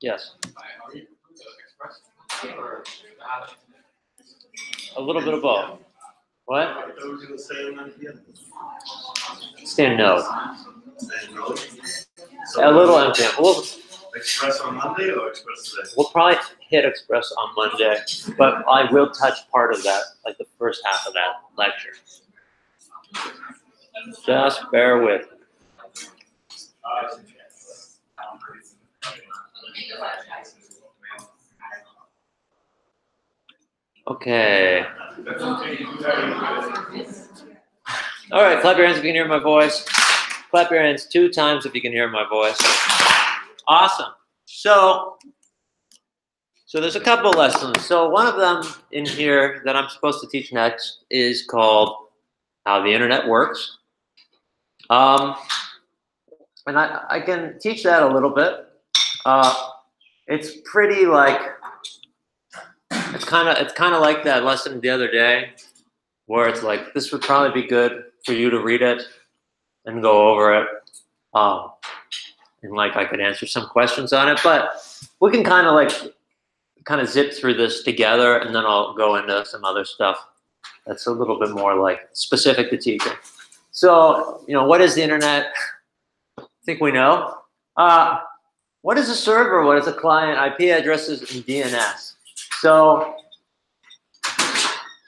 Yes. A little bit of both. What? Stay node. A little empty. Express on Monday or Express today? We'll probably hit Express on Monday, but I will touch part of that, like the first half of that lecture. Just bear with me. Okay. All right, clap your hands if you can hear my voice. Clap your hands 2 times if you can hear my voice. Awesome. So there's a couple lessons. So one of them in here that I'm supposed to teach next is called How the Internet Works. And I can teach that a little bit. It's pretty like, it's kind of like that lesson the other day, where it's like, this would probably be good for you to read it and go over it. And like I could answer some questions on it, but we can kind of zip through this together, and then I'll go into some other stuff that's a little bit more like specific to teaching. So, what is the internet? I think we know. What is a server? What is a client? IP addresses and DNS. So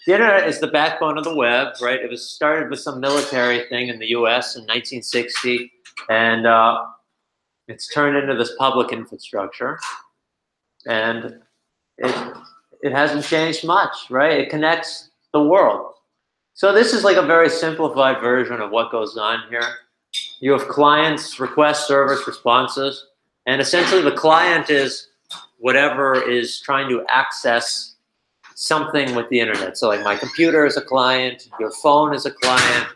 the internet is the backbone of the web, right? It was started with some military thing in the US in 1960, and it's turned into this public infrastructure. And it hasn't changed much, right? It connects the world. So this is like a very simplified version of what goes on here. You have clients, requests, servers, responses, and essentially the client is whatever is trying to access something with the internet. So like my computer is a client, your phone is a client,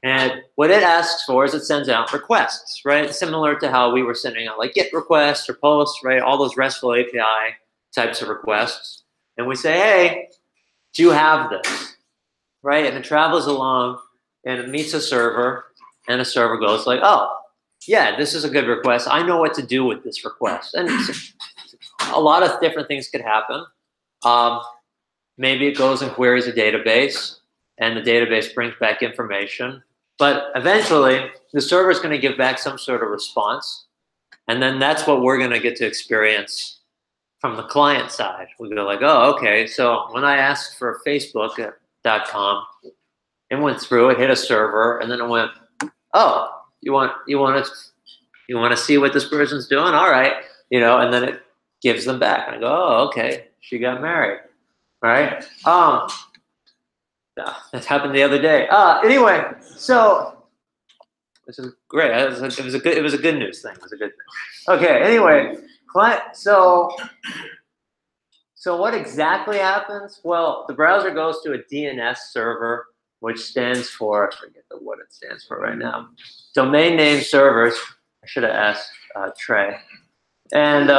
and what it asks for is it sends out requests, right? Similar to how we were sending out like GET requests or posts, right? All those RESTful API types of requests. And we say, hey, do you have this, right? And it travels along and it meets a server, and a server goes like, oh, yeah, this is a good request. I know what to do with this request. And a lot of different things could happen. Maybe it goes and queries a database, and the database brings back information. But eventually, the server is going to give back some sort of response. And then that's what we're going to get to experience from the client side. We go like, oh, okay, so when I asked for Facebook.com, it went through, it hit a server, and then it went, oh, you want to see what this person's doing? All right, and then it gives them back. And I go, oh, okay, she got married, right? That happened the other day. Anyway, so this is great. It was a good news thing. It was a good thing. Okay. Anyway, client. So what exactly happens? Well, the browser goes to a DNS server, which stands for, I forget what it stands for right now. Domain name servers. I should have asked Trey. And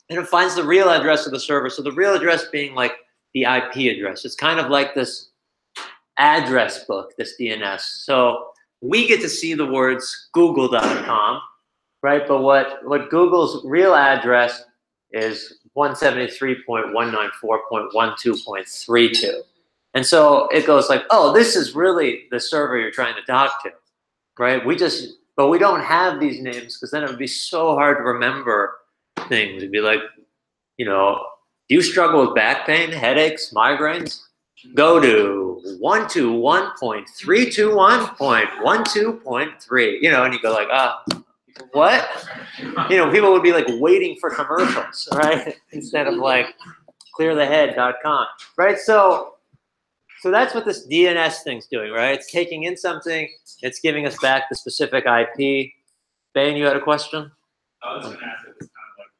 it finds the real address of the server. So the real address being like the IP address. It's kind of like this address book, this DNS. So we get to see the words google.com, right? But what Google's real address is 173.194.12.32. And so it goes like, oh, this is really the server you're trying to talk to, right? But we don't have these names because then it would be so hard to remember things. It'd be like, do you struggle with back pain, headaches, migraines? Go to 121.321.12.3, and you go like, what? People would be like waiting for commercials, right? Instead of like clearthehead.com, right? So that's what this DNS thing's doing, right? It's taking in something, it's giving us back the specific IP. Bain, you had a question? I was going to ask if it's kind of like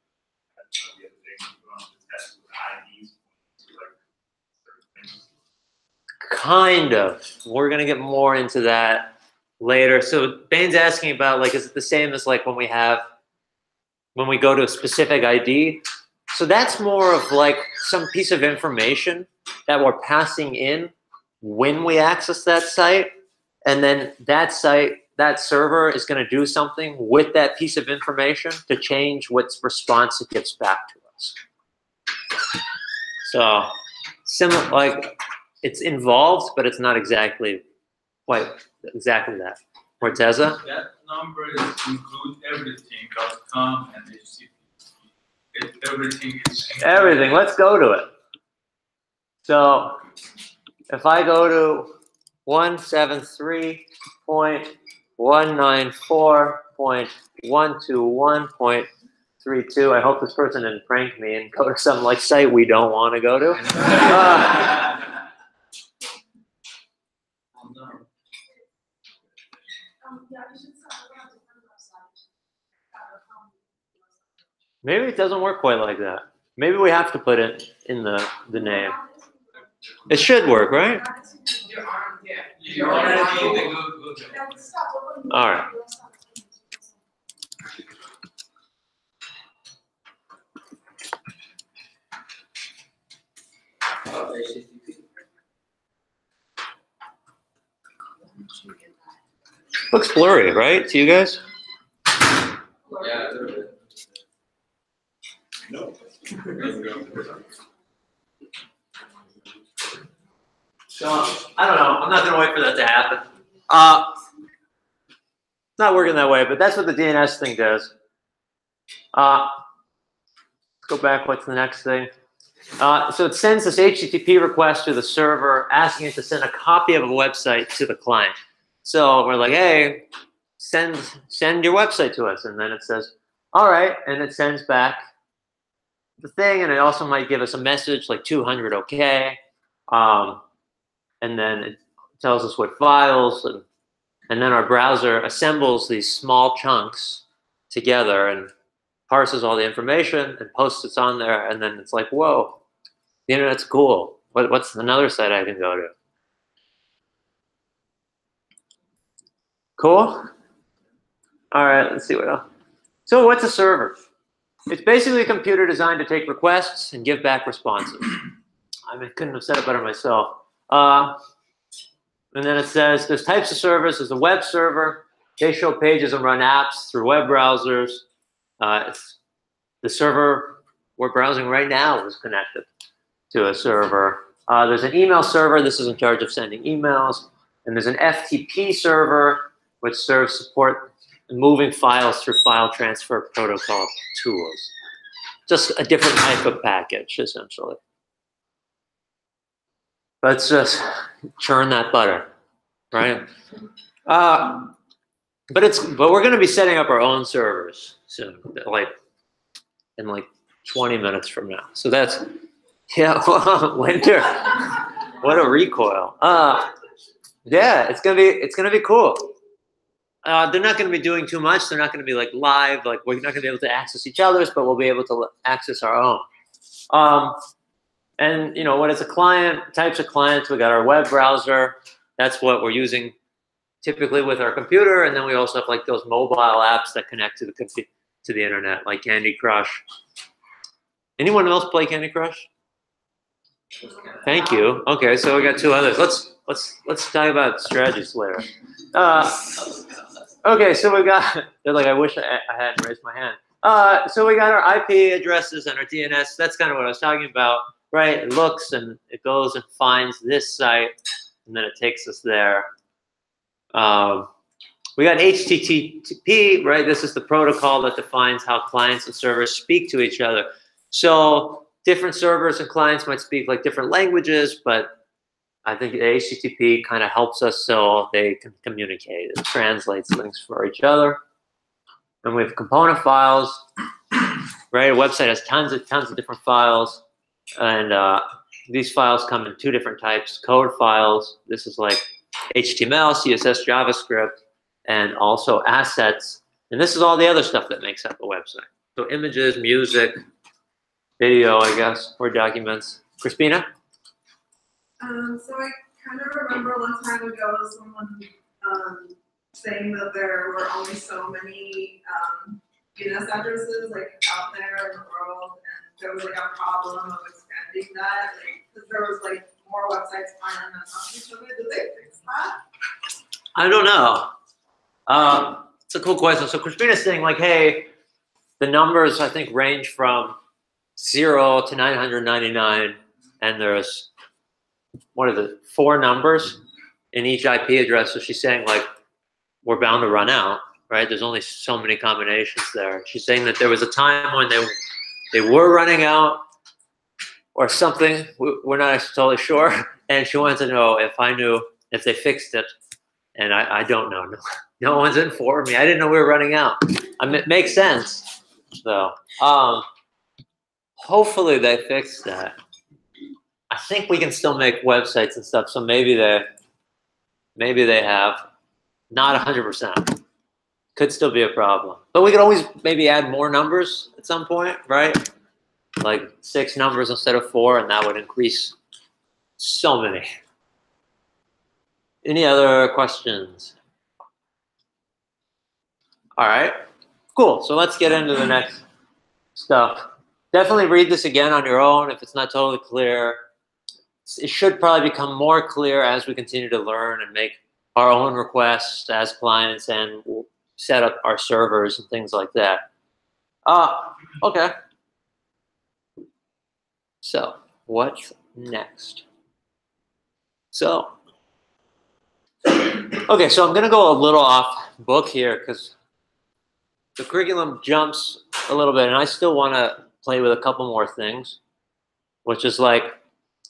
kind of. We're gonna get more into that later. So Bane's asking about, like, is it the same as like when we go to a specific ID? So that's more of like some piece of information that we're passing in when we access that site, and then that site, that server is going to do something with that piece of information to change what response it gives back to us. So similar, like it's involved, but it's not exactly quite exactly that. Corteza? That number is include everything, .com and HTTP. Everything is Everything. Let's go to it. So if I go to 173.194.121.32, I hope this person didn't prank me and go to some like site we don't want to go to. Maybe it doesn't work quite like that. Maybe we have to put it in the name. It should work, right? You're already in the Google. All right. Looks blurry, right, to you guys? Yeah. No. So I don't know. I'm not going to wait for that to happen. It's not working that way, but that's what the DNS thing does. Let's go back. What's the next thing? So it sends this HTTP request to the server, asking it to send a copy of a website to the client. So we're like, hey, send your website to us, and then it says, all right, and it sends back the thing, and it also might give us a message like 200 okay, and then it tells us what files, and then our browser assembles these small chunks together and parses all the information and posts it on there, and then it's like, whoa, the internet's cool. What's another site I can go to? Cool? All right, let's see what else. So what's a server? It's basically a computer designed to take requests and give back responses. I couldn't have said it better myself. And then it says there's types of servers. There's a web server. They show pages and run apps through web browsers. It's the server we're browsing right now is connected to a server. There's an email server. This is in charge of sending emails. And there's an FTP server, which serves support moving files through file transfer protocol tools. Just a different type of package, essentially. Let's just churn that butter, right? But we're going to be setting up our own servers soon, in 20 minutes from now. So that's, yeah, winter. What a recoil. Yeah, it's gonna be cool. They're not going to be doing too much. They're not going to be like live. Like we're not going to be able to access each other's, but we'll be able to access our own. And you know, what is a client? Types of clients. We got our web browser. That's what we're using typically with our computer. And then we also have like those mobile apps that connect to the internet, like Candy Crush. Anyone else play Candy Crush? Thank you. Okay, so we got two others. Let's talk about strategy later. Okay, so we got. They're like, I wish I hadn't raised my hand. So we got our IP addresses and our DNS. That's kind of what I was talking about, right? It looks and it goes and finds this site, and then it takes us there. We got HTTP, right? This is the protocol that defines how clients and servers speak to each other. So different servers and clients might speak like different languages, but I think the HTTP kind of helps us so they can communicate. It translates things for each other. And we have component files, right? A website has tons of different files. And these files come in two different types. Code files, this is like HTML, CSS, JavaScript, and also assets. And this is all the other stuff that makes up a website. So images, music, video, I guess, or documents. Crispina? So I kind of remember one time ago someone saying that there were only so many DNS addresses like out there in the world, and there was like a problem of expanding that, because there was like more websites flying on each other. Did they fix that? I don't know. It's a cool question. So Crispina's saying like, hey, the numbers I think range from 0 to 999, and there's, what is it, 4 numbers in each IP address. So she's saying like, we're bound to run out, right? There's only so many combinations there. She's saying that there was a time when they were running out or something. We're not actually totally sure. And she wanted to know if I knew if they fixed it. And I don't know. No one's informed me. I didn't know we were running out. I mean, it makes sense, though. Hopefully they fixed that. I think we can still make websites and stuff, so maybe they have. Not 100%. Could still be a problem. But we could always maybe add more numbers at some point, right? Like 6 numbers instead of 4, and that would increase so many. Any other questions? All right, cool. So let's get into the next stuff. Definitely read this again on your own if it's not totally clear. It should probably become more clear as we continue to learn and make our own requests as clients and set up our servers and things like that. Okay. So what's next? So, okay, so I'm gonna go a little off book here because the curriculum jumps a little bit and I still wanna play with a couple more things, which is like,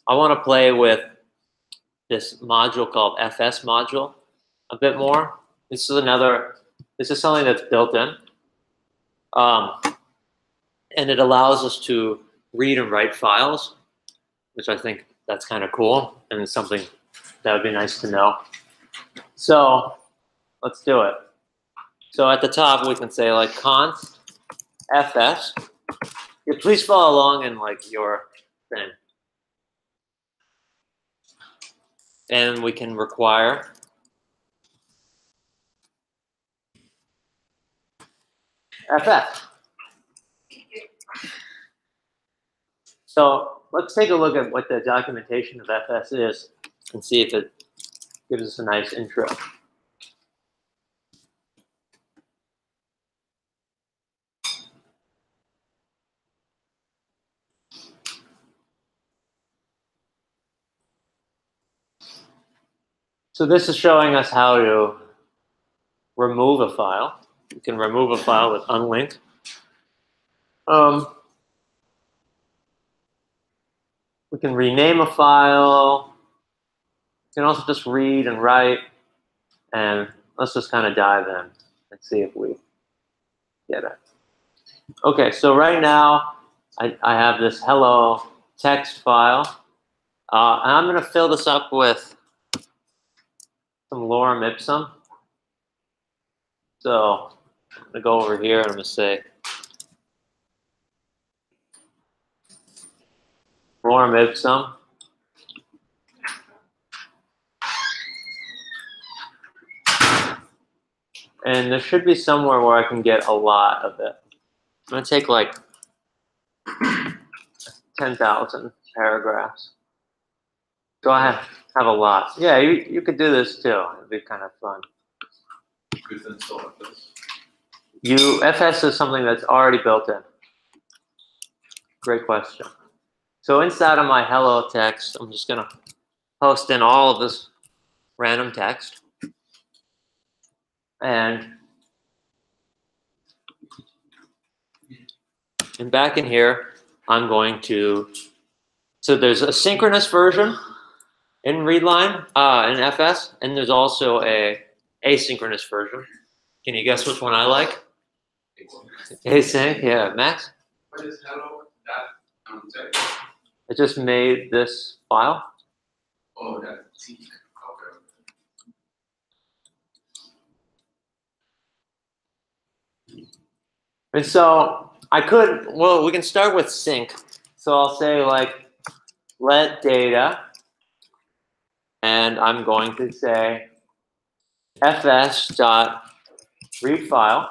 I wanna play with this module called FS module a bit more. This is something that's built in. And it allows us to read and write files, which I think that's kind of cool. And it's something that would be nice to know. So let's do it. So at the top, we can say like const fs. Yeah, please follow along in like your thing. And we can require FS. So let's take a look at what the documentation of FS is and see if it gives us a nice intro. So this is showing us how to remove a file. You can remove a file with unlink. We can rename a file. You can also just read and write. And let's just kind of dive in and see if we get it. Okay, so right now I have this hello text file. And I'm going to fill this up with some lorem ipsum. So I'm going to go over here and I'm going to say lorem ipsum. And there should be somewhere where I can get a lot of it. I'm going to take like 10,000 paragraphs. Go ahead, have a lot. Yeah, you could do this too. It'd be kind of fun. FS is something that's already built in. Great question. So inside of my hello text, I'm just going to post in all of this random text. And back in here, I'm going to, so there's a synchronous version in readline, in FS, and there's also a asynchronous version. Can you guess which one I like? Async, yeah. Max? What is hello.text? I just made this file. Oh, that's okay. And so I could, well, we can start with sync. So I'll say like, let data And I'm going to say fs.readFile.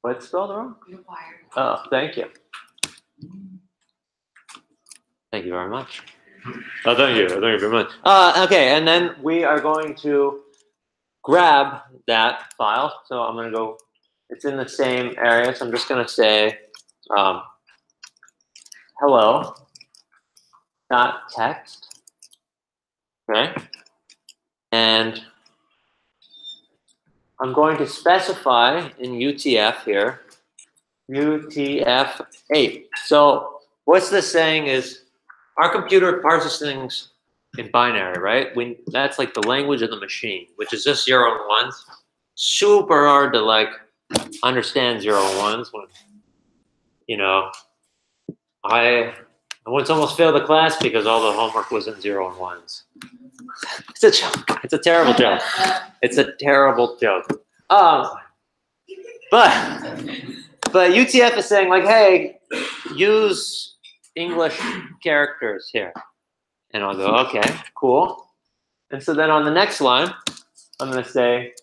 What's spelled wrong? Oh, thank you. Thank you very much. Oh, thank you. Thank you very much. Okay, and then we are going to grab that file. So I'm going to go, it's in the same area. So I'm just going to say hello.text. Okay. And I'm going to specify in UTF here, UTF-8. So what's this saying is our computer parses things in binary, right? That's like the language of the machine, which is just 0 and 1s. Super hard to like understand 0 and 1s when, you know, I once almost failed the class because all the homework was in 0 and 1s. It's a joke. It's a terrible joke. It's a terrible joke. But UTF is saying like, hey, use English characters here. And I'll go, okay, cool. And so then on the next line, I'm going to say,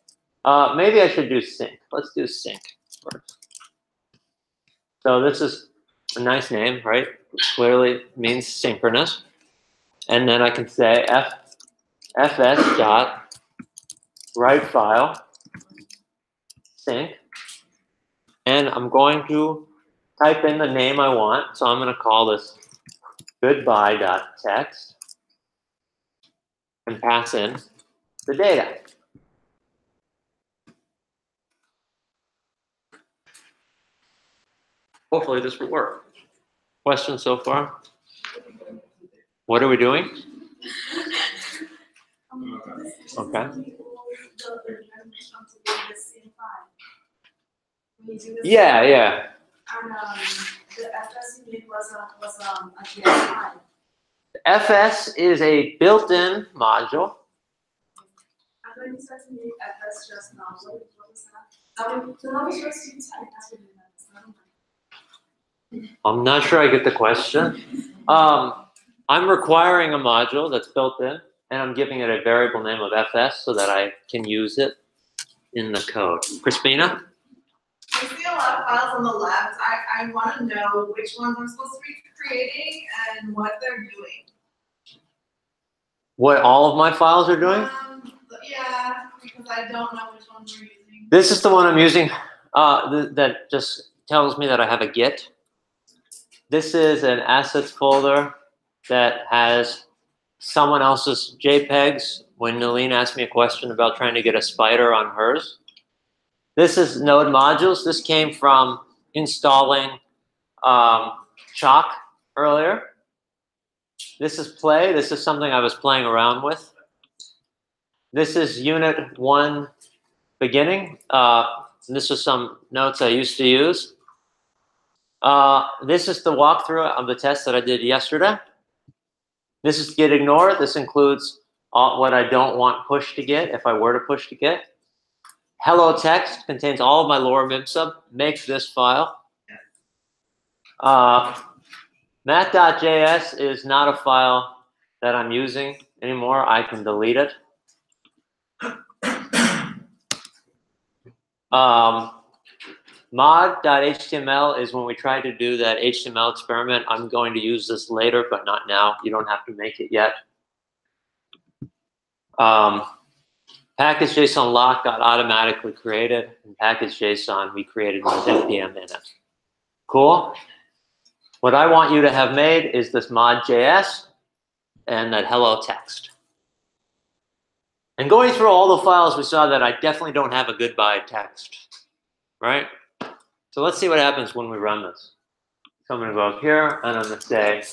maybe I should do sync. Let's do sync first. So this is a nice name, right? Clearly means synchronous. And then I can say fs.writefile sync. And I'm going to type in the name I want. So I'm going to call this goodbye.text and pass in the data. Hopefully this will work. Questions so far? What are we doing? Okay. Yeah, yeah. And the FS unit was a JS file. FS is a built-in module. And when you said to me FS just now, what was that? So that was just you type as we did that. I'm not sure I get the question. I'm requiring a module that's built in, and I'm giving it a variable name of FS so that I can use it in the code. Crispina? I see a lot of files on the left. I want to know which ones I'm supposed to be creating and what they're doing. What all of my files are doing? Yeah, because I don't know which ones we're using. This is the one I'm using that just tells me that I have a Git. This is an assets folder that has someone else's JPEGs. When Nalene asked me a question about trying to get a spider on hers. This is node modules. This came from installing Chalk earlier. This is play. This is something I was playing around with. This is unit 1 beginning. This is some notes I used to use. This is the walkthrough of the test that I did yesterday. This is git ignore. This includes what I don't want push to get if I were to push to get. Hello text contains all of my lower mibsub. Make this file. Math.js is not a file that I'm using anymore. I can delete it. Mod.html is when we try to do that HTML experiment. I'm going to use this later, but not now. You don't have to make it yet. Package.json lock got automatically created, and package.json we created with npm in it. Cool? What I want you to have made is this mod.js and that hello text. And going through all the files, we saw that I definitely don't have a goodbye text, right? So let's see what happens when we run this. So I'm going to go up here, and I'm going to say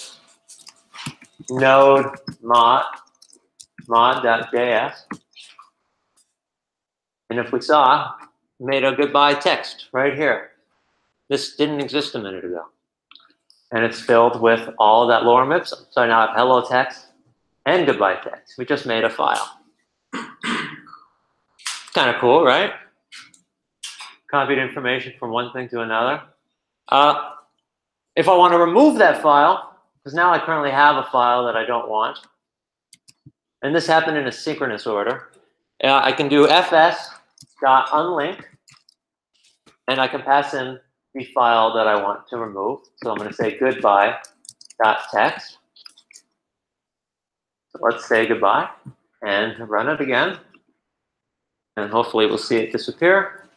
node mod.js. And if we saw, made a goodbye text right here. This didn't exist a minute ago. And it's filled with all of that lower mibsum. So I now have hello text and goodbye text. We just made a file. Kind of cool, right? Copied information from one thing to another. If I want to remove that file, because now I currently have a file that I don't want. And this happened in a synchronous order. I can do fs.unlink, and I can pass in the file that I want to remove. So I'm going to say goodbye.text. So let's say goodbye and run it again. And hopefully we'll see it disappear.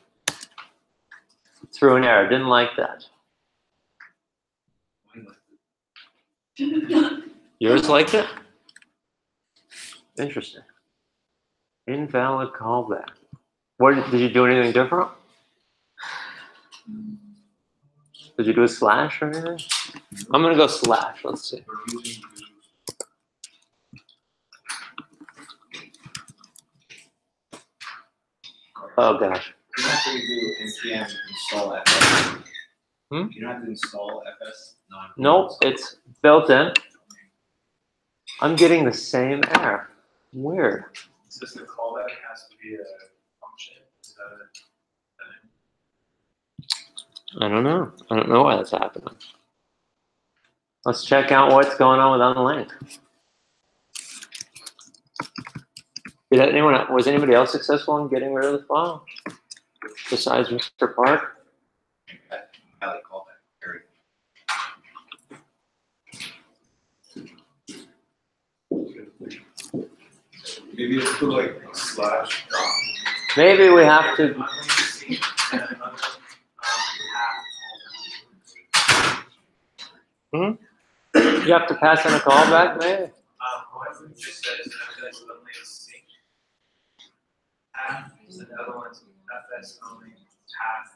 Through an error. Didn't like that. Yours liked it? Interesting. Invalid callback. What did you do anything different? Did you do a slash or anything? I'm gonna go slash. Let's see. Oh gosh. You don't have to do npm install fs. Hmm? You don't have to install fs. Nope, it's built in. I'm getting the same error. Weird. Says the callback has to be a function. Is that I don't know. I don't know why that's happening. Let's check out what's going on with unlink. Was anybody else successful in getting rid of the file? Besides Mr. Park? Valid callback. Very Maybe it's put like a slash drop. Maybe we have to. You have to pass in a callback, maybe? just says fs only sync. Another one's fs only path.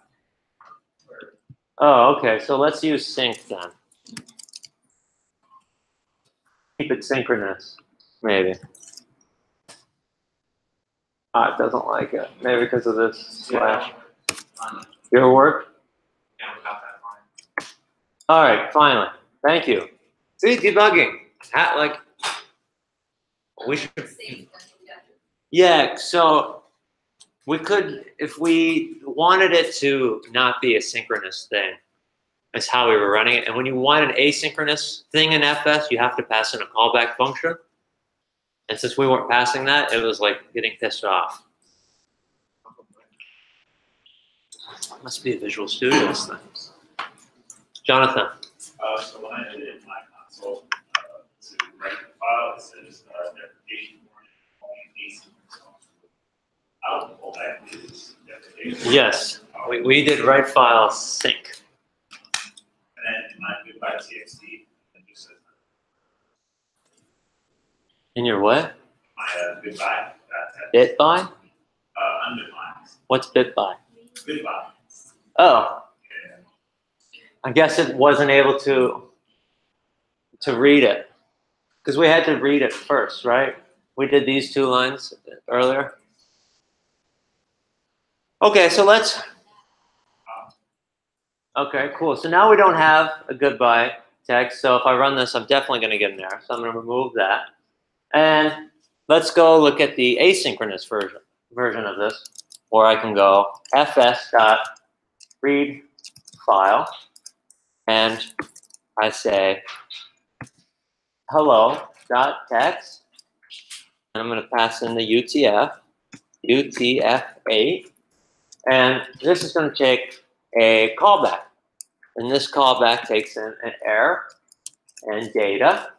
Oh, okay. So let's use sync then. Keep it synchronous, maybe. Ah, it doesn't like it. Maybe because of this slash. Your work? Yeah, without that line. All right, finally. Thank you. See, debugging. We should. Yeah, so we could, if we wanted it to not be a synchronous thing, that's how we were running it. And when you want an asynchronous thing in FS, you have to pass in a callback function. And since we weren't passing that, it was like getting pissed off. Must be a Visual Studio thing. Jonathan. So when I edited my console to write the file, it says deprecation warning, only asynchronous. I'll pull back is deprecation. Yes, we did write file sync. And then my goodbye txt, and just says In your what? my goodbye. Bit by? Undefined. What's bit by? Goodbye. Oh, Yeah. I guess it wasn't able to read it. Because we had to read it first, right? We did these two lines earlier. Okay, so let's. Okay, cool. So now we don't have a goodbye text. So if I run this, I'm definitely going to get an error. So I'm going to remove that. And let's go look at the asynchronous version of this, where I can go fs.read file, and I say hello.text, and I'm going to pass in the UTF-8, and this is going to take a callback, and this callback takes in an error and data.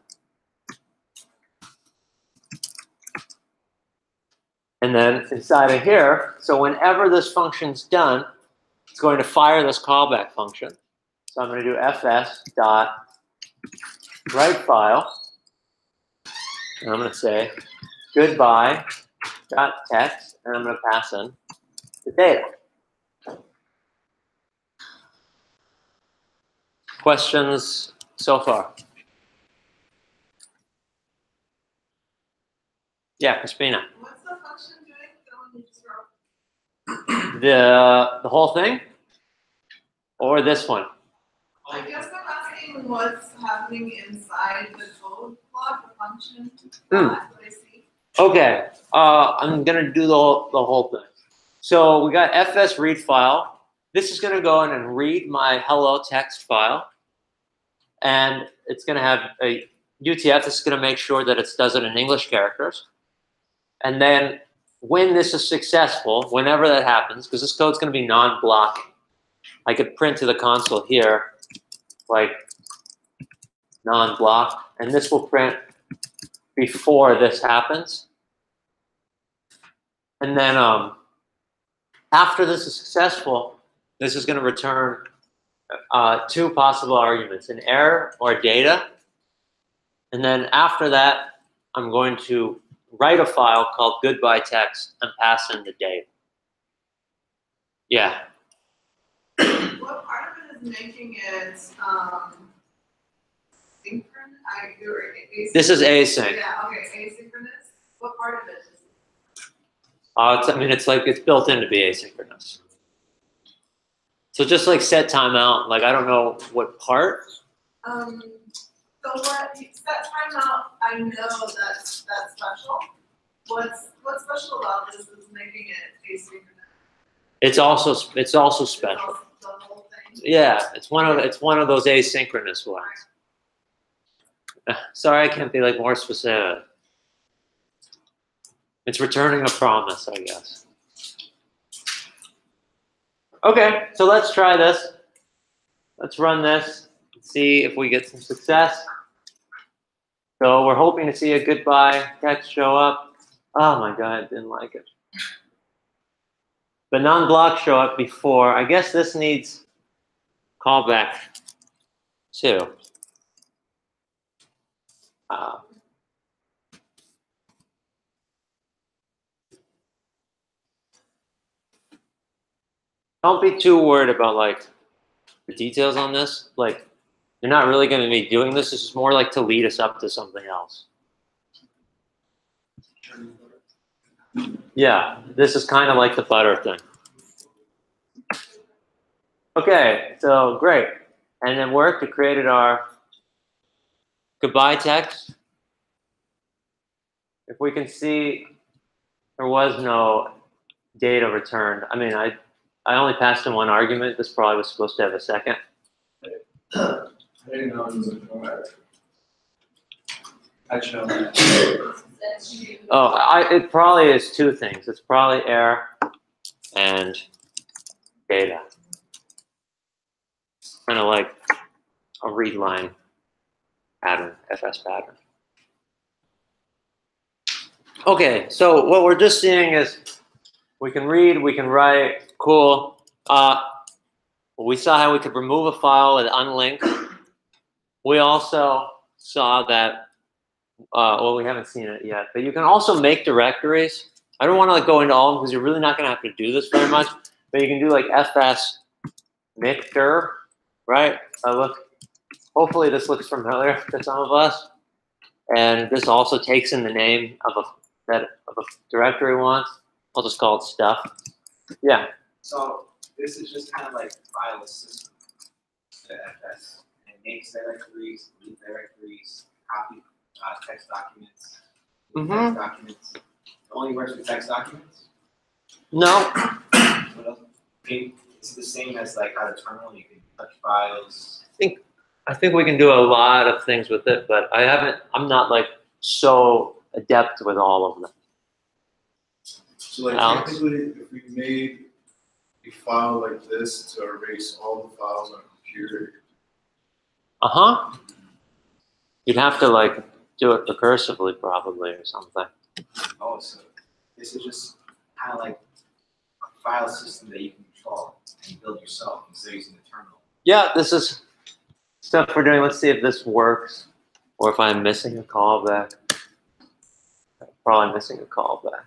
And then inside of here, so whenever this function's done, it's going to fire this callback function. So I'm going to do fs.writefile, and I'm going to say goodbye.text, and I'm going to pass in the data. Questions so far? Yeah, Crispina. What's the function doing? The one you just wrote? The whole thing? Or this one? I guess I'm asking what's happening inside the code block, the function. That's what I see. Okay, I'm gonna do the whole thing. So we got fs read file. This is gonna go in and read my hello text file, and it's going to have a UTF. This is going to make sure that it does it in English characters. And then when this is successful, whenever that happens, because this code's going to be non-blocking, I could print to the console here, like non-block, and this will print before this happens. And then after this is successful, this is going to return two possible arguments, an error or data. And then after that, I'm going to write a file called goodbye text and pass in the data. Yeah. What part of it is making it synchronous? This is async. Yeah, okay, asynchronous. What part of it is? I mean, it's like it's built in to be asynchronous. So just like set timeout, like I don't know what part. So what set timeout? I know that's special. What's special about this is making it asynchronous. It's also special. The whole thing. Yeah, it's one of those asynchronous ones. Sorry, I can't be like more specific. It's returning a promise, I guess. Okay, so let's try this. Let's run this and see if we get some success. So we're hoping to see a goodbye text show up. Oh my God, I didn't like it. But non-block show up before. I guess this needs callback too. Don't be too worried about like the details on this. Like, you're not really going to be doing this. This is more like to lead us up to something else. Yeah, this is kind of like the butter thing. Okay, so great. And then worked. We created our goodbye text. If we can see, there was no data returned. I mean, I only passed in one argument. This probably was supposed to have a second. I didn't know it was a format. I show that. Oh, it probably is two things. It's probably error and data. Kind of like a read line pattern, FS pattern. Okay, so what we're just seeing is we can read, we can write, cool. We saw how we could remove a file with unlink. We also saw that, well, we haven't seen it yet, but you can also make directories. I don't want to like go into all of them because you're really not going to have to do this very much, but you can do like fs mixture, right? Hopefully this looks familiar to some of us. And this also takes in the name of a directory once. I'll just call it stuff. Yeah. So this is just kind of like file system, the FS. It makes directories, leave directories, copy text documents, text documents. It only works with text documents? No. What else? It's the same as like how the terminal, you can touch files. I think we can do a lot of things with it, but I'm not like so adept with all of them. So like Alex? technically, if we made a file like this to erase all the files on a computer. You'd have to like do it recursively probably or something. Oh, so this is just kind of like a file system that you can control and build yourself instead of using the terminal. Yeah, this is stuff we're doing. Let's see if this works or if I'm missing a callback. Probably missing a callback.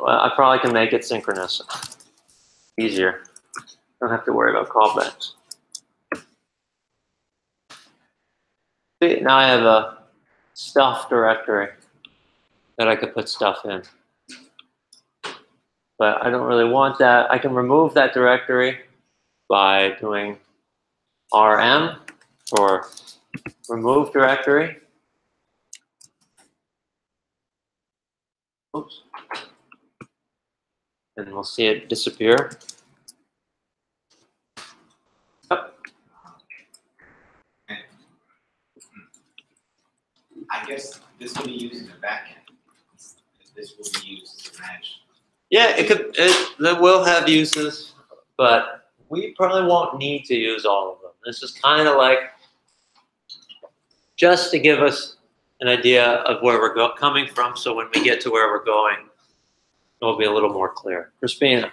Well, I probably can make it synchronous. Easier. Don't have to worry about callbacks. See, now I have a stuff directory that I could put stuff in. But I don't really want that. I can remove that directory by doing rm for remove directory. Oops. And we'll see it disappear. guess this will be used in the backend. This will be used to manage. Yeah, it will have uses, but we probably won't need to use all of them. This is kind of like just to give us an idea of where we're coming from, so when we get to where we're going, it'll be a little more clear. Crispina.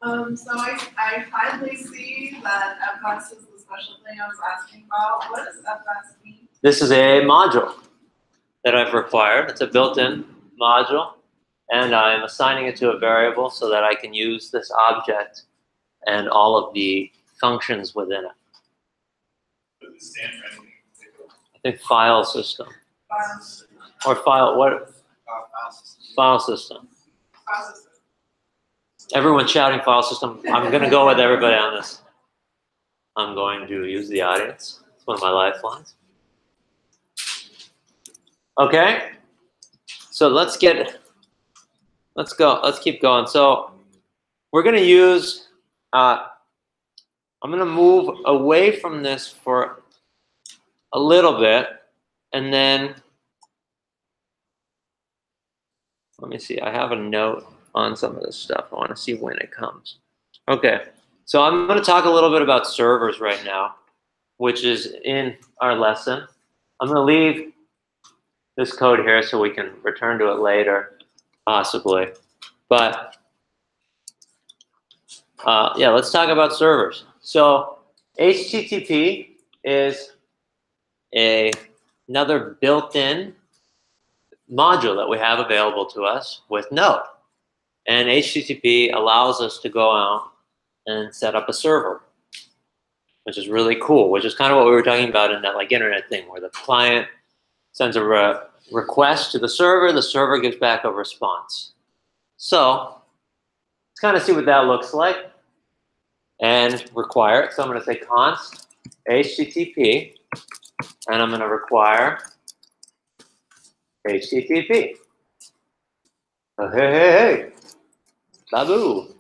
So I finally see that FS is the special thing I was asking about. What does FS mean? This is a module that I've required. It's a built-in module, and I'm assigning it to a variable so that I can use this object and all of the functions within it. Does it stand for anything? I think file system Files. or file what? File system. File system. Process. Everyone's shouting file system. I'm going to go with everybody on this. I'm going to use the audience. It's one of my lifelines. Okay. So let's go. Let's keep going. So we're going to use, I'm going to move away from this for a little bit, and then, let me see, I have a note on some of this stuff. I want to see when it comes. Okay, so I'm going to talk a little bit about servers right now, which is in our lesson. I'm going to leave this code here so we can return to it later, possibly. But yeah, let's talk about servers. So HTTP is another built-in module that we have available to us with Node. And HTTP allows us to go out and set up a server, which is really cool, which is kind of what we were talking about in that like internet thing where the client sends a request to the server gives back a response. So let's kind of see what that looks like and require it. So I'm going to say const HTTP, and I'm going to require HTTP. Oh, hey. Babu.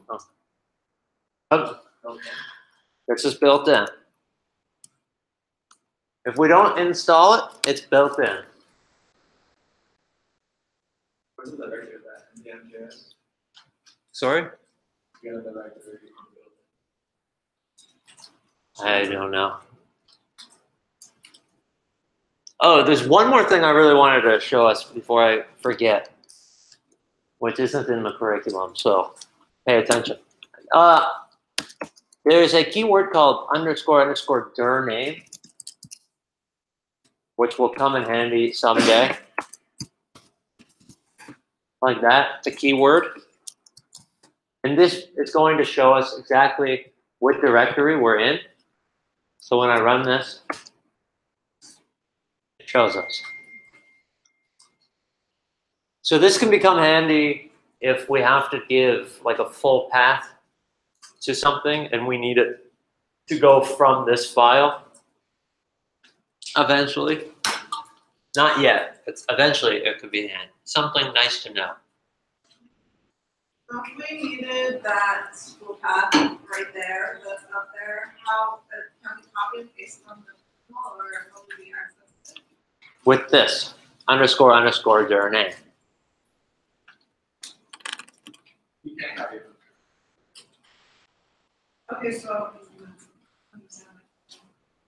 Oh. This is built in. If we don't install it, it's built in. Where's the directory of that? In the MJS? Sorry? You got the directory. I don't know. Oh, there's one more thing I really wanted to show us before I forget, which isn't in the curriculum, so pay attention. There's a keyword called __dir name, which will come in handy someday. Like that, it's a keyword. And this is going to show us exactly what directory we're in. So when I run this, it shows us. So this can become handy if we have to give like a full path to something and we need it to go from this file eventually. Not yet, but eventually it could be handy. Something nice to know. If we needed that full path right there, that's up there, how can we copy and paste from the terminal, or how would we access it? With this __dir name. You can't copy it. Okay, so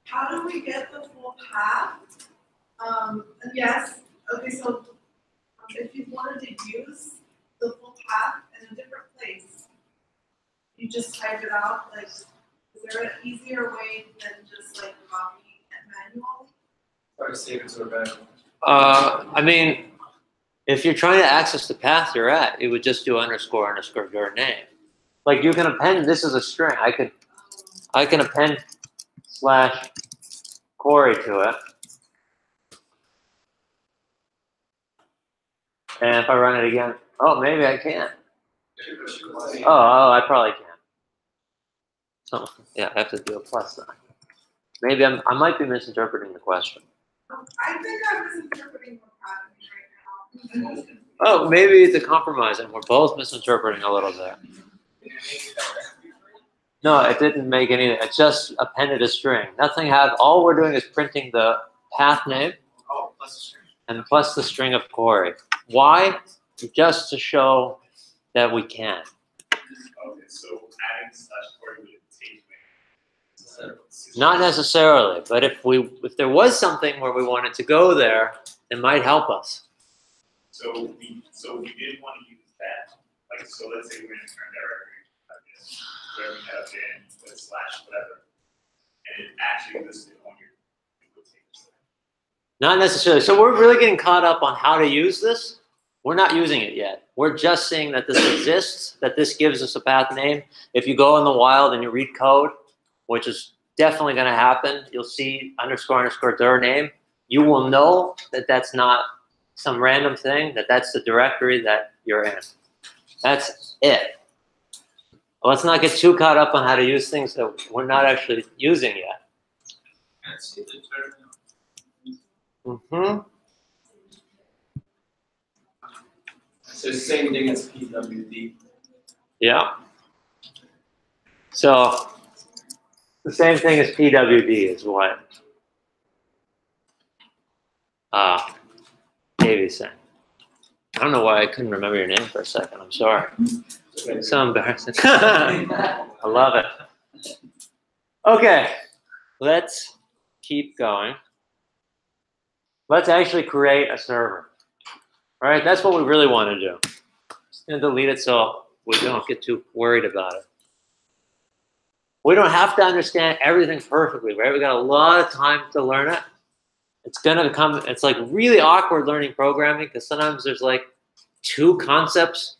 how do we get the full path? And yes, okay, so if you wanted to use the full path in a different place, you just type it out. Like, is there an easier way than just like copy it manually? Or save it to a variable. I mean, if you're trying to access the path you're at, it would just do __dir name. Like you can append, this is a string. I can append /Corey to it. And if I run it again, oh, maybe I can't. Oh, I probably can't. So yeah, I have to do a plus sign. Maybe I might be misinterpreting the question. I think I'm misinterpreting what's happening right now. Oh, maybe it's a compromise and we're both misinterpreting a little bit. No, it didn't make anything. It just appended a string. Nothing had, all we're doing is printing the path name. Oh, plus a string. and plus the string of query. Why? Just to show that we can. Okay, so adding slash query would take Not necessarily, but if there was something where we wanted to go there, it might help us. So we did want to use that. Like, so let's say we're going to turn directory like this, where we have in with slash whatever, and it actually listed on your table. Not necessarily. So we're really getting caught up on how to use this. We're not using it yet. We're just seeing that this exists, that this gives us a path name. If you go in the wild and you read code, which is definitely going to happen, you'll see __dir name. You will know that that's not some random thing, that that's the directory that you're in. That's it. Let's not get too caught up on how to use things that we're not actually using yet. Let's see the terminal. Mm-hmm. So same thing as PWD. Yeah. So the same thing as PWD is what Davey's saying. I don't know why I couldn't remember your name for a second. I'm sorry. It's so embarrassing. I love it. Okay, let's keep going. Let's actually create a server. All right, that's what we really want to do. Just gonna delete it so we don't get too worried about it. We don't have to understand everything perfectly, right? We got a lot of time to learn it. It's gonna become, it's like really awkward learning programming because sometimes there's like two concepts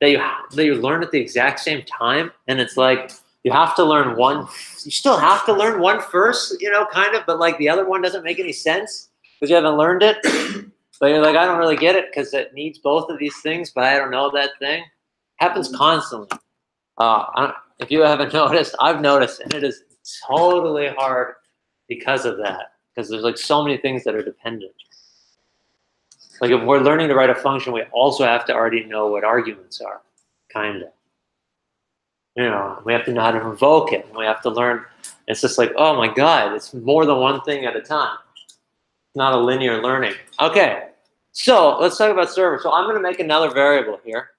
that you learn at the exact same time, and it's like you have to learn one. You still have to learn one first, you know, kind of, but like the other one doesn't make any sense because you haven't learned it. But you're like, I don't really get it because it needs both of these things, but I don't know that thing. Happens constantly. If you haven't noticed, I've noticed, and it is totally hard because of that. Because there's like so many things that are dependent. Like if we're learning to write a function, we also have to already know what arguments are, kind of. You know, we have to know how to invoke it. And we have to learn. It's just like, oh my God, it's more than one thing at a time. It's not a linear learning. Okay, so let's talk about server. So I'm going to make another variable here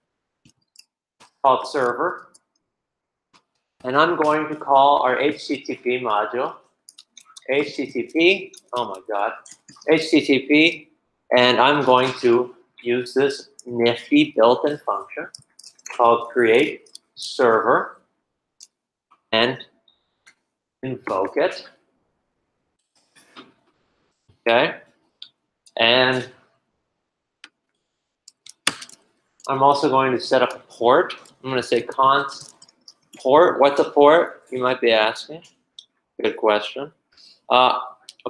called server. And I'm going to call our HTTP module. HTTP, oh my God, HTTP, and I'm going to use this nifty built-in function called create server and invoke it. Okay, and I'm also going to set up a port. I'm going to say const port. What's a port? You might be asking. Good question. A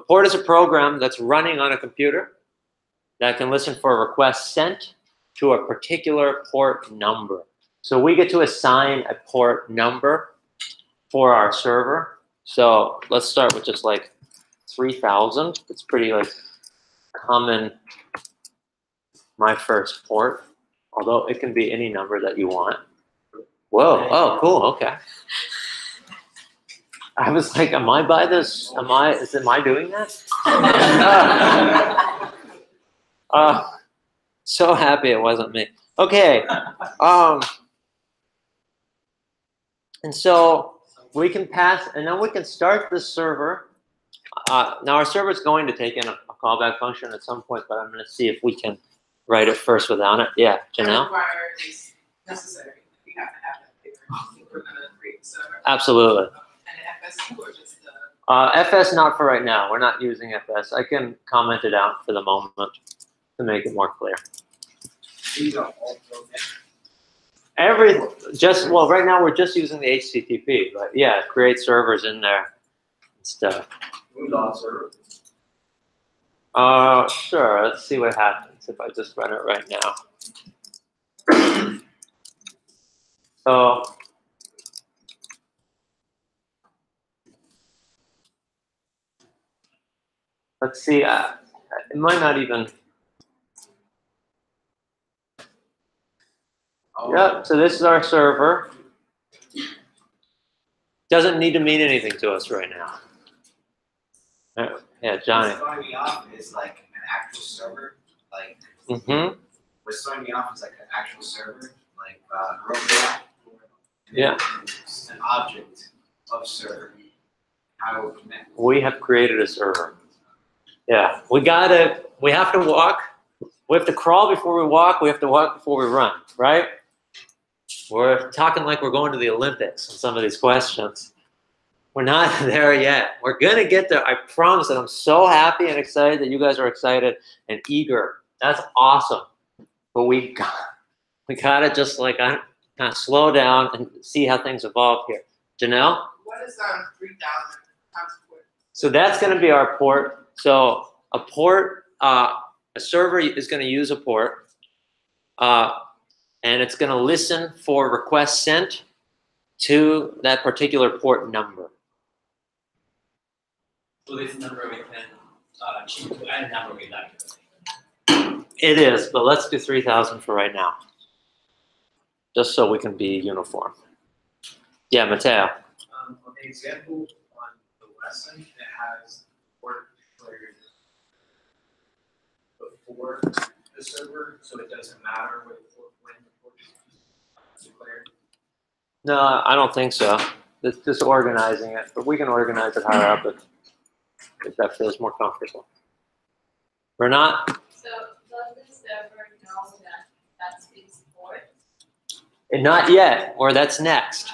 port is a program that's running on a computer that can listen for a request sent to a particular port number. So we get to assign a port number for our server. So let's start with just like 3000. It's pretty like common, my first port, although it can be any number that you want. Whoa, oh, cool, okay. I was like, am I by this? Am I doing that? So happy it wasn't me. Okay. And so we can pass, and then we can start the server. Now our server is going to take in a callback function at some point, but I'm going to see if we can write it first without it. Yeah, Janelle? Is necessary. We have to have that paper if we're going to create the server. Absolutely. And FS or just the... FS not for right now. We're not using FS. I can comment it out for the moment to make it more clear. These are all built in. Well, right now we're just using the HTTP, but yeah, create servers in there and stuff. We lost server. Sure. Let's see what happens if I just run it right now. So. Let's see, it might not even. Oh. Yep, so this is our server. Doesn't need to mean anything to us right now. Yeah, Johnny. What's throwing me off is like actual server, like Mm-hmm. what's throwing me off is like an actual server, like robot. Yeah. It's an object of server. How it will connect. We have created a server. Yeah. We have to walk. We have to crawl before we walk. We have to walk before we run, right? We're talking like we're going to the Olympics on some of these questions. We're not there yet. We're going to get there. I promise that I'm so happy and excited that you guys are excited and eager. That's awesome. But we got to just like kind of slow down and see how things evolve here. Janelle? What is 3,000 times 4? So that's going to be our port. So a port, a server is going to use a port, and it's going to listen for requests sent to that particular port number. So this number we can choose to any number we like. It is, but let's do 3,000 for right now, just so we can be uniform. Yeah, Mateo. On the example on the lesson, it has port declared before the server, so it doesn't matter when the port is declared. No, I don't think so. It's just organizing it, but we can organize it higher up if that feels more comfortable. We're not. So does the server know that that's its port? Not yet, or that's next.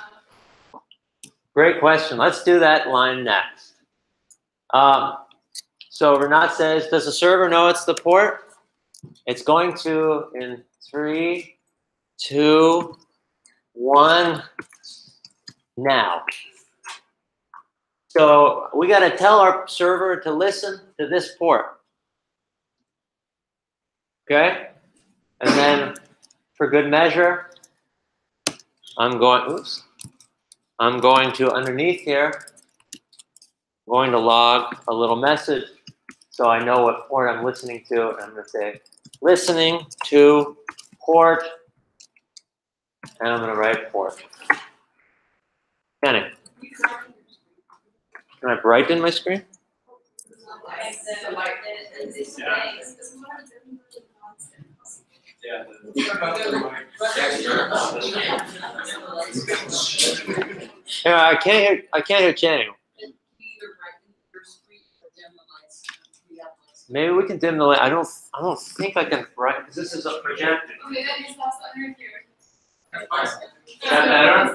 Great question. Let's do that line next. So Renat says, does the server know it's the port? It's going to in 3, 2, 1, now. So we got to tell our server to listen to this port. Okay? And then for good measure, I'm going to, underneath here, I'm going to log a little message so I know what port I'm listening to. And I'm going to say, listening to port, and I'm going to write port. Kenny, can I brighten my screen? Yeah. Yeah, I can't hear Channing. Maybe we can dim the light. I don't think I can brighten because this is a projector. Okay, that is that's under here. Is that better?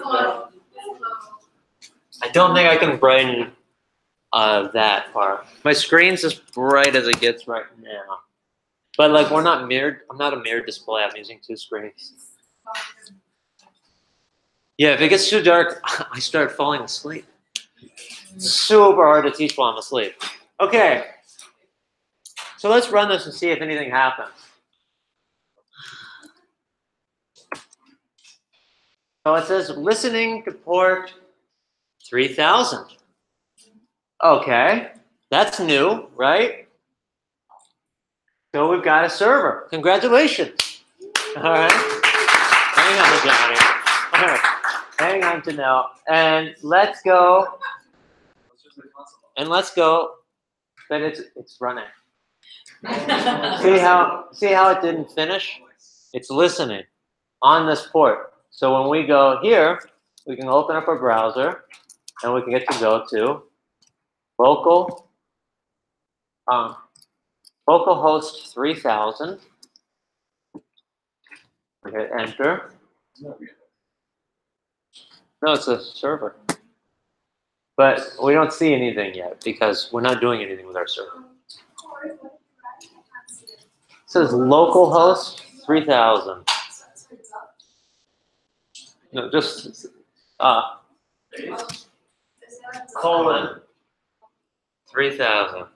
I don't think I can brighten that part. My screen's as bright as it gets right now. But like we're not mirrored. I'm not a mirrored display. I'm using 2 screens. Yeah, if it gets too dark, I start falling asleep. It's super hard to teach while I'm asleep. Okay. So let's run this and see if anything happens. So it says listening to port 3000. Okay, that's new, right? So we've got a server. Congratulations. All right. Hang on, Johnny. All right. Hang on, Janelle. And let's go. And let's go. But it's running. See how it didn't finish? It's listening on this port. So when we go here, we can open up our browser and we can get to go to localhost 3000. We hit enter. No, it's a server. But we don't see anything yet because we're not doing anything with our server. It says localhost 3000. No, just colon 3000.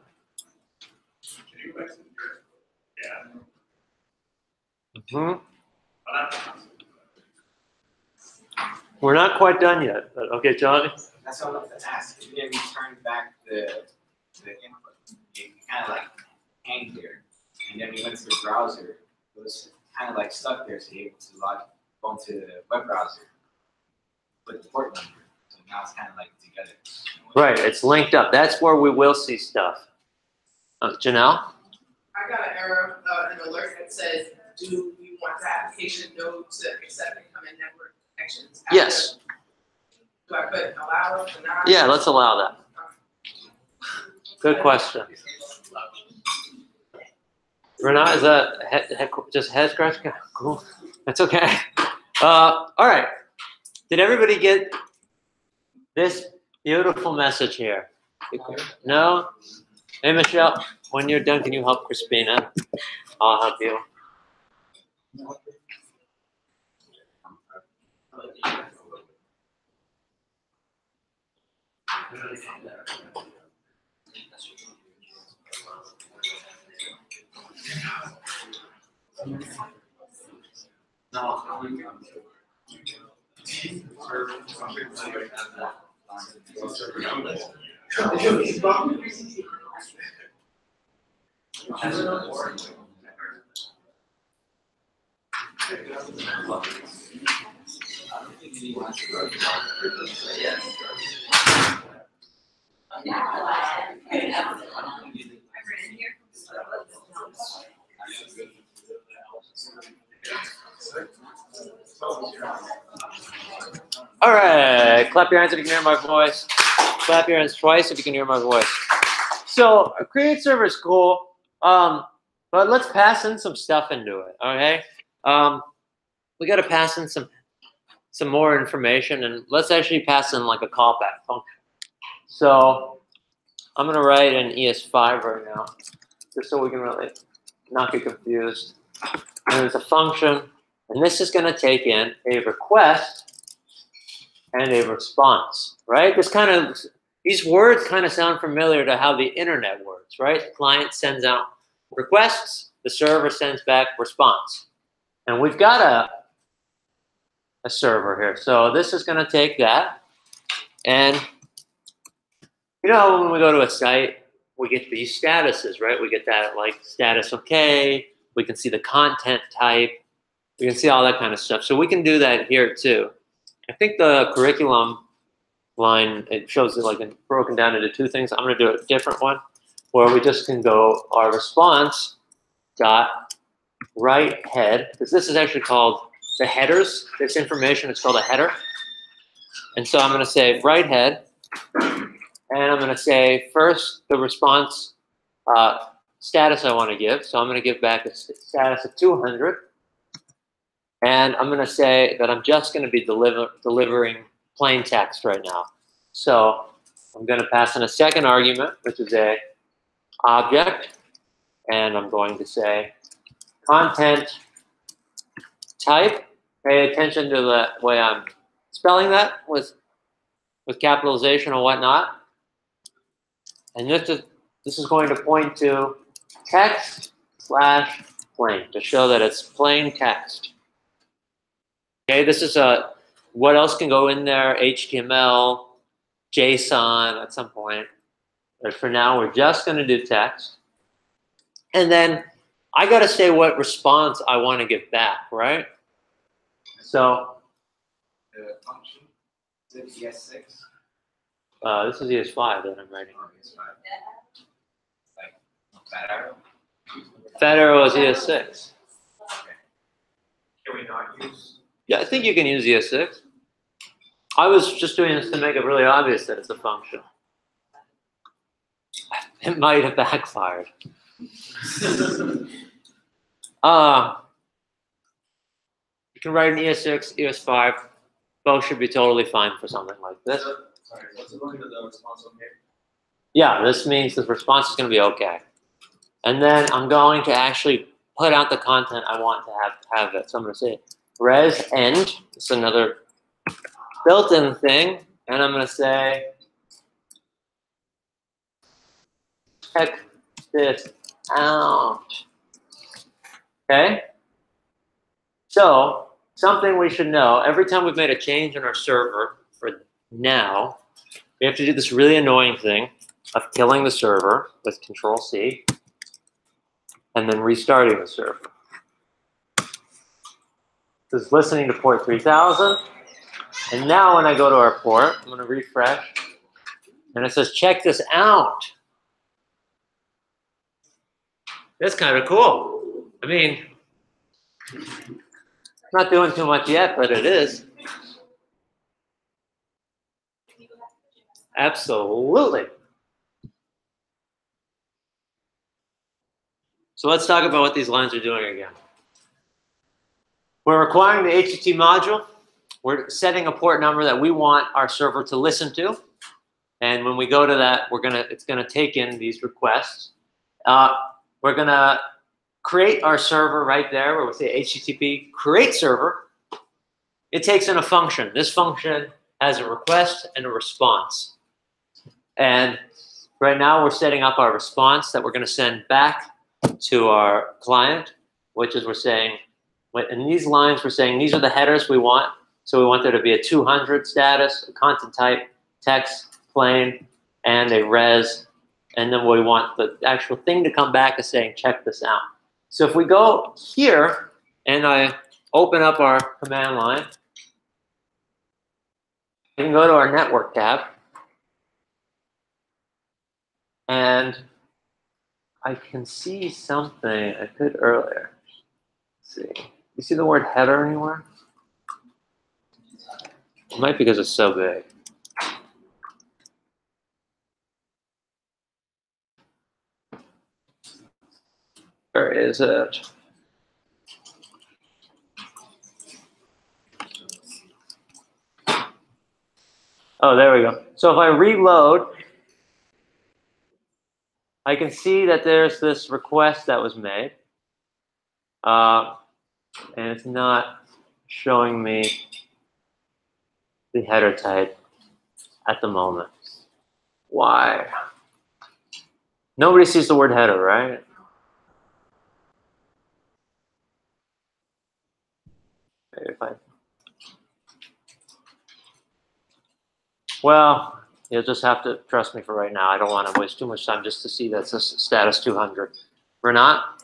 We're not quite done yet, but okay, Johnny. That's what I wanted to ask. If you didn't return back the input, you kind of like hang there, and then we went to the browser. It was kind of like stuck there, so you able to go into the web browser with the port number. So now it's kind of like together. Right, it's linked up. That's where we will see stuff. Janelle? I got an error, an alert that says, do you want the application node to accept incoming network connections? Yes. Do I put allow, deny? Yeah, let's allow that. Good question. Renat, is that just head scratch? Cool. That's okay. All right. Did everybody get this beautiful message here? No? Hey, Michelle, when you're done, can you help Crispina? I'll help you. All right, clap your hands if you can hear my voice. Clap your hands twice if you can hear my voice. So a create server is cool, but let's pass in some stuff into it, okay? We got to pass in some more information, and let's actually pass in like a callback function. So I'm gonna write an ES5 right now, just so we can really not get confused. And it's a function, and this is gonna take in a request and a response, right? These words kind of sound familiar to how the internet works, right? The client sends out requests, the server sends back response. And we've got a server here. So this is gonna take that. And you know, when we go to a site, we get these statuses, right? We get that like status okay, we can see the content type, we can see all that kind of stuff. So we can do that here too. I think the curriculum line, it shows it like broken down into two things. I'm gonna do a different one where we just can go our response dot write head, because this is actually called the headers. This information is called a header. And so I'm gonna say write head, and I'm gonna say first the response status I wanna give. So I'm gonna give back a status of 200. And I'm gonna say that I'm just gonna be delivering plain text right now. So I'm gonna pass in a second argument, which is a object, and I'm going to say content type. Pay attention to the way I'm spelling that with capitalization or whatnot. And this is going to point to text/plain to show that it's plain text. Okay, this is what else can go in there? HTML, JSON at some point. But for now, we're just going to do text. And then I got to say what response I want to give back, right? So function, is it ES6? This is ES5 that I'm writing. ES5. Like fat arrow? Fat arrow is ES6. Can we not use? Yeah, I think you can use ES6. I was just doing this to make it really obvious that it's a function. It might have backfired. You can write an ES6, ES5. Both should be totally fine for something like this. Sorry, what's going to the response okay? Yeah, this means the response is going to be okay. And then I'm going to actually put out the content I want to have it. So I'm going to say res end. It's another built-in thing. And I'm going to say check this out. Okay? So something we should know, every time we've made a change in our server for now, we have to do this really annoying thing of killing the server with Control-C and then restarting the server. This is listening to port 3000. And now when I go to our port, I'm going to refresh. And it says, check this out. That's kind of cool. I mean, not doing too much yet, but it is. Absolutely. So let's talk about what these lines are doing again. We're requiring the HTTP module. We're setting a port number that we want our server to listen to. And when we go to that, it's gonna take in these requests. We're gonna create our server right there where we say HTTP create server. It takes in a function. This function has a request and a response. And right now we're setting up our response that we're gonna send back to our client, which is we're saying, in these lines, we're saying these are the headers we want. So we want there to be a 200 status, a content type, text, plain, and a res. And then we want the actual thing to come back as saying, check this out. So if we go here and I open up our command line, we can go to our network tab. And I can see something I could earlier. Let's see. You see the word header anywhere? It might be because it's so big. Where is it? Oh, there we go. So if I reload, I can see that there's this request that was made. And it's not showing me the header type at the moment. Why? Nobody sees the word header, right? Well, you'll just have to trust me for right now. I don't want to waste too much time just to see that's a status 200. We're not?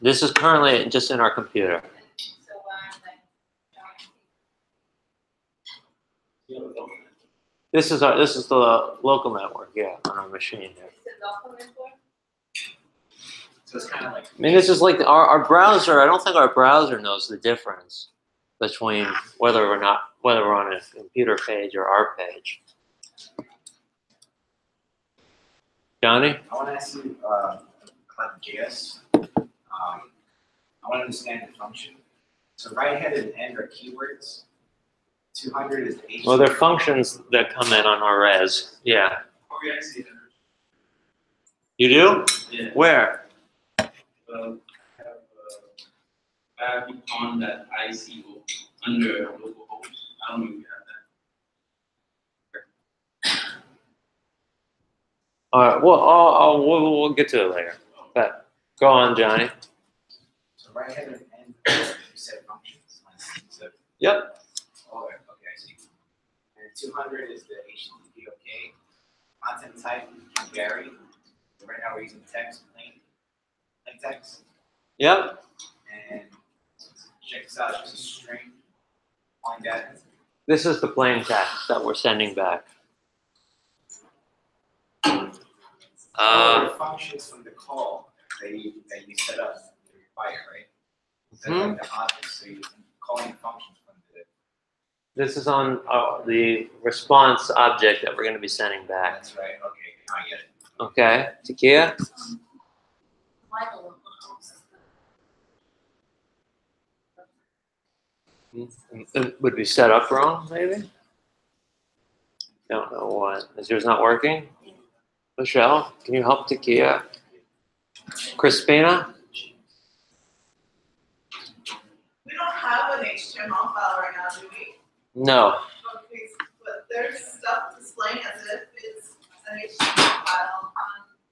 This is currently just in our computer. This is the local network, yeah, on our machine here. So it's kind of like. I mean, this is like our browser. I don't think our browser knows the difference between whether we're on a computer page or our page. Johnny? I want to ask you about JS. I want to understand the function. So right head and end are keywords. 200 is the HTTP. Well, they're functions that come in on our res. Yeah. Oh, yeah, I see that. You do? Yeah. Where? I have on that IC under localhost. I don't know if you have that. All right. Well, we'll get to it later. But go on, Johnny. So right head and end, you said functions. So, Yep. oh, okay, I see. And 200 is the HTTP, okay. Content type can vary. Right now we're using text, plain text. Yep. And check this out, it's a string. Line data. This is the plain text that we're sending back. The functions from the call that you set up, you require, right? Set like the objects, so you're calling functions from the. This is on the response object that we're going to be sending back. That's right. Okay, now I get it. Okay, Takia? It would be set up wrong, maybe? Don't know what. Is yours not working? Michelle, can you help Takia? Crispina? We don't have an HTML file right now, do we? No. Okay, but there's stuff displaying as if it's an HTML file on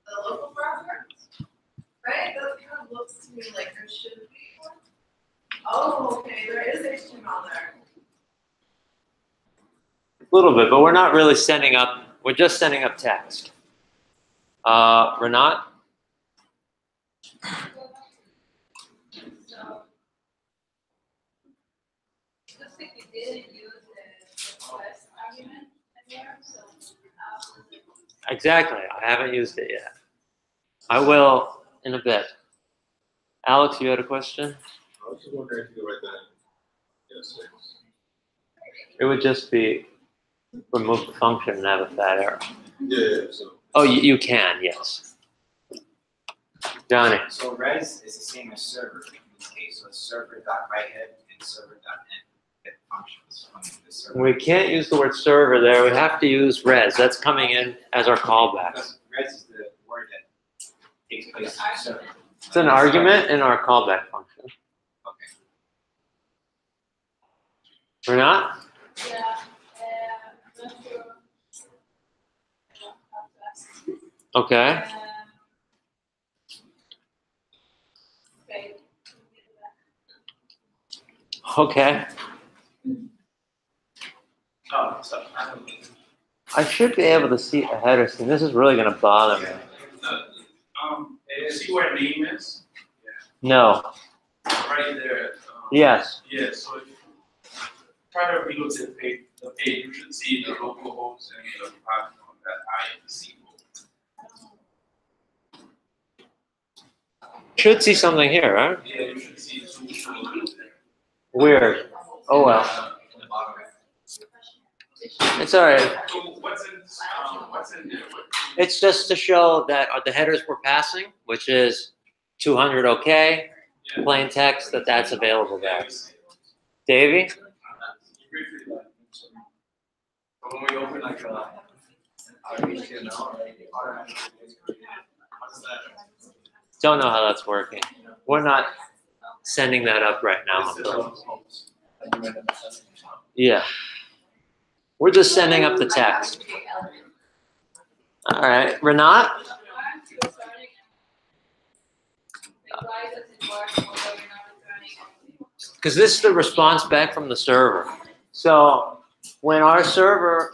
the local browser, right? That kind of looks to me like there should be one. Oh, okay, there is HTML there. A little bit, but we're not really setting up We're just setting up text. Renat? Looks like we didn't use the request argument in there, so Exactly. I haven't used it yet. I will in a bit. Alex, you had a question? I was just wondering if you could write that in ES6. It would just be remove the function and have a fat arrow. Yeah, so. Oh, you can, yes. Johnny. So res is the same as server in this case, so it's server.writehead and server.end get functions from the server. We can't use the word server there. We have to use res. That's coming in as our callback. Because res is the word that takes place in the server. It's an argument in our callback function. Okay. We're not? yeah, not sure. Okay. Okay. Okay. Oh, so, I should be able to see a header scene. This is really going to bother me. See where name is? No. Right there. Yes. Yeah, so if you try to reload the page, you should see the local host and the platform that I see. Should see something here, right? Yeah, you should see two folders there. Weird. Oh well. It's all right. So what's in there? It's just to show that the headers we're passing, which is 200 OK, plain text, that's available there. Davey? when we open like a HTML, it automatically gets created. How does that? Don't know how that's working. We're not sending that up right now. Yeah. We're just sending up the text. All right, Renat? Because this is the response back from the server. So when our server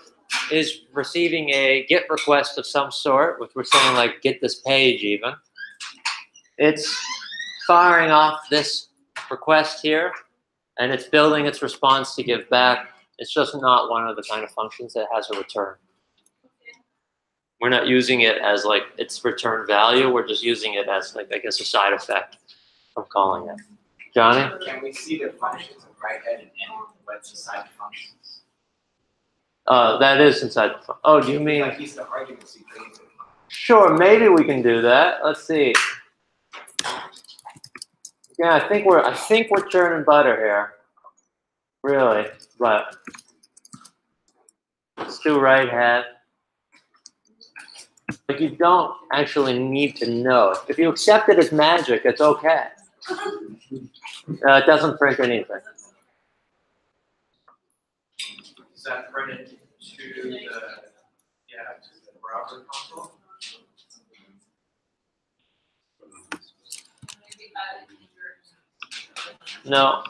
is receiving a GET request of some sort, which we're saying like get this page even, it's firing off this request here, and it's building its response to give back. It's just not one of the kind of functions that has a return. We're not using it as like its return value. We're just using it as like, I guess, a side effect from calling it. Johnny? Can we see the functions of writehead and end? What's inside the functions? That is inside the oh, do you mean? Like he's the arguments he brings in. Sure, maybe we can do that. Let's see. Yeah, I think we're churning butter here. Really, but let's do writehead. Like you don't actually need to know. If you accept it as magic, it's okay. It doesn't print anything. Is that printed to the browser console? No.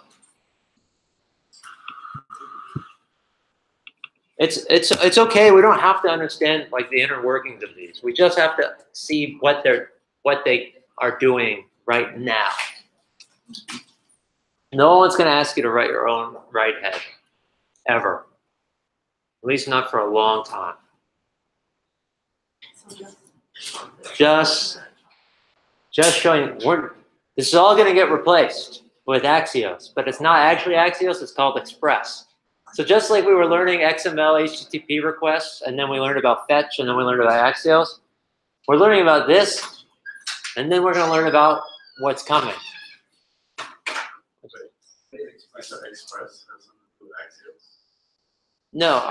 It's okay. We don't have to understand like the inner workings of these. We just have to see what they are doing right now. No one's going to ask you to write your own writehead, ever. At least not for a long time. Just showing this is all going to get replaced with Axios, but it's not actually Axios. It's called Express. So just like we were learning XML HTTP requests, and then we learned about fetch, and then we learned about Axios, we're learning about this, and then we're going to learn about what's coming. Express has something to do with Axios. No,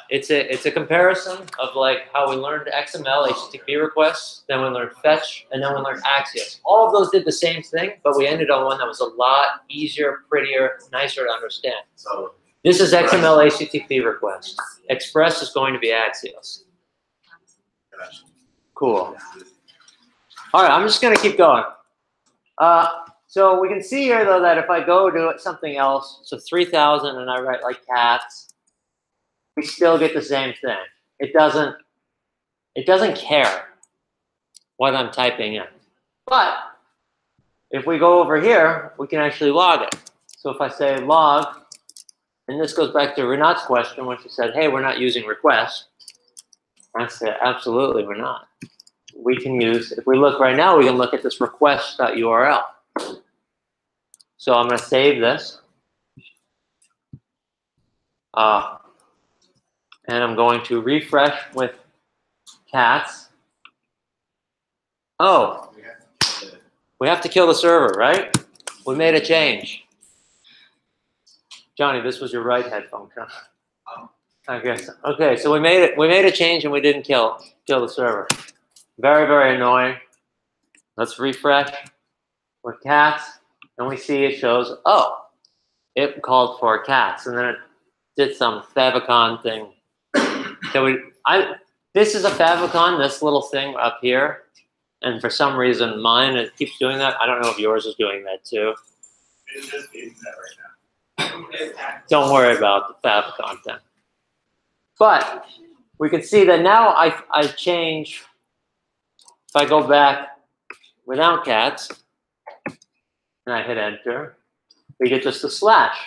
it's a comparison of like how we learned XML HTTP requests, then we learned fetch, and then we learned Axios. All of those did the same thing, but we ended on one that was a lot easier, prettier, nicer to understand. So This is XML HTTP request. Express is going to be Axios. Cool. All right, I'm just going to keep going. So we can see here, though, that if I go to something else, so 3000 and I write like cats, we still get the same thing. it doesn't care what I'm typing in. But if we go over here, we can actually log it. So if I say log, and this goes back to Renat's question when she said, hey, we're not using requests. I said, absolutely, we're not. We can use, if we look right now, we can look at this request.url. So I'm going to save this. And I'm going to refresh with cats. Oh, we have to kill the server, right? We made a change. Johnny, this was your right head function. I guess. Okay, so we made a change and we didn't kill the server. Very, very annoying. Let's refresh with cats, and we see it shows, oh, it called for cats, and then it did some favicon thing. So this is a favicon, this little thing up here, and for some reason mine, it keeps doing that. I don't know if yours is doing that too. It's just doing that right now. Don't worry about the favicon thing. But we can see that now I change, if I go back without cats, and I hit enter, we get just a slash.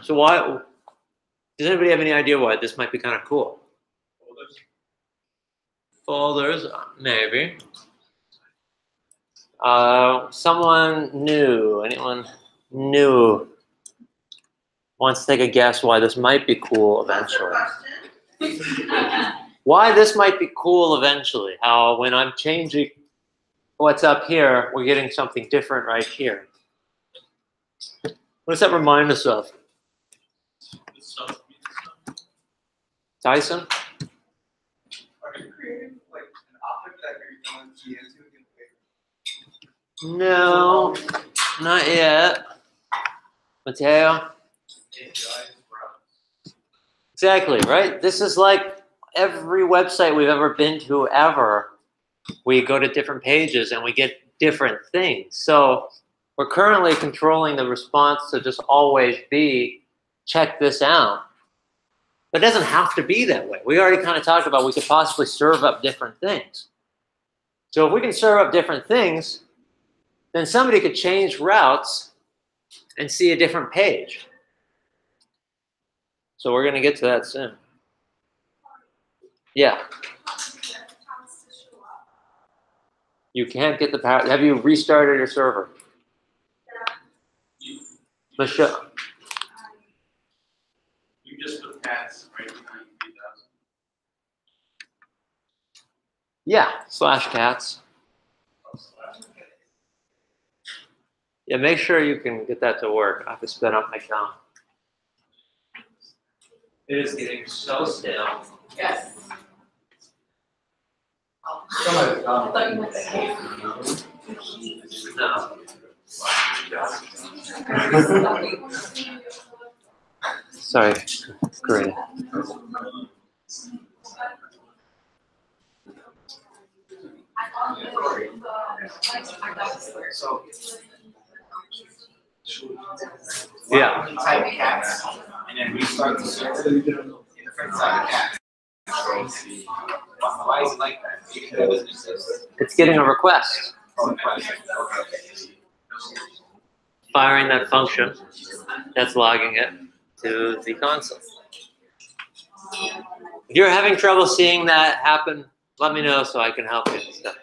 So why, does anybody have any idea why this might be kind of cool? Folders, maybe. Someone new, anyone new wants to take a guess why this might be cool eventually? Why this might be cool eventually? How when I'm changing what's up here, we're getting something different right here. What does that remind us of? Tyson? Are you creating like an object that you're going to use in No, not yet. Mateo? Exactly, right? This is like every website we've ever been to ever. We go to different pages and we get different things. So we're currently controlling the response to just always be, check this out. But it doesn't have to be that way. We already kind of talked about we could possibly serve up different things. So if we can serve up different things, then somebody could change routes and see a different page. So we're going to get to that soon. Yeah. You can't get the power. Have you restarted your server? Michelle. You just put cats right behind 3,000. Yeah, /cats. Yeah, make sure you can get that to work. I have to spin up my count. It is getting so still. Yes. No. Sorry, great. So. Yeah. We type cats and then restart the server in the front side of cats. Why is it like that? Even though it exists. It's getting a request. Oh, request. Okay. Firing that function that's logging it to the console. If you're having trouble seeing that happen, let me know so I can help you and stuff.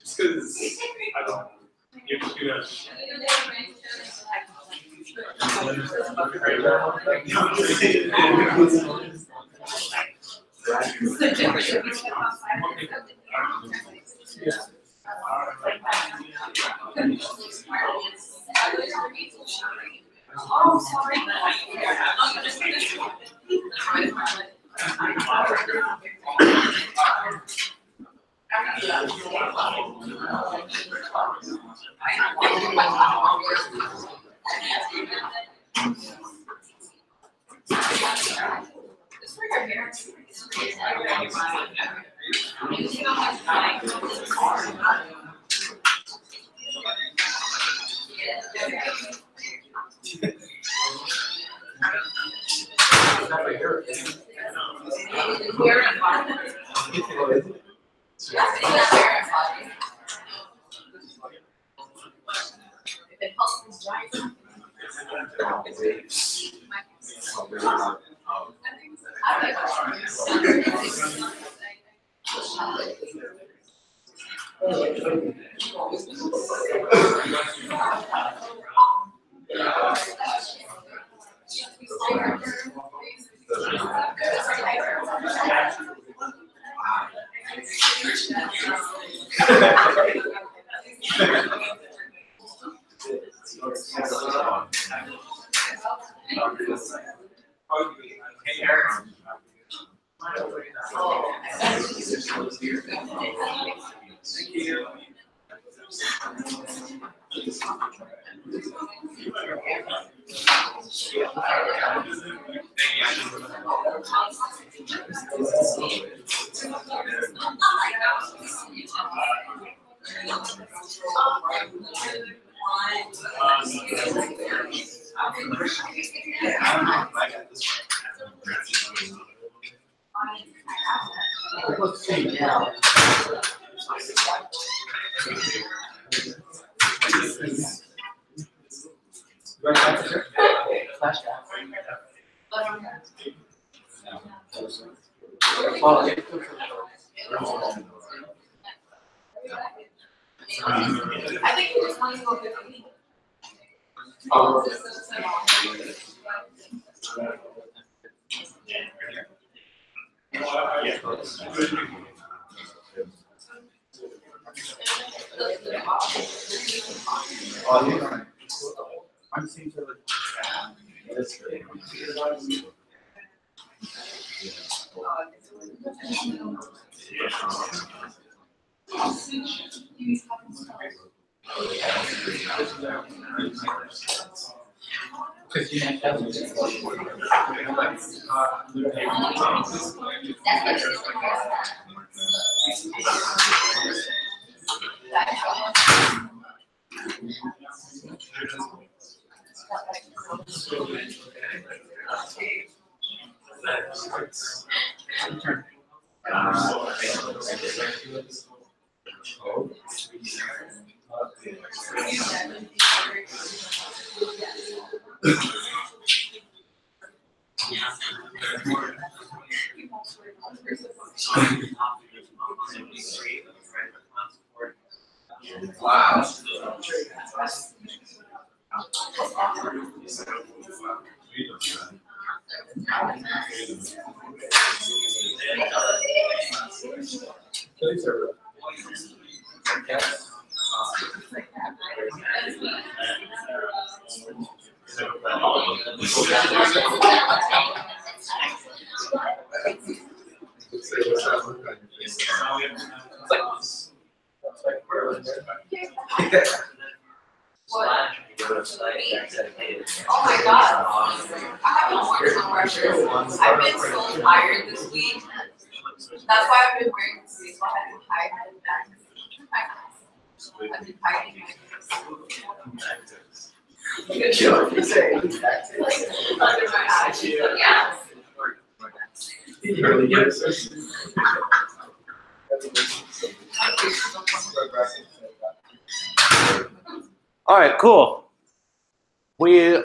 Just because I don't. You guys. Oh, sorry. I think you just want to go 50. Wow. Yes. Say, what's that look on your face? Slash, you go to site, that's dedicated. Oh my god. I haven't worked on pressure. I've been so tired this week. That's why I've been wearing this week, so I had to hide my back. I've been hiding my Good job, you say. under my eyes. Yeah. Really good. All right, cool. We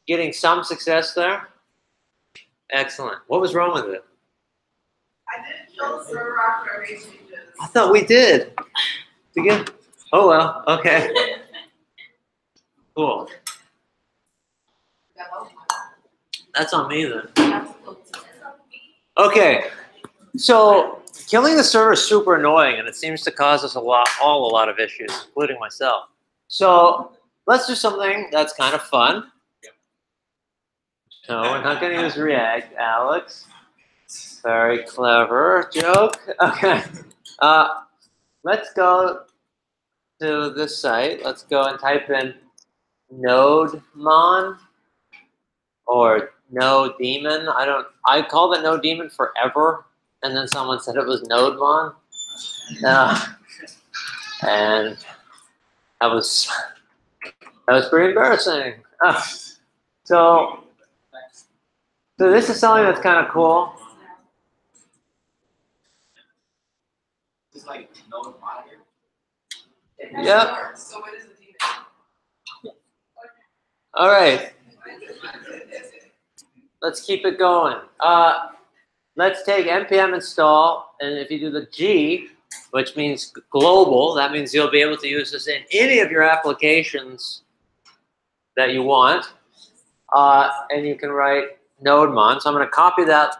getting some success there? Excellent. What was wrong with it? I didn't kill the server after I made changes. I thought we did. Begin. Oh well. Okay. Cool. That's on me then. Okay. So killing the server is super annoying, and it seems to cause us a lot of issues, including myself. So let's do something that's kind of fun. So we're not going to use React, Alex. Very clever joke. Okay. Let's go to this site. Let's go and type in NodeMon or NodeDemon. I called it NodeDemon forever, and then someone said it was NodeMon. And that was pretty embarrassing. So this is something that's kind of cool. It's like no monitor. Yep. So what is a demon? All right. Let's keep it going. Let's take npm install, and if you do the G, which means global, that means you'll be able to use this in any of your applications that you want. And you can write NodeMon. So I'm going to copy that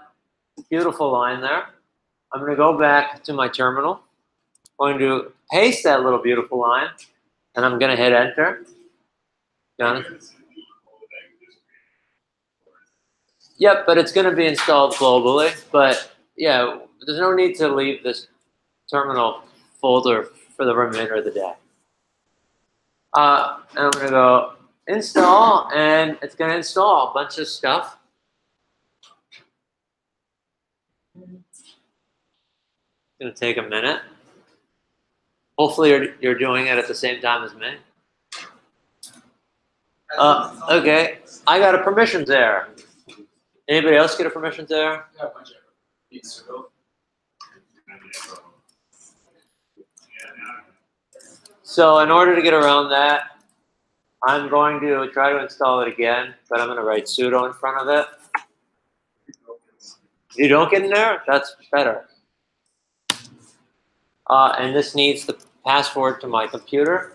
beautiful line there. I'm going to go back to my terminal. I'm going to paste that little beautiful line, and I'm going to hit enter. Jonathan? Yep, but it's going to be installed globally. But yeah, there's no need to leave this terminal folder for the remainder of the day. And I'm going to go install, and it's going to install a bunch of stuff. It's going to take a minute. Hopefully you're doing it at the same time as me. Okay, I got a permissions error. Anybody else get a permissions error? Yeah, a bunch of needs to go. So in order to get around that, I'm going to try to install it again, but I'm going to write sudo in front of it. You don't get an error? That's better. And this needs the password to my computer.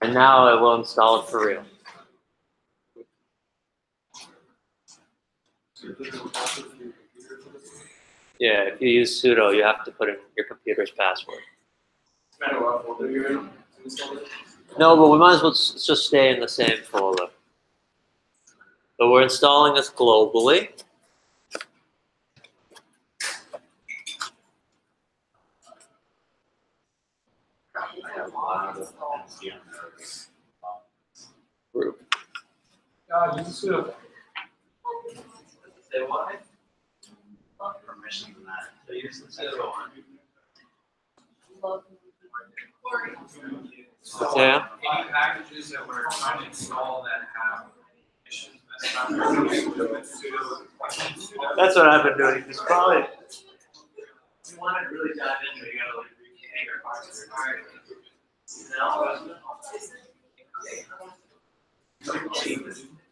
And now it will install it for real. Yeah, if you use sudo, you have to put in your computer's password. No matter what folder you're in, to install it. No, but we might as well just stay in the same folder. So we're installing this globally. Group. Use the pseudo. Say why? Permission to that. So use the pseudo one. So, Yeah. Any packages that we're trying to install that have issues messed up, pseudo. That's what I've been doing. It's probably If you want to really dive into it, you gotta like read your parts. No?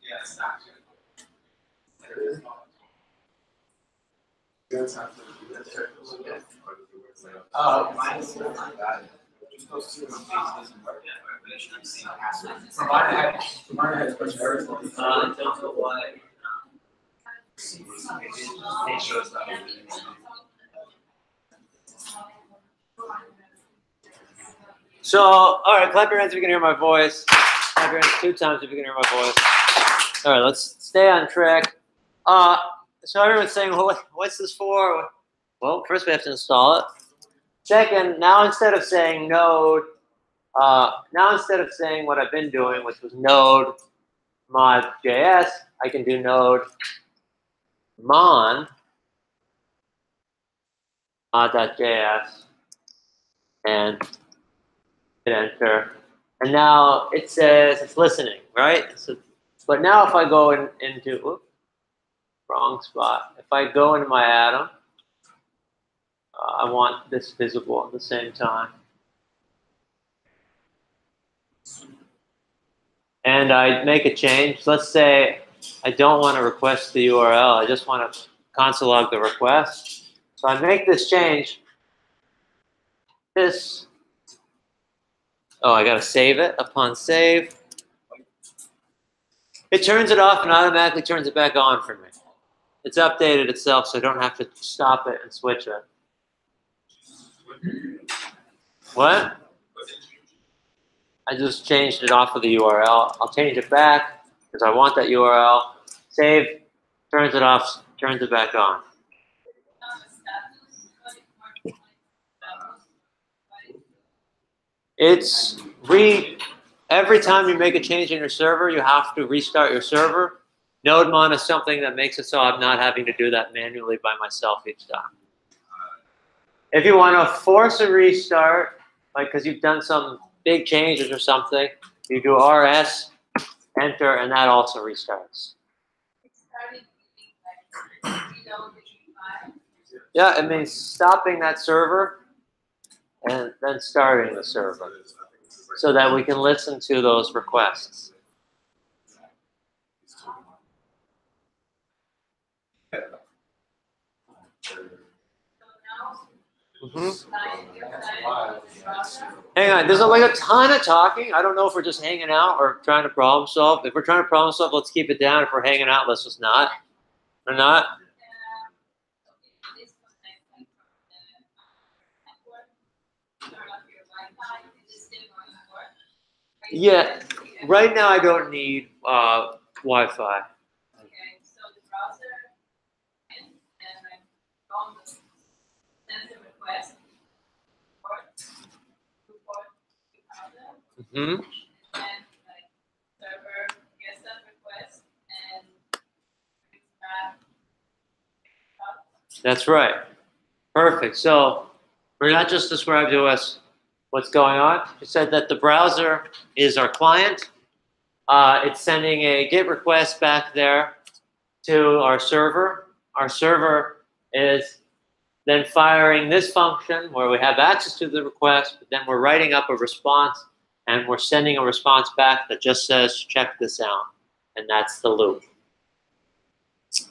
yeah, it's not good. Mine is not bad. Just those two pages doesn't work. But it should have the same password. Mine had a bunch of errors. Don't know why. It shows that. So, all right, clap your hands if you can hear my voice. Clap your hands 2 times if you can hear my voice. All right, let's stay on track. so everyone's saying, well, what's this for? Well, first we have to install it. Second, now instead of saying node, now instead of saying what I've been doing, which was node mod.js, I can do node mod.js and hit enter. And now it says it's listening, right? So, but now if I go into, oops, wrong spot. If I go into my atom, I want this visible at the same time. And I make a change. Let's say I don't want to request the URL. I just want to console log the request. So I make this change. This. Oh, I got to save it. Upon save, it turns it off and automatically turns it back on for me. It's updated itself, so I don't have to stop it and switch it. What? I just changed it off of the URL. I'll change it back because I want that URL. Save, turns it off, turns it back on. It's every time you make a change in your server, you have to restart your server. NodeMon is something that makes it so I'm not having to do that manually by myself each time. If you want to force a restart, like because you've done some big changes or something, you do RS, enter, and that also restarts. Yeah, it means stopping that server and then starting the server so that we can listen to those requests. Hang on, there's like a ton of talking. I don't know if we're just hanging out or trying to problem solve. If we're trying to problem solve, let's keep it down. If we're hanging out, let's just not. Or not? Yeah, right now I don't need Wi-Fi. Okay, so the browser and I send the request report Mm-hmm. and like server gets that request and brings back. That's right. Perfect. So Renat just described to us what's going on. She said that the browser is our client. It's sending a GET request back there to our server. Our server is then firing this function where we have access to the request, but then we're writing up a response and we're sending a response back that just says, check this out. And that's the loop. So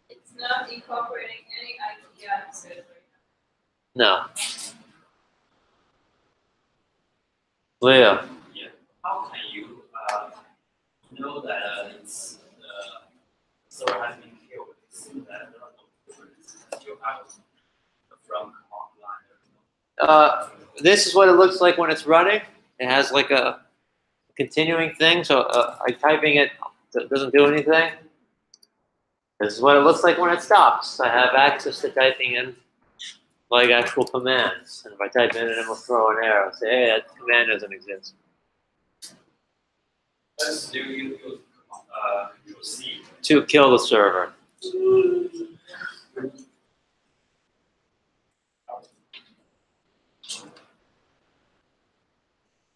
it's not incorporating any IP addresses right No. Leo. Yeah. How can you know that it's server has been killed? It seems that there are no differences that you have from command line. This is what it looks like when it's running. It has like a continuing thing, so typing it doesn't do anything. This is what it looks like when it stops. I have access to typing in like actual commands. And if I type in it, it will throw an arrow. Say, hey, that command doesn't exist. Let's do use Control-C. To kill the server.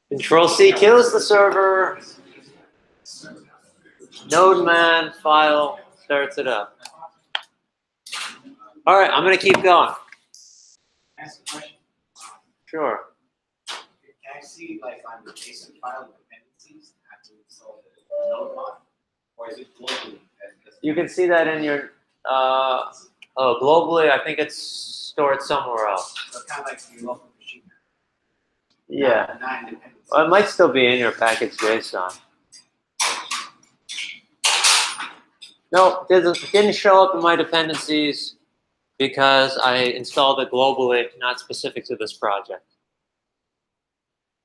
Control-C kills the server. NodeMan file starts it up. All right, I'm going to keep going. Ask a question. Sure. Can I see like on the JSON file dependencies after we install the node mod, or is it globally? You can see that in your, globally, I think it's stored somewhere else. So kind of like your local machine. Yeah. Not dependencies. Well, it might still be in your package JSON. No, it didn't show up in my dependencies because I installed it globally, not specific to this project.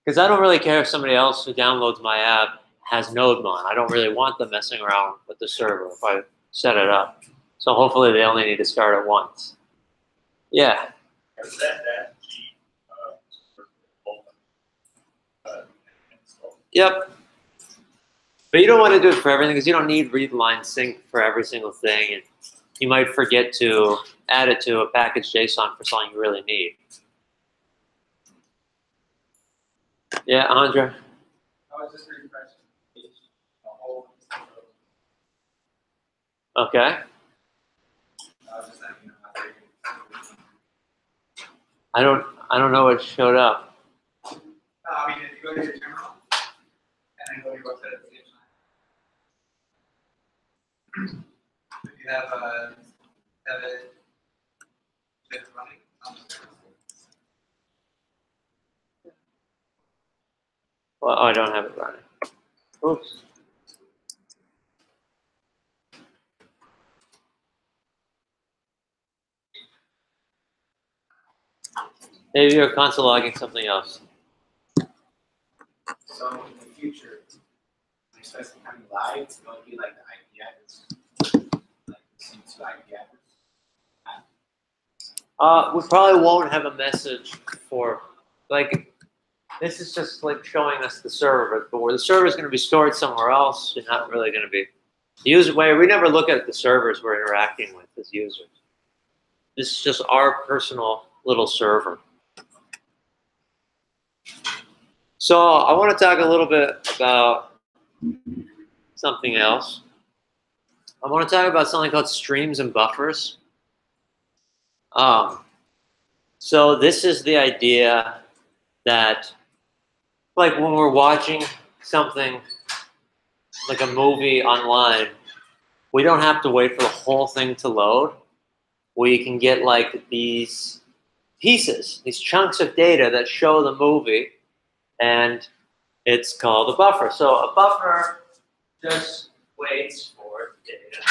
Because I don't really care if somebody else who downloads my app has node mon. I don't really want them messing around with the server if I set it up. So hopefully they only need to start at once. Yeah. Is that key, Yep. But you don't want to do it for everything because you don't need read line sync for every single thing. And you might forget to add it to a package JSON for something you really need. Yeah, Andrea? I was just refreshing the whole. Okay. I was just thinking about I don't know what showed up. I mean, if you go to your terminal and then go to your website at the same time. If you have it running on the terminal. Well, oh, I don't have it running. Oops. Maybe you're console logging something else. So in the future, when it starts becoming live, it's going to be like the IP address, like same two IP address. We probably won't have a message for, like, this is just like showing us the server, but where the server is going to be stored somewhere else, you're not really going to be. The user way, we never look at the servers we're interacting with as users. This is just our personal little server. So I want to talk a little bit about something else. I want to talk about something called streams and buffers. So this is the idea that, like when we're watching something like a movie online, we don't have to wait for the whole thing to load. We can get like these pieces, these chunks of data that show the movie, and it's called a buffer. So a buffer just waits for data.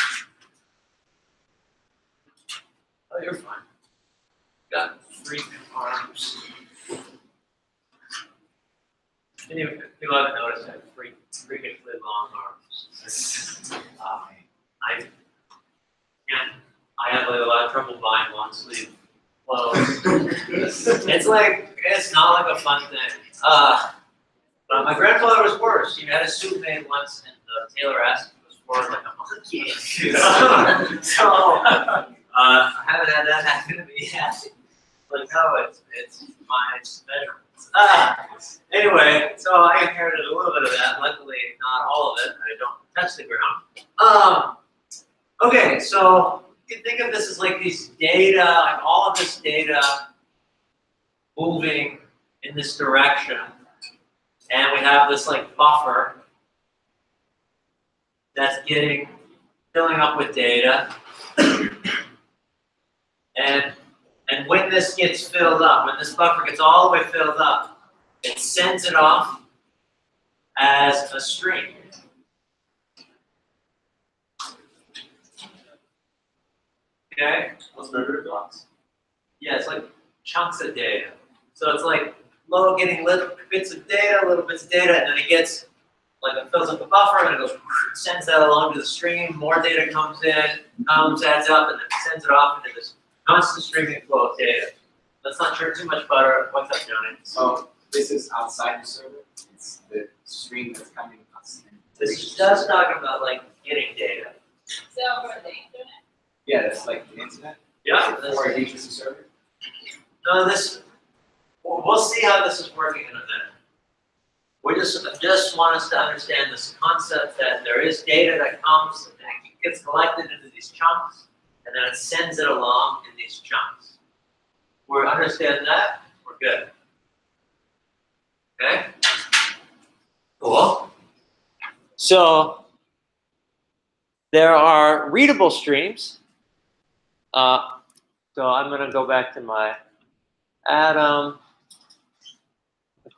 Oh, you're fine. Got 3 arms. Anyway, people haven't noticed I have freakishly long arms. I have like a lot of trouble buying long sleeve clothes. It's not like a fun thing. But my grandfather was worse. He had a suit made once, and the tailor asked if it was for like a monkey. So I haven't had that happen to me yet. But no, it's my measurements. Anyway, so I inherited a little bit of that. Luckily, not all of it. I don't touch the ground. Okay, so you can think of this as like these data, like all of this data moving in this direction. And we have this like buffer that's filling up with data. And when this gets filled up, when this buffer gets all the way filled up, it sends it off as a stream. Okay? What's memory blocks? Yeah, it's like chunks of data. So it's like getting little bits of data, and then it gets, like it fills up the buffer, and it goes, sends that along to the stream, more data comes in, adds up, and then sends it off into this constant streaming flow of data. Let's not churn too much butter. What's up, Johnny? So this is outside the server. It's the stream that's coming outside. This is just talking about like getting data. So over the internet? Yeah, that's like the internet. Yeah. Or it reaches the server. No, we'll see how this is working in a minute. We just want us to understand this concept that there is data that comes and it gets collected into these chunks, and then it sends it along in these chunks. We understand that? We're good. Okay? Cool. So there are readable streams. So I'm going to go back to my Atom,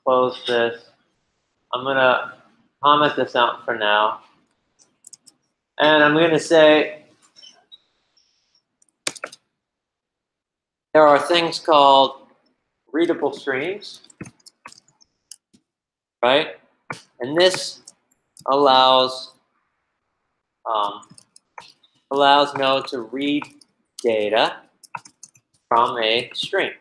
close this. I'm going to comment this out for now. And I'm going to say there are things called readable streams, right? And this allows Node to read data from a stream.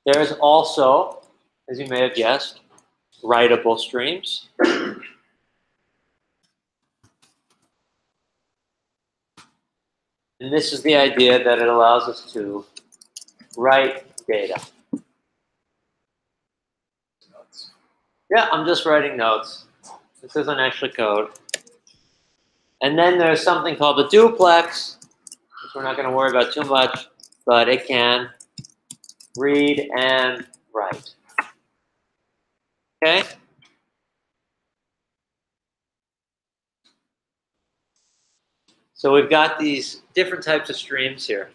There is also, as you may have guessed, writable streams. And this is the idea that it allows us to write data. Yeah, I'm just writing notes. This isn't actually code. And then there's something called the duplex, which we're not going to worry about too much, but it can read and write. Okay? So we've got these different types of streams here.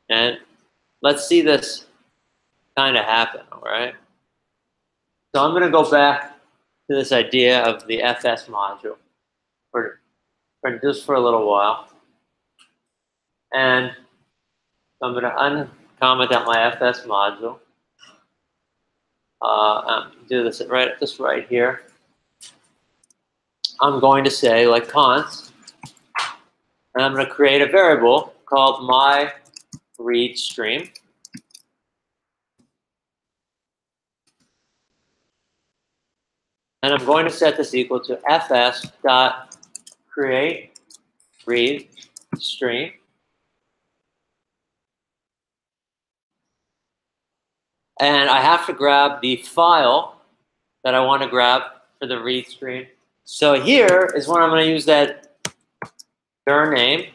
And let's see this kind of happen, all right? So I'm going to go back to this idea of the FS module for just for a little while. And I'm going to uncomment out my FS module. Do this right here. I'm going to say like const, and I'm going to create a variable called my read stream. And I'm going to set this equal to fs.create read stream. And I have to grab the file that I want to grab for the read stream. So here is when I'm going to use that dir name.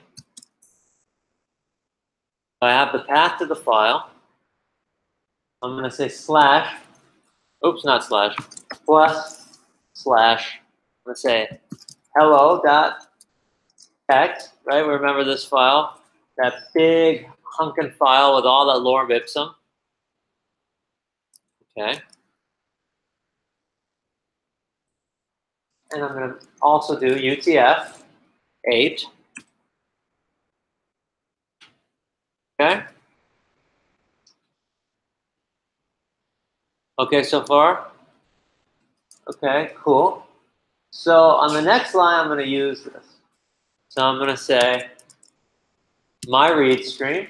I have the path to the file. I'm going to say slash, oops, not slash, plus slash, I'm going to say hello.text, right? We remember this file, that big hunkin' file with all that lorem ipsum. Okay. And I'm going to also do UTF-8. Okay. Okay, so far? Okay, cool. So on the next line, I'm going to use this. So I'm going to say my read stream.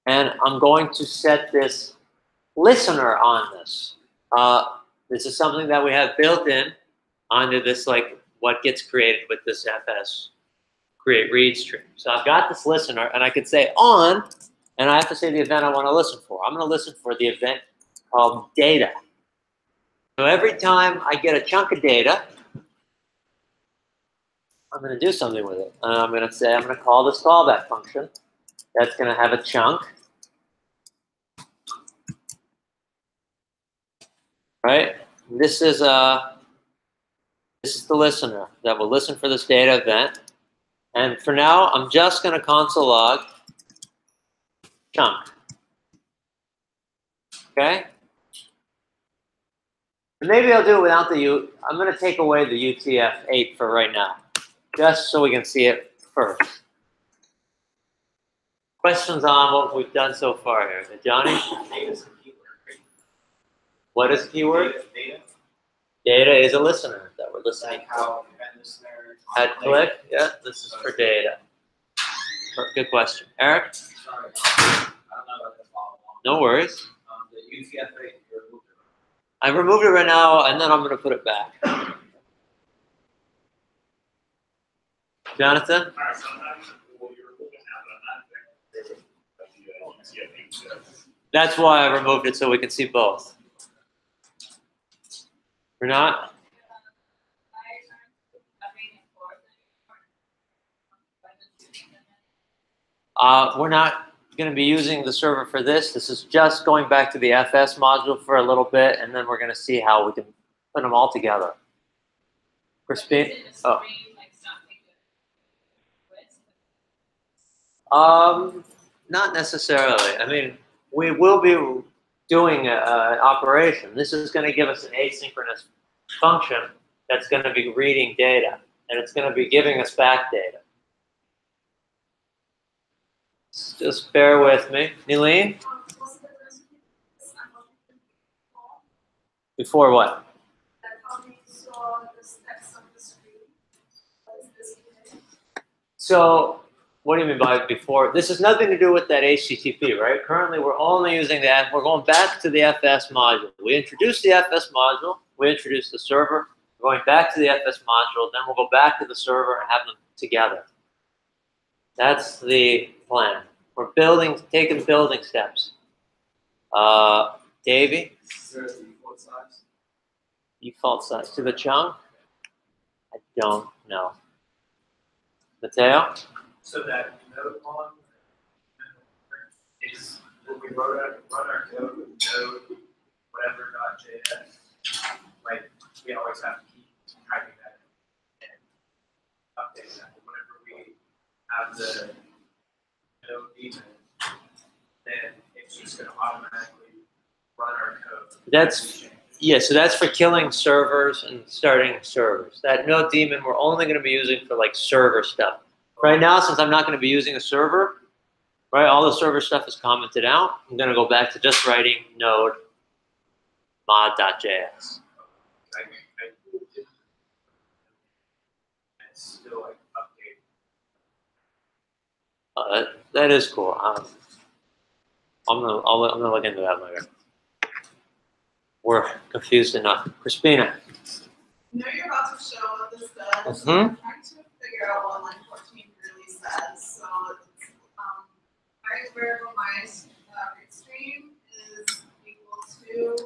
And I'm going to set this listener on this. This is something that we have built in onto this, like what gets created with this FS create read stream. So I've got this listener, and I could say on, and I have to say the event I want to listen for. I'm going to listen for the event called data. So every time I get a chunk of data, I'm going to do something with it. And I'm going to say, I'm going to call this callback function. That's going to have a chunk. Right? This is the listener that will listen for this data event. And for now, I'm just going to console log chunk. Okay? And maybe I'll do it without the U. I'm going to take away the UTF-8 for right now, just so we can see it first. Questions on what we've done so far here? Johnny? What is a keyword? Data. Data is a listener that we're listening Like how event listener. at click. Yeah, this is for data. Good question. Eric? Sorry, I don't know about the follow-on. No worries. The UTF-8, you removed it. I removed it right now, and then I'm going to put it back. Jonathan? All right, sometimes what you're looking at, but I'm not there. That's why I removed it, so we can see both. We're not? We're not going to be using the server for this. This is just going back to the FS module for a little bit, and then we're going to see how we can put them all together. Crispin? Oh. Not necessarily. I mean, we will be doing an operation. This is going to give us an asynchronous function that's going to be reading data, and it's going to be giving us back data. Just bear with me. Nilene? Was the Before what? That only saw the text on the screen. What is this here? So what do you mean by before? This has nothing to do with that HTTP, right? Currently, we're only using that. We're going back to the FS module. We introduced the FS module. We introduced the server. We're going back to the FS module. Then we'll go back to the server and have them together. That's the plan. We're taking building steps. Davey? Is there a default size? Default size to the chunk? I don't know. Mateo? So that node one is when we run our code with node whatever.js, like we always have to keep typing that and updating that. Whenever we have the node daemon, then it's just going to automatically run our code. Yeah, so that's for killing servers and starting servers. That node daemon we're only going to be using for like server stuff. Right now, since I'm not going to be using a server, right, all the server stuff is commented out. I'm going to go back to just writing node mod.js. It's still like update. That is cool. I'm gonna look into that later. We're confused enough. Crispina. You know you're about to show what this does. Mhm. I'm trying to figure out what line 14 really says. So it's my variable minus read stream is equal to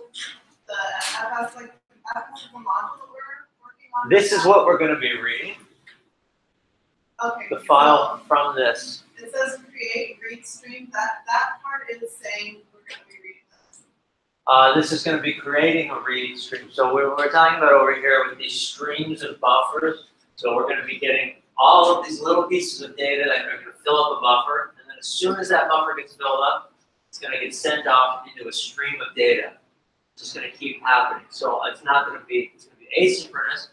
the FS like FS the module that we're working on. This is what we're going to be reading. Okay. The file from this. It says create read stream. That part is saying we're going to be reading this. This is going to be creating a read stream. So we're talking about over here with these streams and buffers. So we're going to be getting all of these little pieces of data that are going to fill up a buffer. And then as soon as that buffer gets filled up, it's going to get sent off into a stream of data. It's just going to keep happening. So it's not going to be, it's going to be asynchronous,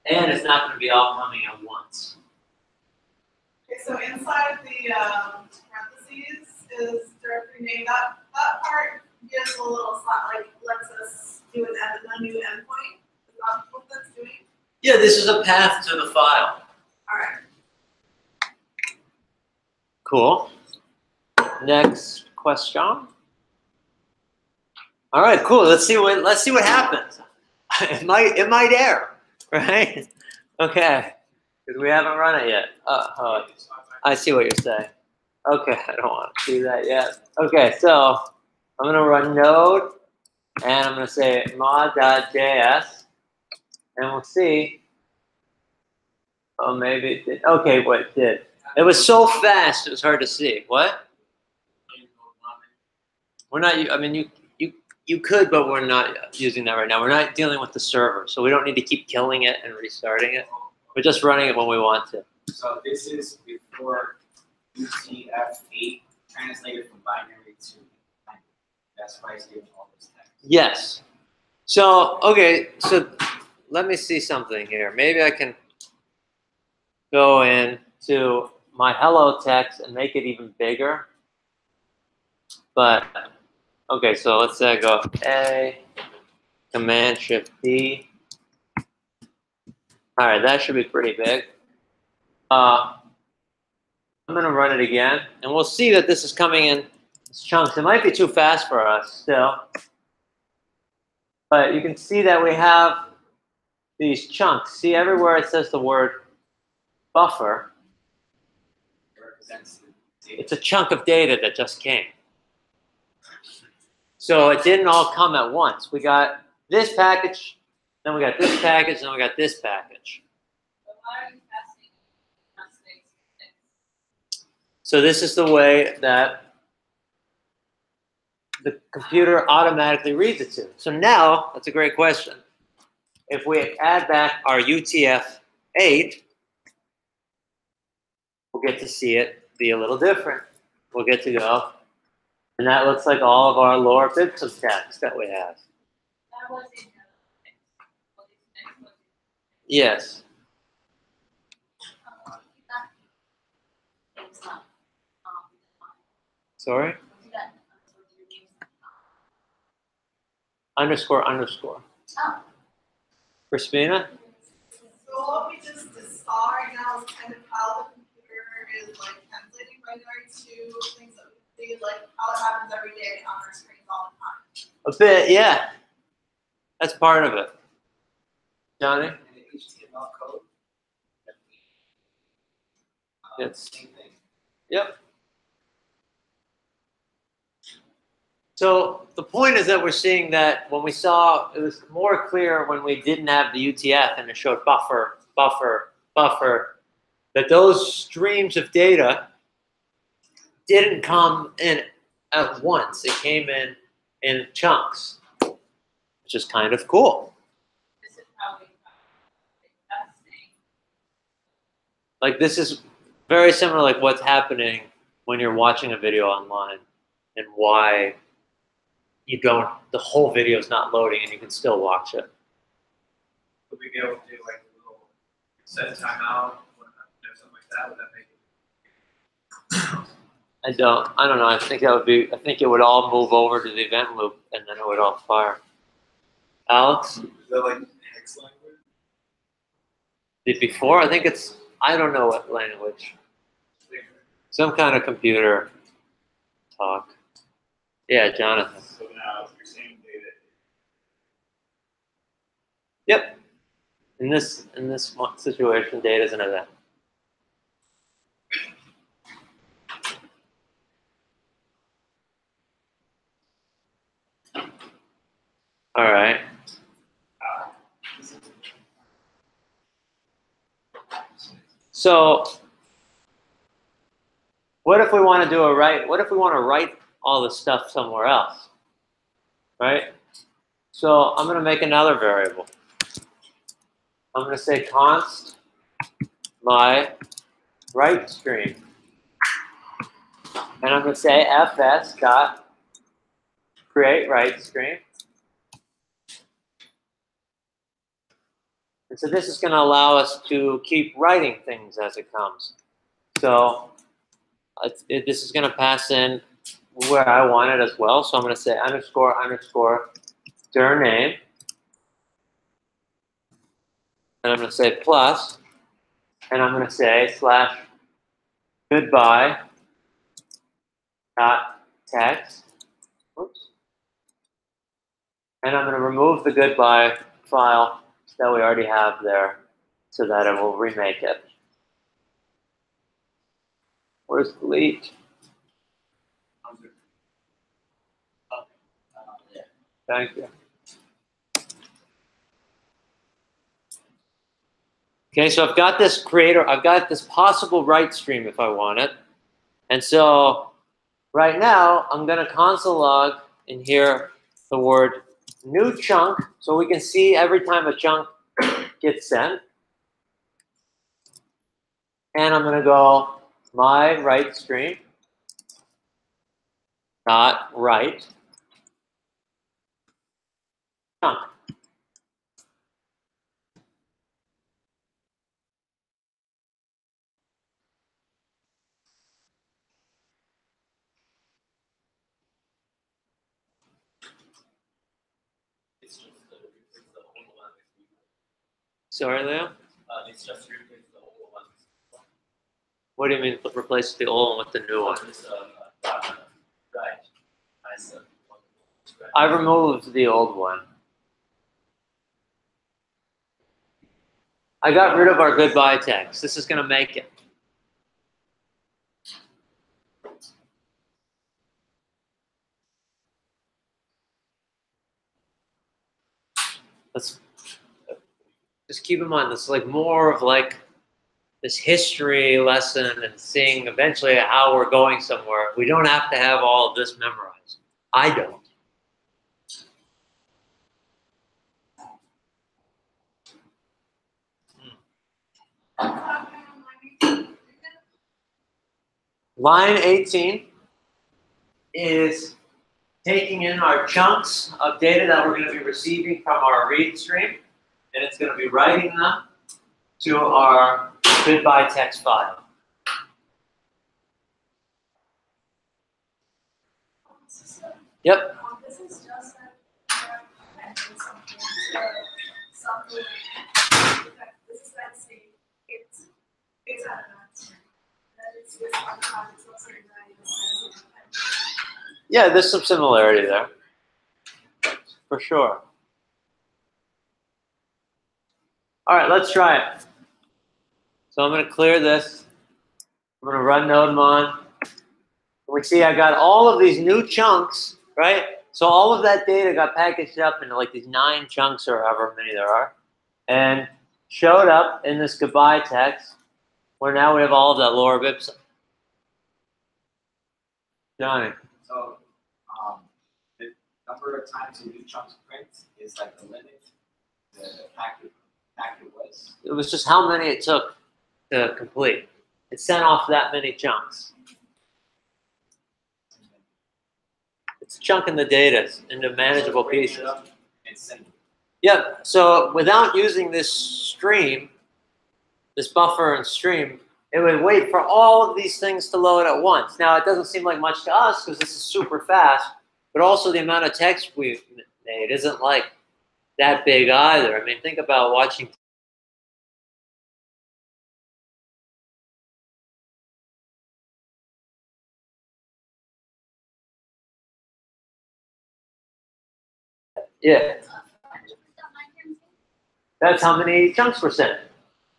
and it's not going to be all coming at once. Okay, so inside the parentheses is directory name. That part gives a little slot, like lets us do a new endpoint. Is that what that's doing? Yeah, this is a path to the file. All right. Cool. Next question. All right, cool. Let's see what happens. It might error, right? Okay, because we haven't run it yet. I see what you're saying. Okay, I don't want to do that yet. Okay, so I'm gonna run node, and I'm gonna say mod.js, and we'll see. Oh, maybe it did. Okay, what it did? It was so fast, it was hard to see. What? We're not. I mean, you could, but we're not using that right now. We're not dealing with the server, so we don't need to keep killing it and restarting it. We're just running it when we want to. So this is before UTF-8 translated from binary to language. That's why it's giving all this text. Yes. So, okay, so let me see something here. Maybe I can go into my hello text and make it even bigger. But, okay, so let's say I go A, Command Shift D. All right, that should be pretty big. I'm going to run it again, and we'll see that this is coming in chunks. It might be too fast for us still. But you can see that we have these chunks. See, everywhere it says the word buffer, It represents the data. it's a chunk of data that just came. So it didn't all come at once. We got this package, then we got this package, and then we got this package. But why are you passing constants? So this is the way that the computer automatically reads it to. So now, that's a great question. If we add back our UTF-8, we'll get to see it be a little different. We'll get to go, and that looks like all of our lower bits of text that we have. That was in the Yes. it's not. Sorry? underscore underscore. Oh. Crispina? So what we just saw right now is kind of how the computer is like translating binary to things that we see, like how it happens every day on our screens all the time. A bit, yeah. That's part of it. Johnny? And the HTML code. Yes. Same thing. Yep. So the point is that we're seeing that when we saw, it was more clear when we didn't have the UTF and it showed buffer, buffer, buffer, that those streams of data didn't come in at once. It came in chunks, which is kind of cool. This is how we investing. Like this is very similar like what's happening when you're watching a video online and why you don't, the whole video is not loading and you can still watch it. Would we be able to do like a little set timeout, or something like that? Would that make it? I don't know. I think it would all move over to the event loop and then it would all fire. Alex? Is that like hex language? Before? I think it's, I don't know what language. Some kind of computer talk. Yeah, Jonathan. So now you're saying data. Yep. In this situation, data is an event. All right. So, what if we want to do a write? What if we want to write all this stuff somewhere else? Right? So I'm going to make another variable. I'm going to say const my write stream. And I'm going to say fs dot create write stream. And so this is going to allow us to keep writing things as it comes. So this is going to pass in where I want it as well. So I'm going to say underscore underscore dir name. And I'm going to say plus. And I'm going to say slash goodbye dot text. Oops. And I'm going to remove the goodbye file that we already have there so that it will remake it. Where's delete? Thank you. Okay, so I've got this creator, I've got this possible write stream if I want it. And so right now, I'm going to console log in here the word new chunk so we can see every time a chunk gets sent. And I'm going to go my write stream dot write chunk. It's just replace the old one with new one. Sorry, Leo? It's just replace the old one with new one. What do you mean replace the old one with the new one? Just right. As one. I removed the old one. I got rid of our goodbye text. This is going to make it. Let's just keep in mind this is like more of like this history lesson and seeing eventually how we're going somewhere. We don't have to have all of this memorized. I don't. Line 18 is taking in our chunks of data that we're going to be receiving from our read stream, and it's going to be writing them to our goodbye text file. Yep. This is just something like, this is that state, it's out of that. That it's this archive, it's also nice. Yeah, there's some similarity there, for sure. All right, let's try it. So I'm going to clear this. I'm going to run nodemon. We see I got all of these new chunks, right? So all of that data got packaged up into like these 9 chunks or however many there are, and showed up in this goodbye text, where now we have all of that lower bips. Johnny. So, the number of times a new chunks print is like the limit the packet was. It was just how many it took to complete. It sent off that many chunks. It's chunking the data into manageable pieces. Yeah, so without using this stream, this buffer and stream, it would wait for all of these things to load at once. Now, it doesn't seem like much to us because this is super fast, but also the amount of text we've made isn't like that big either. I mean, think about watching. Yeah. That's how many chunks were sent.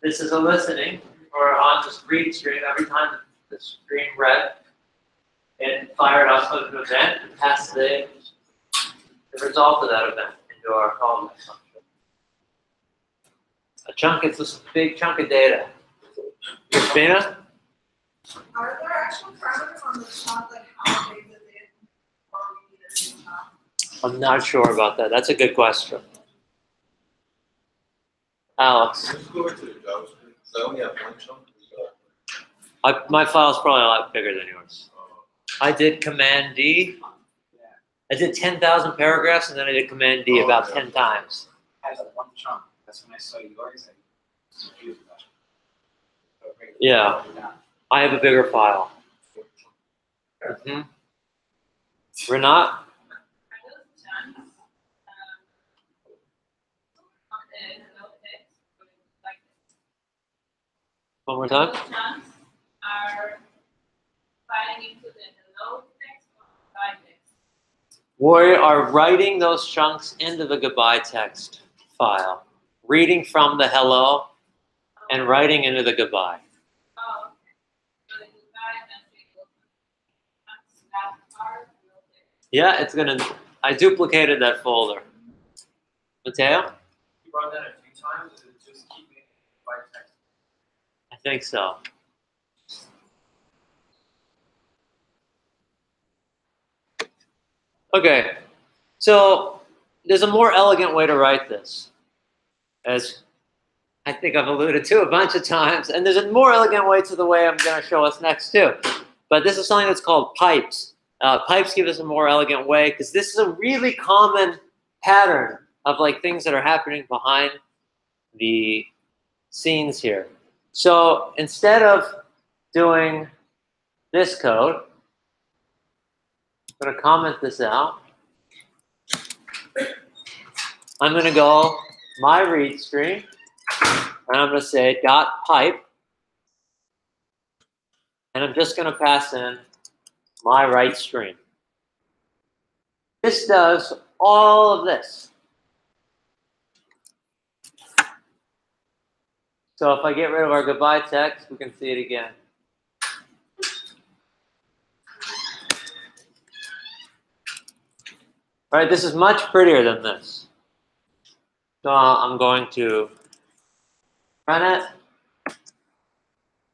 This is a listening, or on this read stream, every time the stream read, it fired off an event and passed the result of that event into our callback function. A chunk is this big chunk of data. Christina? Are there actual parameters on the top, like how big the data, or we need a new top? I'm not sure about that. That's a good question. Alex? Let's go into the JavaScript. So I only have one chunk. My file's probably a lot bigger than yours. I did Command D. I did 10,000 paragraphs, and then I did Command D about 10 times. Has a one chunk. That's when I saw yours. Yeah, I have a bigger file. Renat? One more time. Those chunks are filing into the hello text or goodbye text. We are writing those chunks into the goodbye text file, reading from the hello and writing into the goodbye. Oh, okay. So the goodbye eventually goes to that part. Yeah, it's gonna. I duplicated that folder. Mateo? You run that a few times, and it just keep making by text. I think so. Okay, so there's a more elegant way to write this, as I think I've alluded to a bunch of times, and there's a more elegant way to the way I'm going to show us next too. But this is something that's called pipes. Pipes give us a more elegant way because this is a really common pattern of like things that are happening behind the scenes here. So instead of doing this code, I'm going to comment this out. I'm going to go my read stream, and I'm going to say dot pipe, and I'm just going to pass in my write stream. This does all of this. So if I get rid of our goodbye text, we can see it again. All right, this is much prettier than this. So I'm going to run it,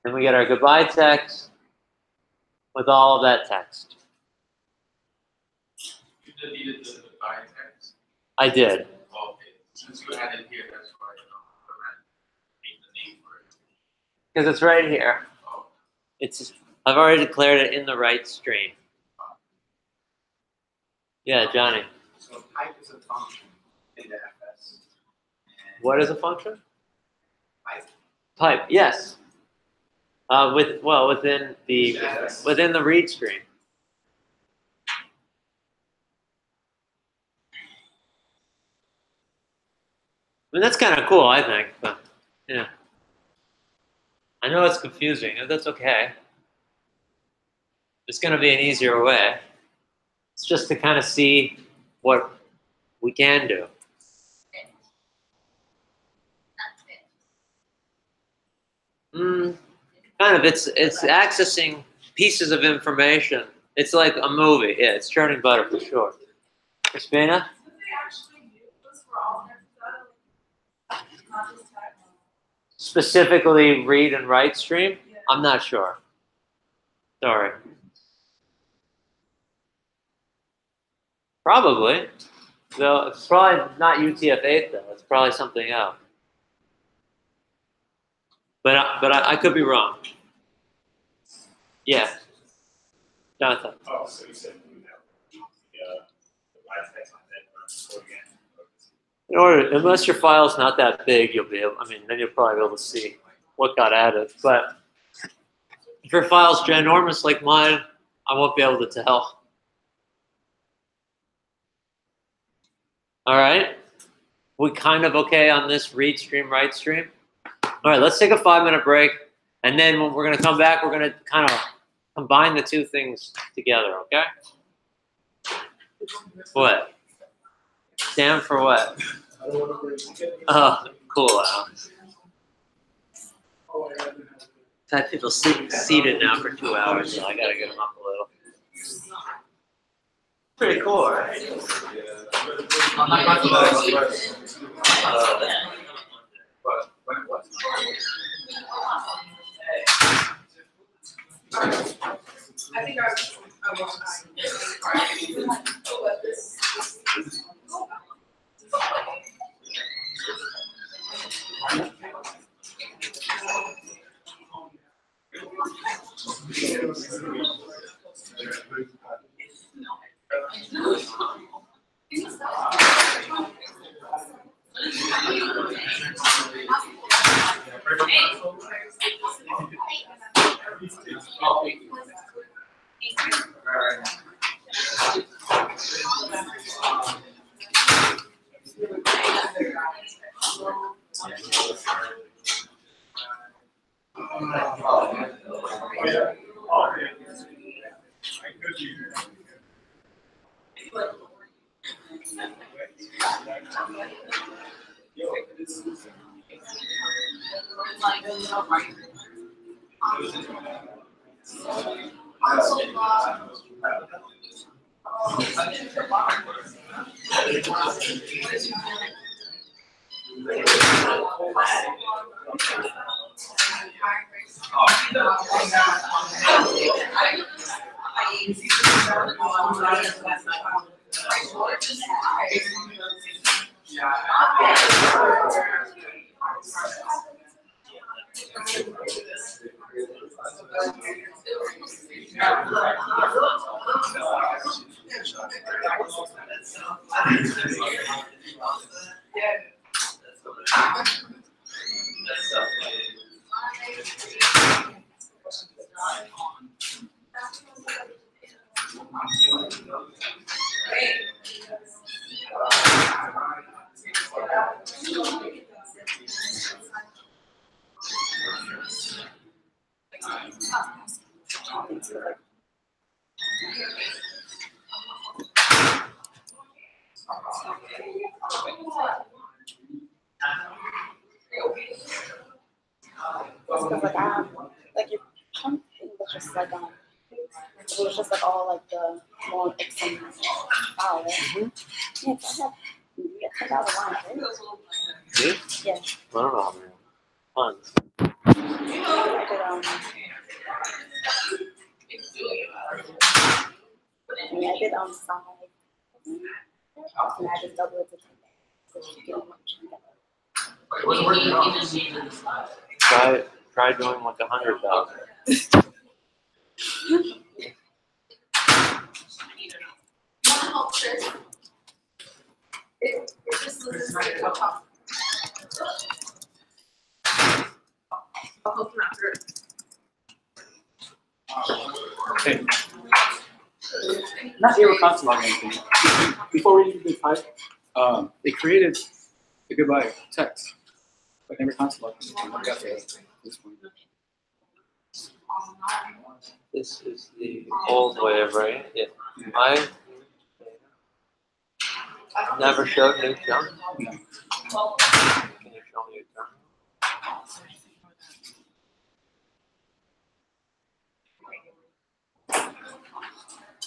and we get our goodbye text with all of that text. You deleted the goodbye text? I did. Okay, since you had it here, that's why I need the name for it. Because it's right here. Oh. I've already declared it in the write stream. Yeah, Johnny. So pipe is a function in the FS. What is a function? Pipe. Pipe, yes. Within the read stream. mean, that's kind of cool, I think, but yeah. I know it's confusing, and that's okay. There's going to be an easier way. It's just to kind of see what we can do. Kind of. It's accessing pieces of information. It's like a movie. Yeah, it's churning butter for sure. Crispina? Did they actually use this for all their stuff? Not just text? Specifically read and write stream? Yeah. I'm not sure. Sorry. Probably. Though it's probably not UTF-8 though. It's probably something else. But I could be wrong. Yeah. Jonathan. Oh, so you said we have the live text on that or again. In order, unless your file's not that big, you'll be able. I mean, then you'll probably be able to see what got added. But if your file's ginormous like mine, I won't be able to tell. All right. We kind of okay on this read stream, write stream. All right, let's take a 5-minute break, and then when we're going to come back, we're going to kind of combine the two things together, okay? What? Stand for what? Oh, cool, Alex. I've had people seated now for 2 hours, so I got to get them up a little. Pretty cool, right? I think I won't. But this. Like your chunk thing was just like it was just like all like the more some file, right? Yeah, I have you got 10,000 lines, right? Me? Yeah. I don't know how many. Tons. I could I did 5. And I just doubled it to 10 days. So you get Try doing like 100,000. It just looks like a top. Okay. Not irresponsible or anything. Before we did the type, they created The goodbye text. But never console. Got this one. This is the old way of writing. Yeah. I never showed new junk. No. Can you show me your junk?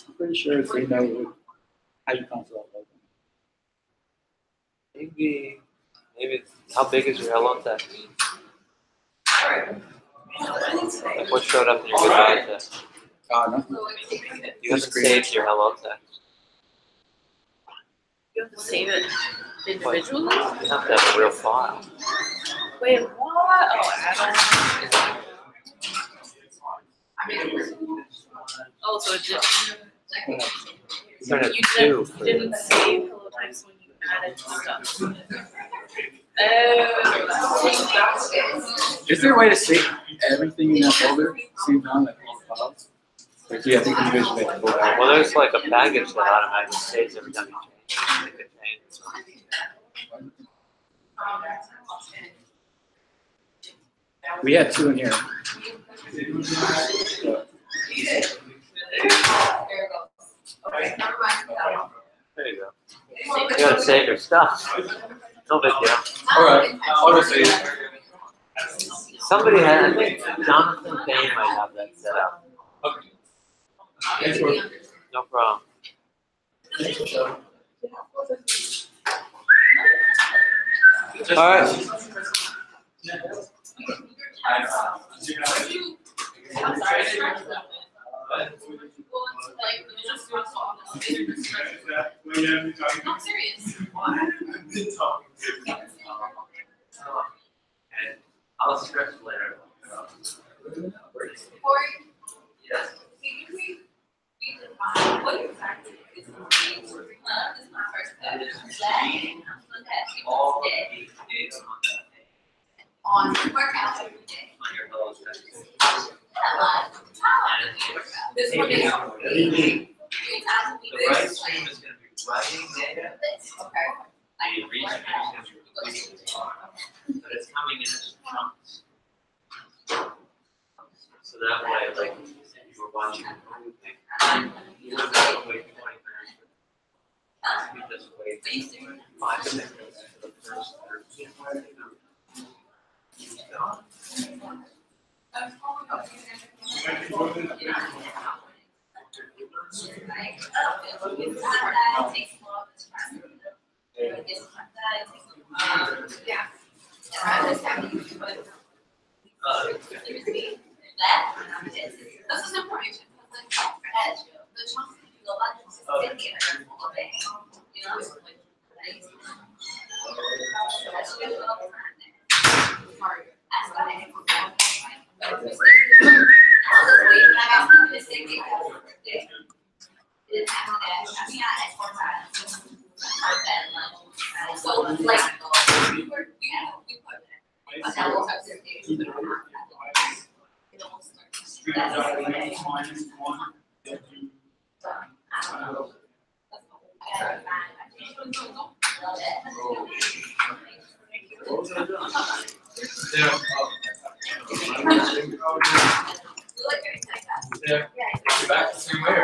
I'm pretty sure they know how you console it. Maybe how big is your hello text? Like what showed up in your goodbye text? Nothing. You haven't saved your hello text. You have to save it individually? You have to have a real file. Wait, what? Oh, add-on. Oh, so it just. Turn it You to didn't save hello text when you added stuff. Oh. Is there a way to save everything in that folder? Same time, like all the files? Like, yeah, I think individually have to go back. Well, there's like a package that automatically saves every time you change. It could change. We had two in here. There you go. You gotta save your stuff. No big deal. Alright, I'll just say it. Somebody had, I think Jonathan Bain might have that set up. Okay. Thanks for. No problem. All right. I'm sorry. I'm serious. I'll stretch later. Corey, Yes. can we define what exactly is the read? This is my first step. All the data On workout every day. on your hello text. This one is 3 times a week. The right stream is going to be writing data. Okay. The read stream is going to be reading data. But it's coming in as chunks. So that way, like, if you were watching a movie, you don't have to wait 20 minutes. You just wait 5 seconds for the first 13 Yeah. I just have to use it. This is information. The chunks that you like to sit here all day. You know, like, that's just all the time. Sorry. That's what I have. So, like, you put a double type of Yeah. You're back the same way, or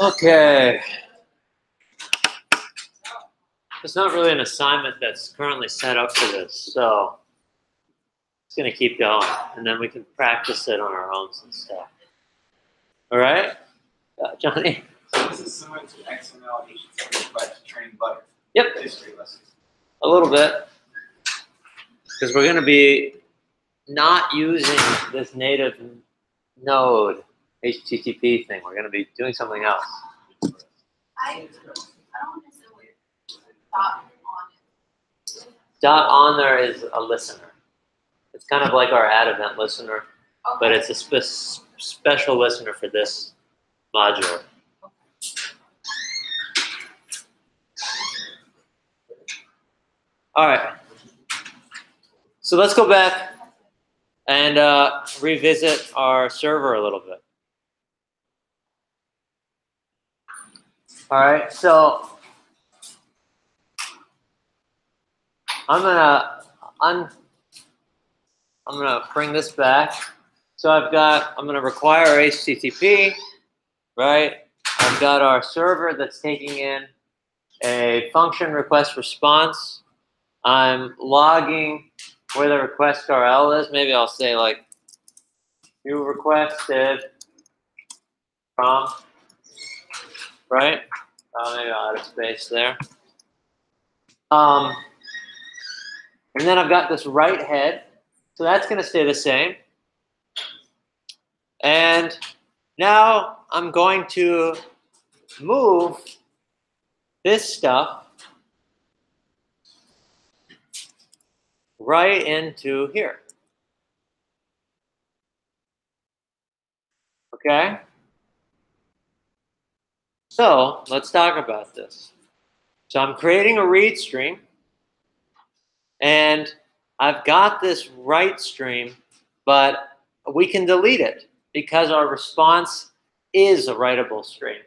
Okay. It's not really an assignment that's currently set up for this, so it's going to keep going, and then we can practice it on our own and stuff. All right, Johnny? So this is similar to XML HTML, but training butter. Yep. History lessons. A little bit, because we're going to be not using this native node HTTP thing. We're going to be doing something else. I don't understand what dot on it. Dot on there is a listener. It's kind of like our add event listener, but it's a special listener for this module. All right. So let's go back and revisit our server a little bit. All right, so I'm gonna bring this back. So I'm gonna require HTTP, right? I've got our server that's taking in a function request response. I'm logging where the request URL is. Maybe I'll say like, you requested from, right? Maybe I'll add a space there. And then I've got this write head. So that's going to stay the same. And now I'm going to move this stuff right into here. Okay? So let's talk about this. So I'm creating a read stream, and I've got this write stream, but we can delete it because our response is a writable stream.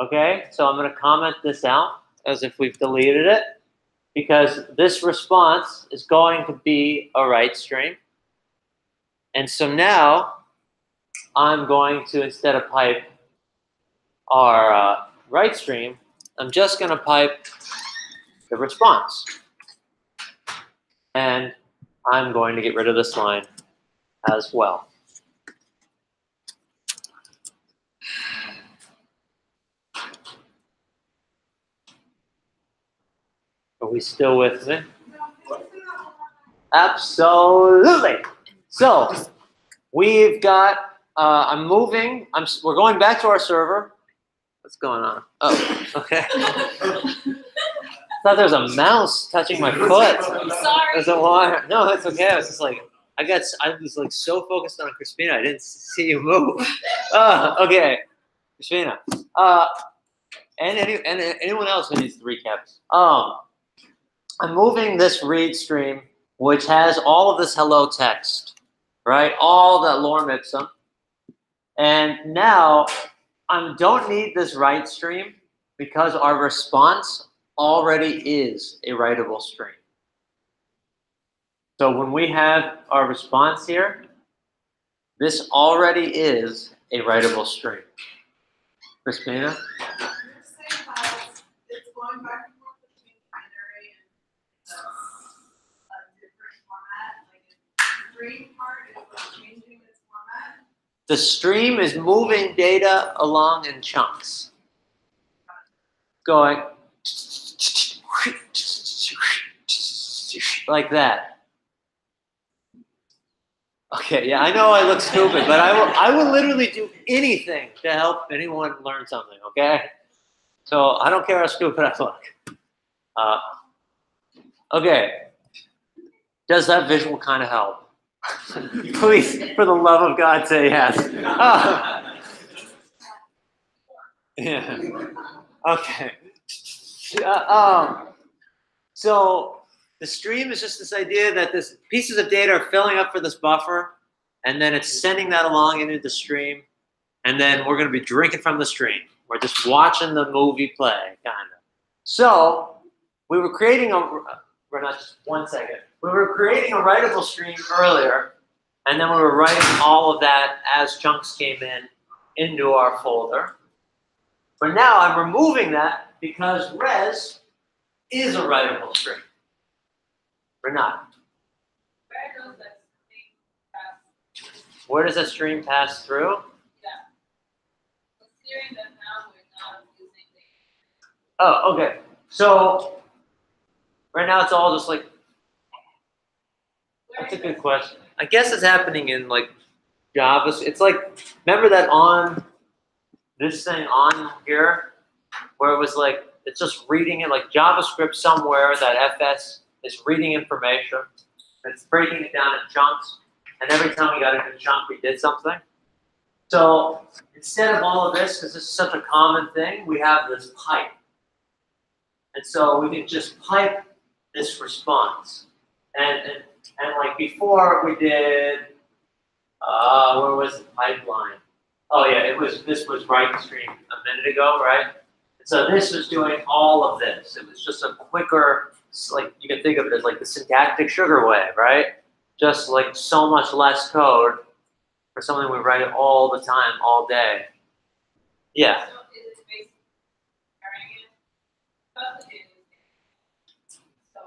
Okay? So I'm going to comment this out as if we've deleted it, because this response is going to be a write stream. And so now I'm going to, instead of pipe our write stream, I'm just going to pipe the response. And I'm going to get rid of this line as well. Are we still with me? Absolutely. So we've got, I'm moving, we're going back to our server. What's going on? Oh, okay. I thought there was a mouse touching my foot. I'm sorry. There's a wire. No, it's okay. I was just like, I was like so focused on Crispina, I didn't see you move. Okay, Crispina. And anyone else who needs to recap. I'm moving this read stream, which has all of this hello text, right? All that lorem ipsum. And now I don't need this write stream because our response already is a writable stream. So when we have our response here, this already is a writable stream. Crispina? You're saying how it's going back and forth between binary and a different format, like the stream part is like changing its format. The stream is moving data along in chunks. Going like that. Okay, yeah, I know I look stupid, but I will literally do anything to help anyone learn something, okay? So I don't care how stupid I look. Okay. Does that visual kind of help? Please, for the love of God, say yes. Yeah. Okay. So the stream is just this idea that this pieces of data are filling up for this buffer, and then it's sending that along into the stream, and then we're going to be drinking from the stream. We're just watching the movie play, kind of. So we were creating we're not just 1 second. We were creating a writable stream earlier, and then we were writing all of that as chunks came into our folder. But now I'm removing that because res is a writable stream. Or not. Where does that stream pass through? Yeah. Considering that now we're not using the. Oh, okay. So right now it's all just like. That's a good question. I guess it's happening in like Java. It's like, remember that on this thing on here, where it was like it's just reading it like JavaScript somewhere that FS is reading information. It's breaking it down in chunks, and every time we got a new chunk, we did something. So instead of all of this, because this is such a common thing, we have this pipe. And so we can just pipe this response. And like before we did, where was the pipeline? Oh yeah, this was write stream a minute ago, right? So this was doing all of this. It was just a quicker, like you can think of it as like the syntactic sugar wave, right? Just like so much less code for something we write all the time, all day. Yeah. So is it basically preparing it? But it is. So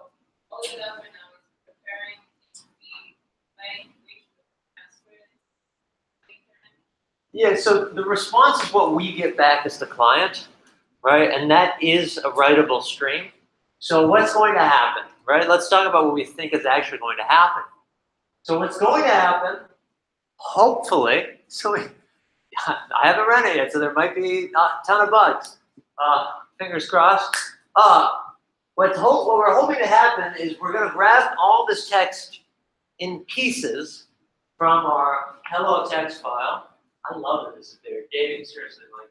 all it does right now is preparing the language, the password. Yeah, so the response is what we get back as the client, right? And that is a writable stream. So what's going to happen, right? Let's talk about what we think is actually going to happen. So what's going to happen, hopefully, I haven't run it yet, so there might be a ton of bugs. Fingers crossed. What we're hoping to happen is we're going to grab all this text in pieces from our hello text file. I love that this is there. Dating, seriously, like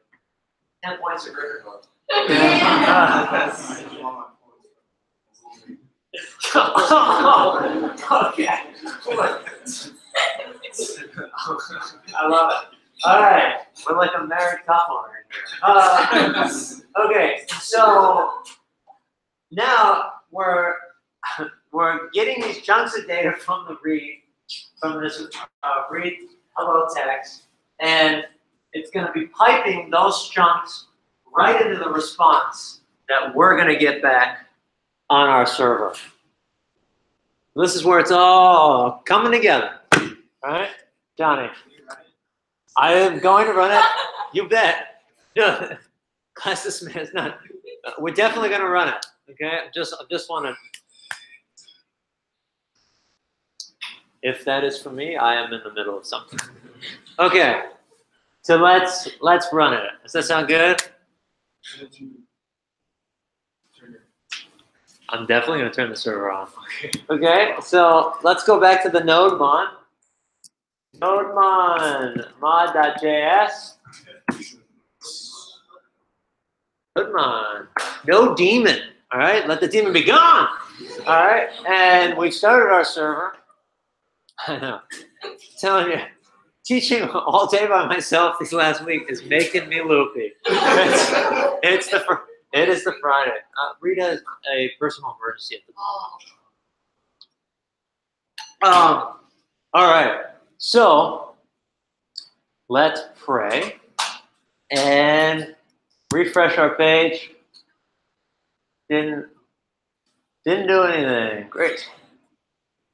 10 points of Gryffindor. Okay. I love it. All right, we're like a married couple right here. Okay, so now we're getting these chunks of data from the read, from this read hello text, and it's going to be piping those chunks right into the response that we're going to get back on our server. This is where it's all coming together. All right, Johnny. I am going to run it. You bet. Class dismissed. No, we're definitely going to run it. Okay. I just want to. If that is for me, I am in the middle of something. Okay. So let's run it. Does that sound good? I'm definitely going to turn the server on. Okay. So let's go back to the node mon. Nodemon, mod.js. Nodemon, no daemon. All right, let the daemon be gone. All right, and we started our server. I know, I'm telling you, teaching all day by myself this last week is making me loopy. It is the Friday. Rita has a personal emergency at the moment. All right. So let's pray and refresh our page. Didn't do anything. Great.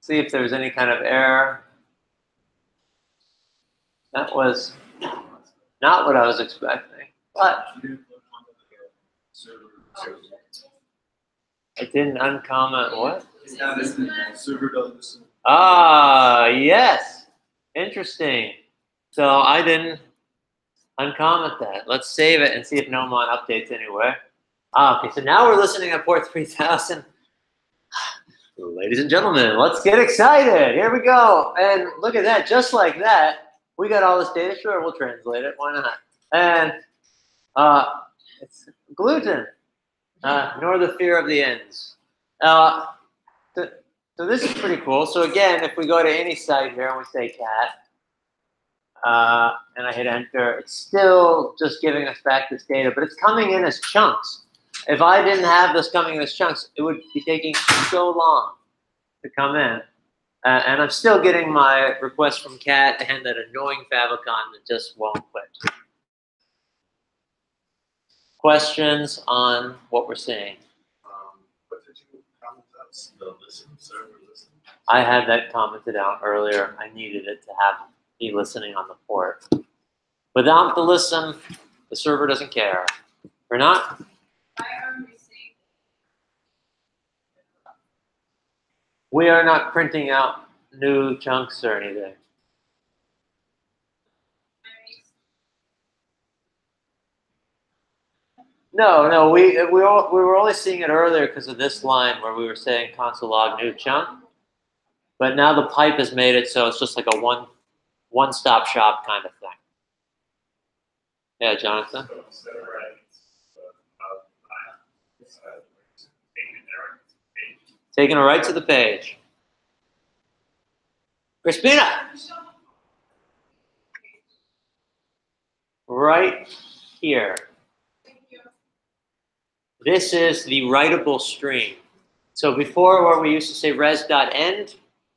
See if there's any kind of error. That was not what I was expecting, but I didn't uncomment what? Ah, yes. Interesting. So I didn't uncomment that. Let's save it and see if Nomon updates anyway. Okay, so now we're listening at port 3000. Ladies and gentlemen, let's get excited. Here we go. And look at that. Just like that, we got all this data. Sure, we'll translate it. Why not? And it's gluten, nor the fear of the ends. So this is pretty cool. So again, if we go to any site here and we say cat, and I hit enter, it's still just giving us back this data, but it's coming in as chunks. If I didn't have this coming in as chunks, it would be taking so long to come in. And I'm still getting my request from cat and that annoying favicon that just won't quit. Questions on what we're seeing? What did you comment that's the listen server listen? I had that commented out earlier. I needed it to have be listening on the port. Without the listen, the server doesn't care. Or not? We are not printing out new chunks or anything. No, we were only seeing it earlier because of this line where we were saying console log new chunk. But now the pipe has made it so it's just like a one-stop shop kind of thing. Yeah, Jonathan? So instead of writing Taking it right to the page. Crispina! Right here. this is the writable stream. So before, where we used to say res.end,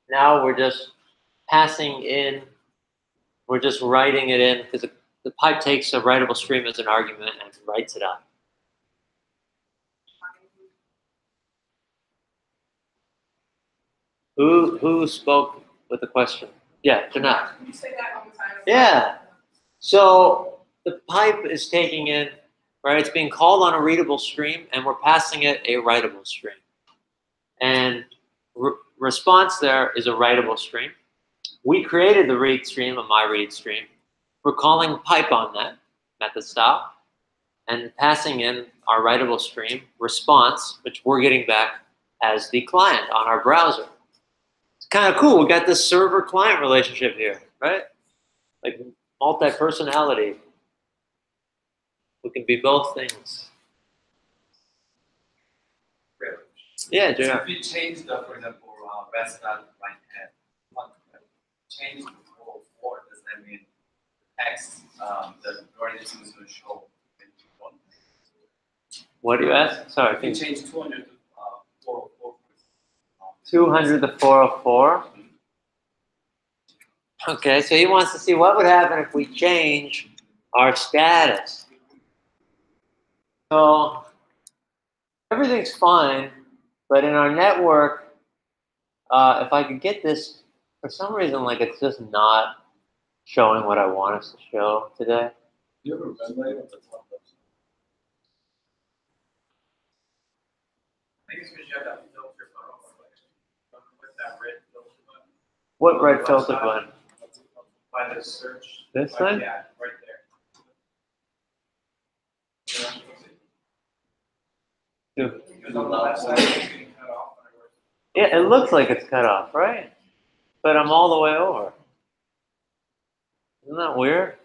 now we're just passing in, we're just writing it in, because the pipe takes a writable stream as an argument and writes it up. Who spoke with the question? Yeah, Janelle. Can you say that one more time? Yeah. So the pipe is taking in, right? It's being called on a readable stream, and we're passing it a writable stream. And response there is a writable stream. We created the read stream, a my read stream. We're calling pipe on that method stop and passing in our writable stream response, which we're getting back as the client on our browser. It's kind of cool. We got this server-client relationship here, right? Like multi-personality. We can be both things. Yeah, JR. If we change the, for example, res dot right hand, change the 404, does that mean text, the writing stream is going to show? What do you ask? Sorry. If we change 200 to 404. 200 to 404. Okay, so he wants to see what would happen if we change our status. So everything's fine, but in our network, if I could get this, for some reason, like it's just not showing what I want us to show today. Do you have a red light at the top? I think it's because you have that filter button. With that red filter button. What red filter button? By the search. This by- thing? Yeah, right there. Yeah. Because on the left side, it's getting cut off. Yeah, it looks like it's cut off, right? But I'm all the way over. Isn't that weird?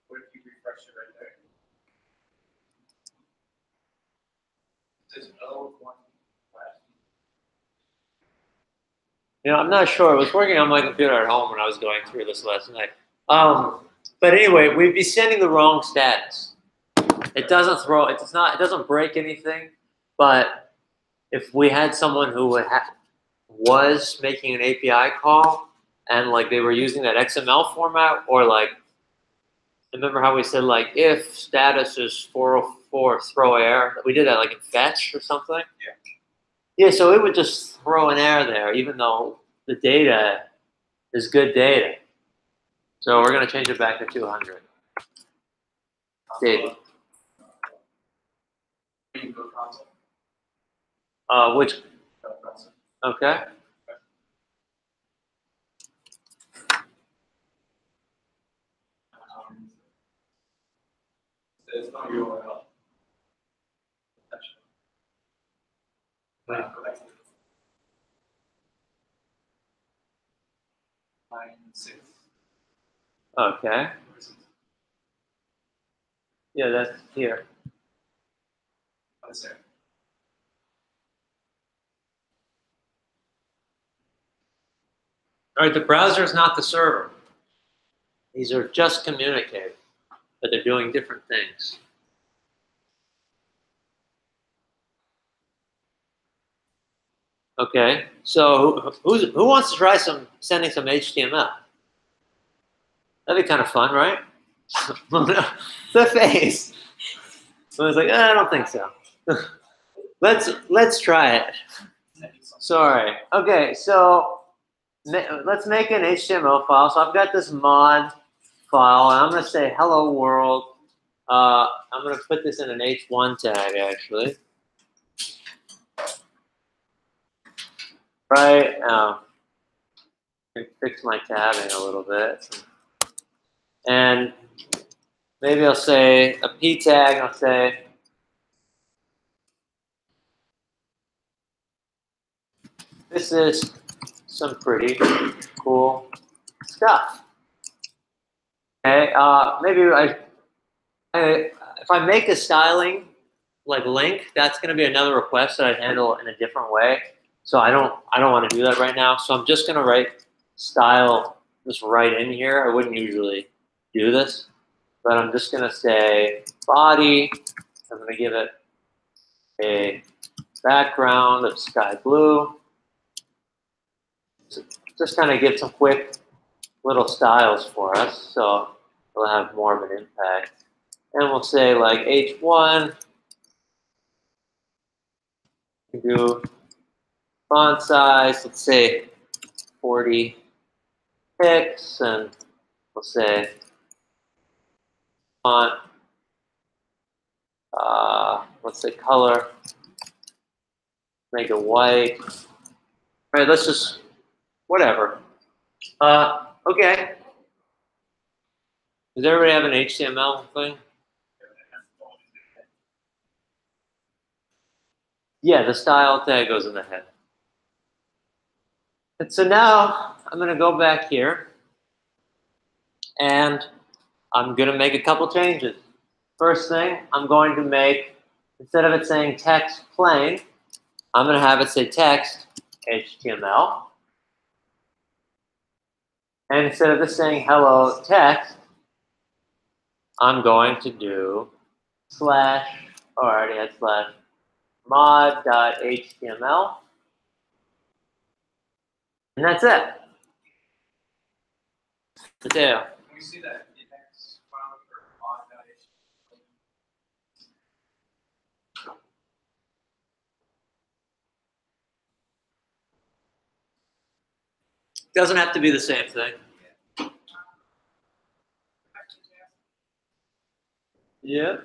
What if you refresh it right there? It says L1 flash. You know, I'm not sure. I was working on my computer at home when I was going through this last night. But anyway, we'd be sending the wrong status. It doesn't throw. It doesn't break anything. But if we had someone who was making an API call and like they were using that XML format, or like, remember how we said like if status is 404 throw error? We did that like in fetch or something. Yeah, so it would just throw an error there, even though the data is good data. So we're going to change it back to 200. Dave. Which? Okay. There's no URL. Okay. Yeah, that's here. All right, the browser is not the server. These are just communicating, but they're doing different things. Okay, so who wants to try sending some HTML? That'd be kind of fun, right? The face. So I was like, I don't think so. Let's try it. Sorry. Okay, so let's make an HTML file. So I've got this mod file, and I'm going to say hello world. I'm going to put this in an H1 tag, actually. Right. Fix my tabbing a little bit. And maybe I'll say a P tag, I'll say this is some pretty cool stuff. Okay, maybe if I make a styling like link, that's going to be another request that I handle in a different way. So I don't want to do that right now. So I'm just going to write style just right in here. I wouldn't usually do this, but I'm just going to say body. I'm going to give it a background of sky blue. So just kind of give some quick little styles for us, so it'll have more of an impact. And we'll say like H1. We can do font size, let's say 40 pixels, and we'll say font, let's say color, make it white. All right, let's just, whatever. Okay. Does everybody have an HTML thing? Yeah, the style tag goes in the head. And so now I'm going to go back here, and I'm going to make a couple changes. First thing, I'm going to make, instead of it saying text plain, I'm going to have it say text HTML. And instead of this saying hello text, I'm going to do slash, oh, I already had slash, mod.html. And that's it. That's it. Can we see that index file for mod.html? Doesn't have to be the same thing. Yeah.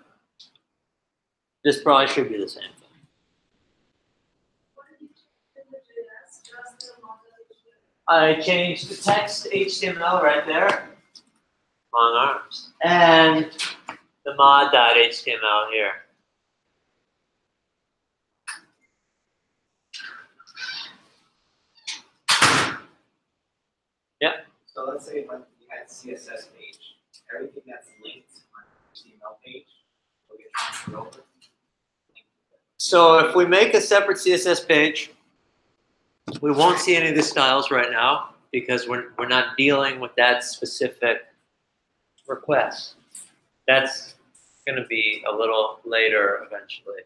This probably should be the same thing. I changed the text HTML right there, long arms, and the mod.html here. Yeah. So let's say when you had CSS page, everything that's linked on HTML page will get transferred over. So if we make a separate CSS page, we won't see any of the styles right now because we're not dealing with that specific request. That's going to be a little later eventually.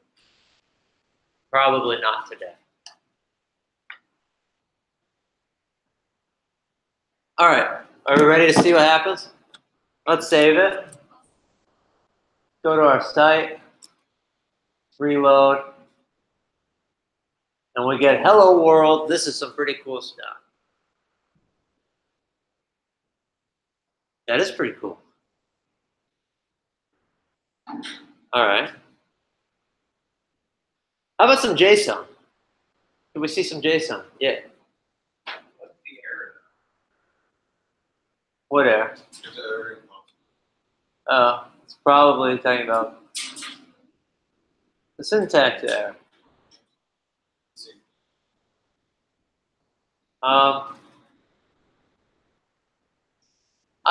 Probably not today. All right, are we ready to see what happens? Let's save it. Go to our site, reload, and we get hello world. This is some pretty cool stuff. That is pretty cool. All right. How about some JSON? Can we see some JSON? Yeah. What's the error? What error? It's probably talking about the syntax error. I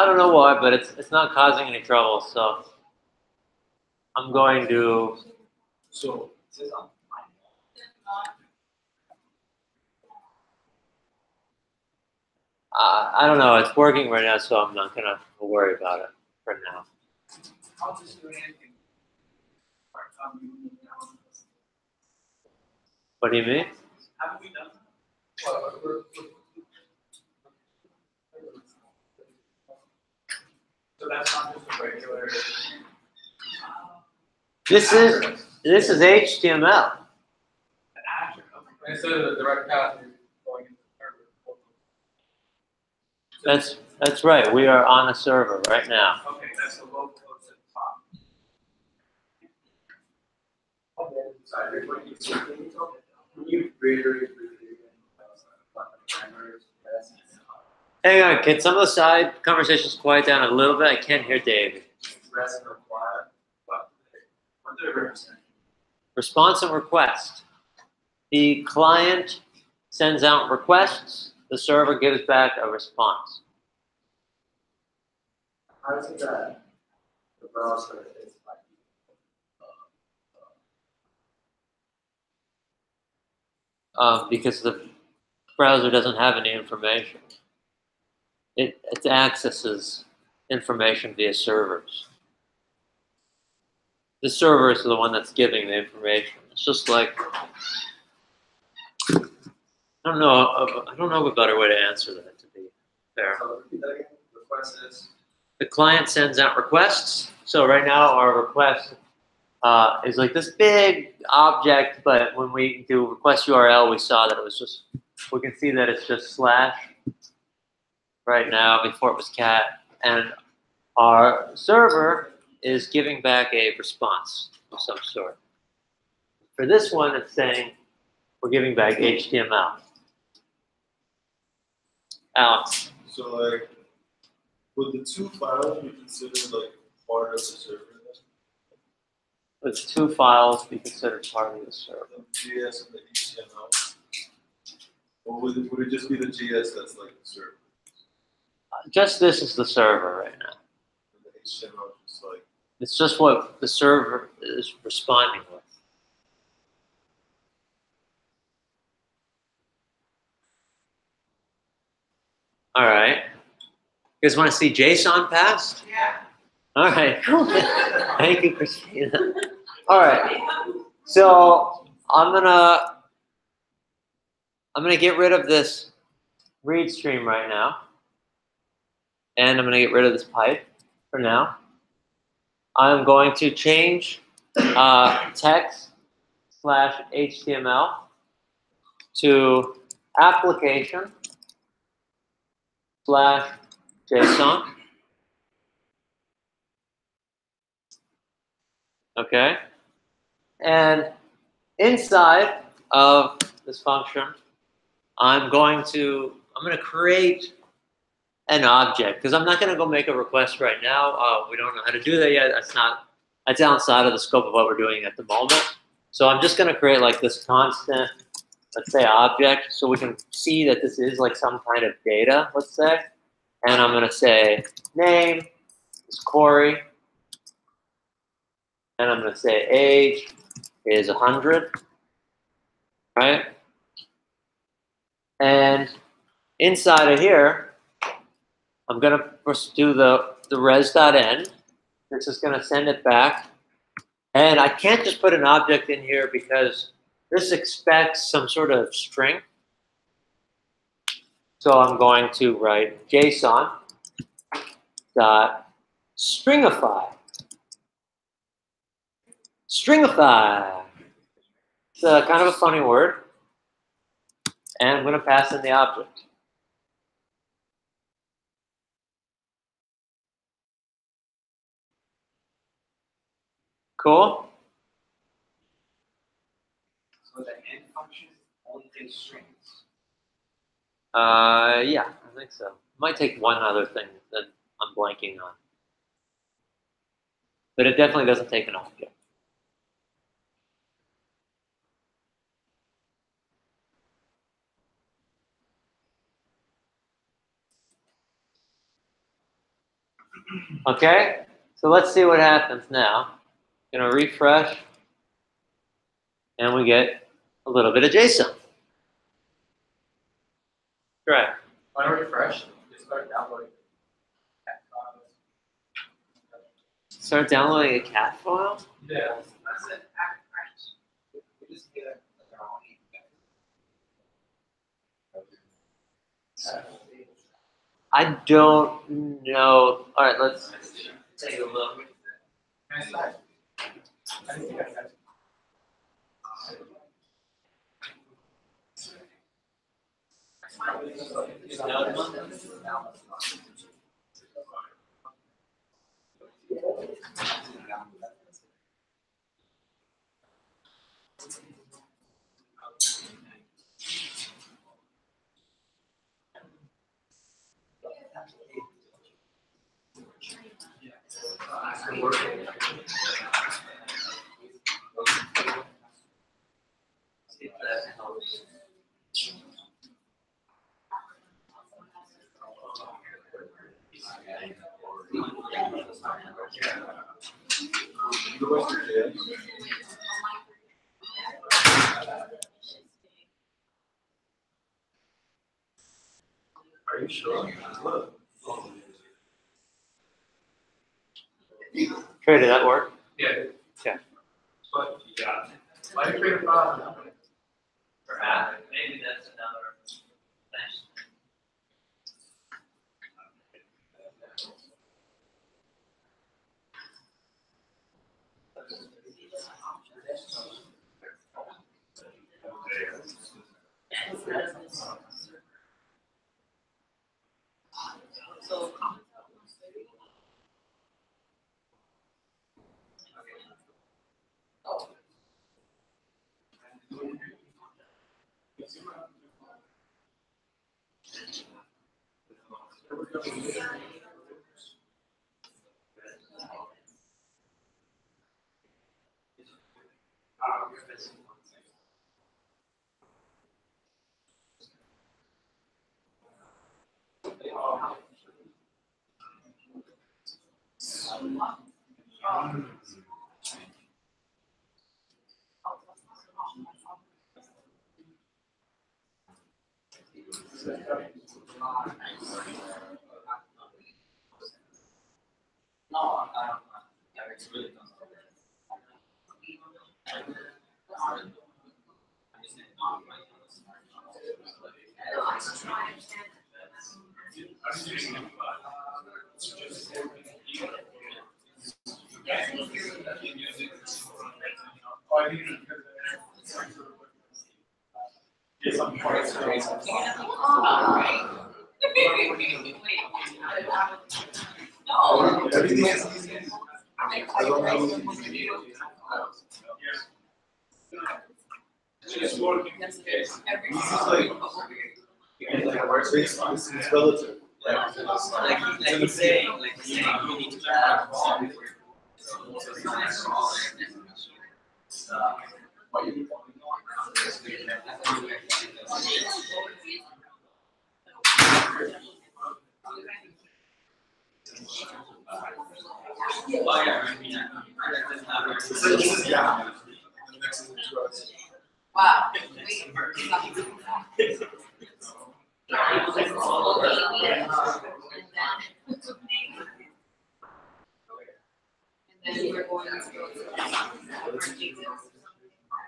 don't know why, but it's not causing any trouble, so I'm going to. So it says on I don't know. It's working right now, so I'm not gonna worry about it for now. I'll just do anything. What do you mean? Haven't we done that? Well, so that's not just a regular. This is HTML. Instead of the direct path, you're going into the server. That's right. We are on a server right now. Okay, that's the low code at the top. Hang on, can some of the side conversations quiet down a little bit? I can't hear Dave. Response and request. The client sends out requests. The server gives back a response. How is it that the browser is like because the browser doesn't have any information. It accesses information via servers. the server is the one that's giving the information. It's just like, I don't know of a better way to answer that, to be fair. So repeat that again. Request is. The client sends out requests. So right now our request is like this big object, but when we do request URL, we saw that it was just, we can see that it's just slash right now. Before it was cat. And our server is giving back a response of some sort. For this one, it's saying we're giving back HTML. Alex. So like, would the two files be considered like part of the server? Would two files be considered part of the server? The JS and the HTML? Or would it just be the JS that's like the server? Just this is the server right now. And the HTML is just like. It's just what the server is responding with. All right. You guys want to see JSON passed? Yeah. All right, cool. Thank you, Christina. All right. So I'm gonna get rid of this read stream right now. And I'm gonna get rid of this pipe for now. I'm going to change text/HTML to application/JSON. Okay. And inside of this function, I'm going to create an object, because I'm not going to go make a request right now. We don't know how to do that yet. That's outside of the scope of what we're doing at the moment. So I'm just going to create like this constant, let's say, object, so we can see that this is like some kind of data, let's say. And I'm going to say name is Corey, and I'm going to say age is 100, right? And inside of here, I'm going to first do the res.end. This is going to send it back. And I can't just put an object in here because this expects some sort of string. So I'm going to write JSON.stringify. Stringify. It's kind of a funny word. And I'm going to pass in the object. Cool? So the end function only takes strings. Yeah, I think so. Might take one other thing that I'm blanking on. But it definitely doesn't take an object. Okay, so let's see what happens now. Gonna refresh, and we get a little bit of JSON. Great. When I refresh, you start downloading. Start downloading a cat file? Yeah. That's it. We just get our own I don't know. All right, let's take a look. Are you sure? Look. Trey, did that work? Yeah. Yeah. But Yeah. why do you create a file? Perhaps, maybe that's another thing. No, it's really not. No. Everything is easy. Just working. It's relative. Like you say, you need to learn how to Wow. And then we're going to go to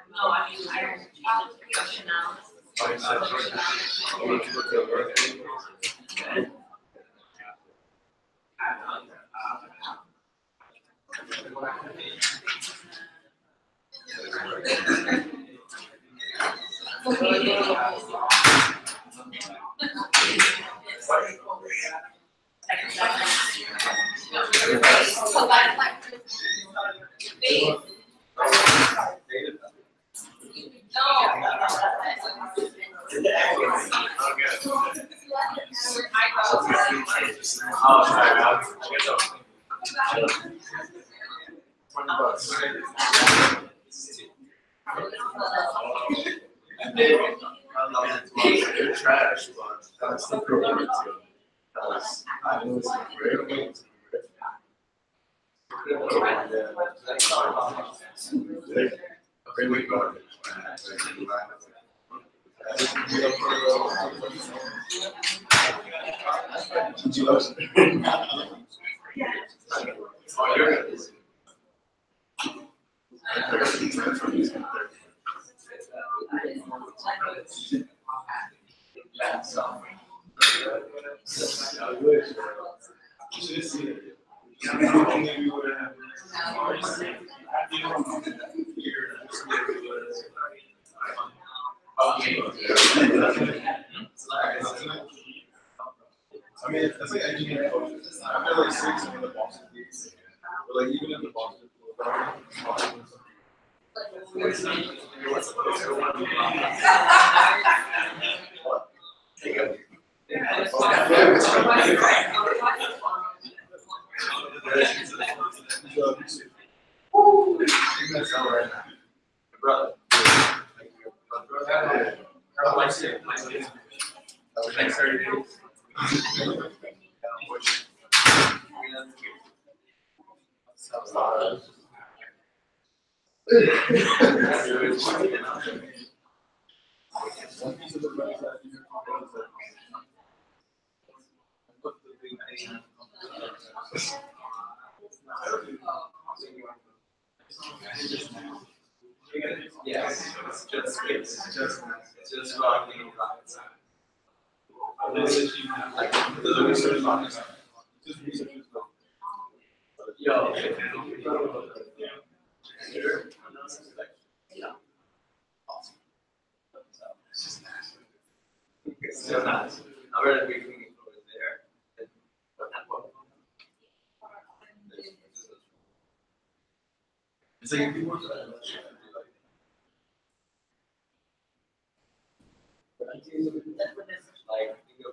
no, I mean, You're trash, but that's the problem. Because I know it's a great way to really garbage. I mean, that's like engineering culture. I feel like seeing some of the Boston gigs, but like even in the Boston, Yes, it's just rocking rocket science. Like the research rocket science. Yo. Awesome. It's just massive. It's still massive. I'm ready to be cleaning over there. But that one. It's like if you want to like you know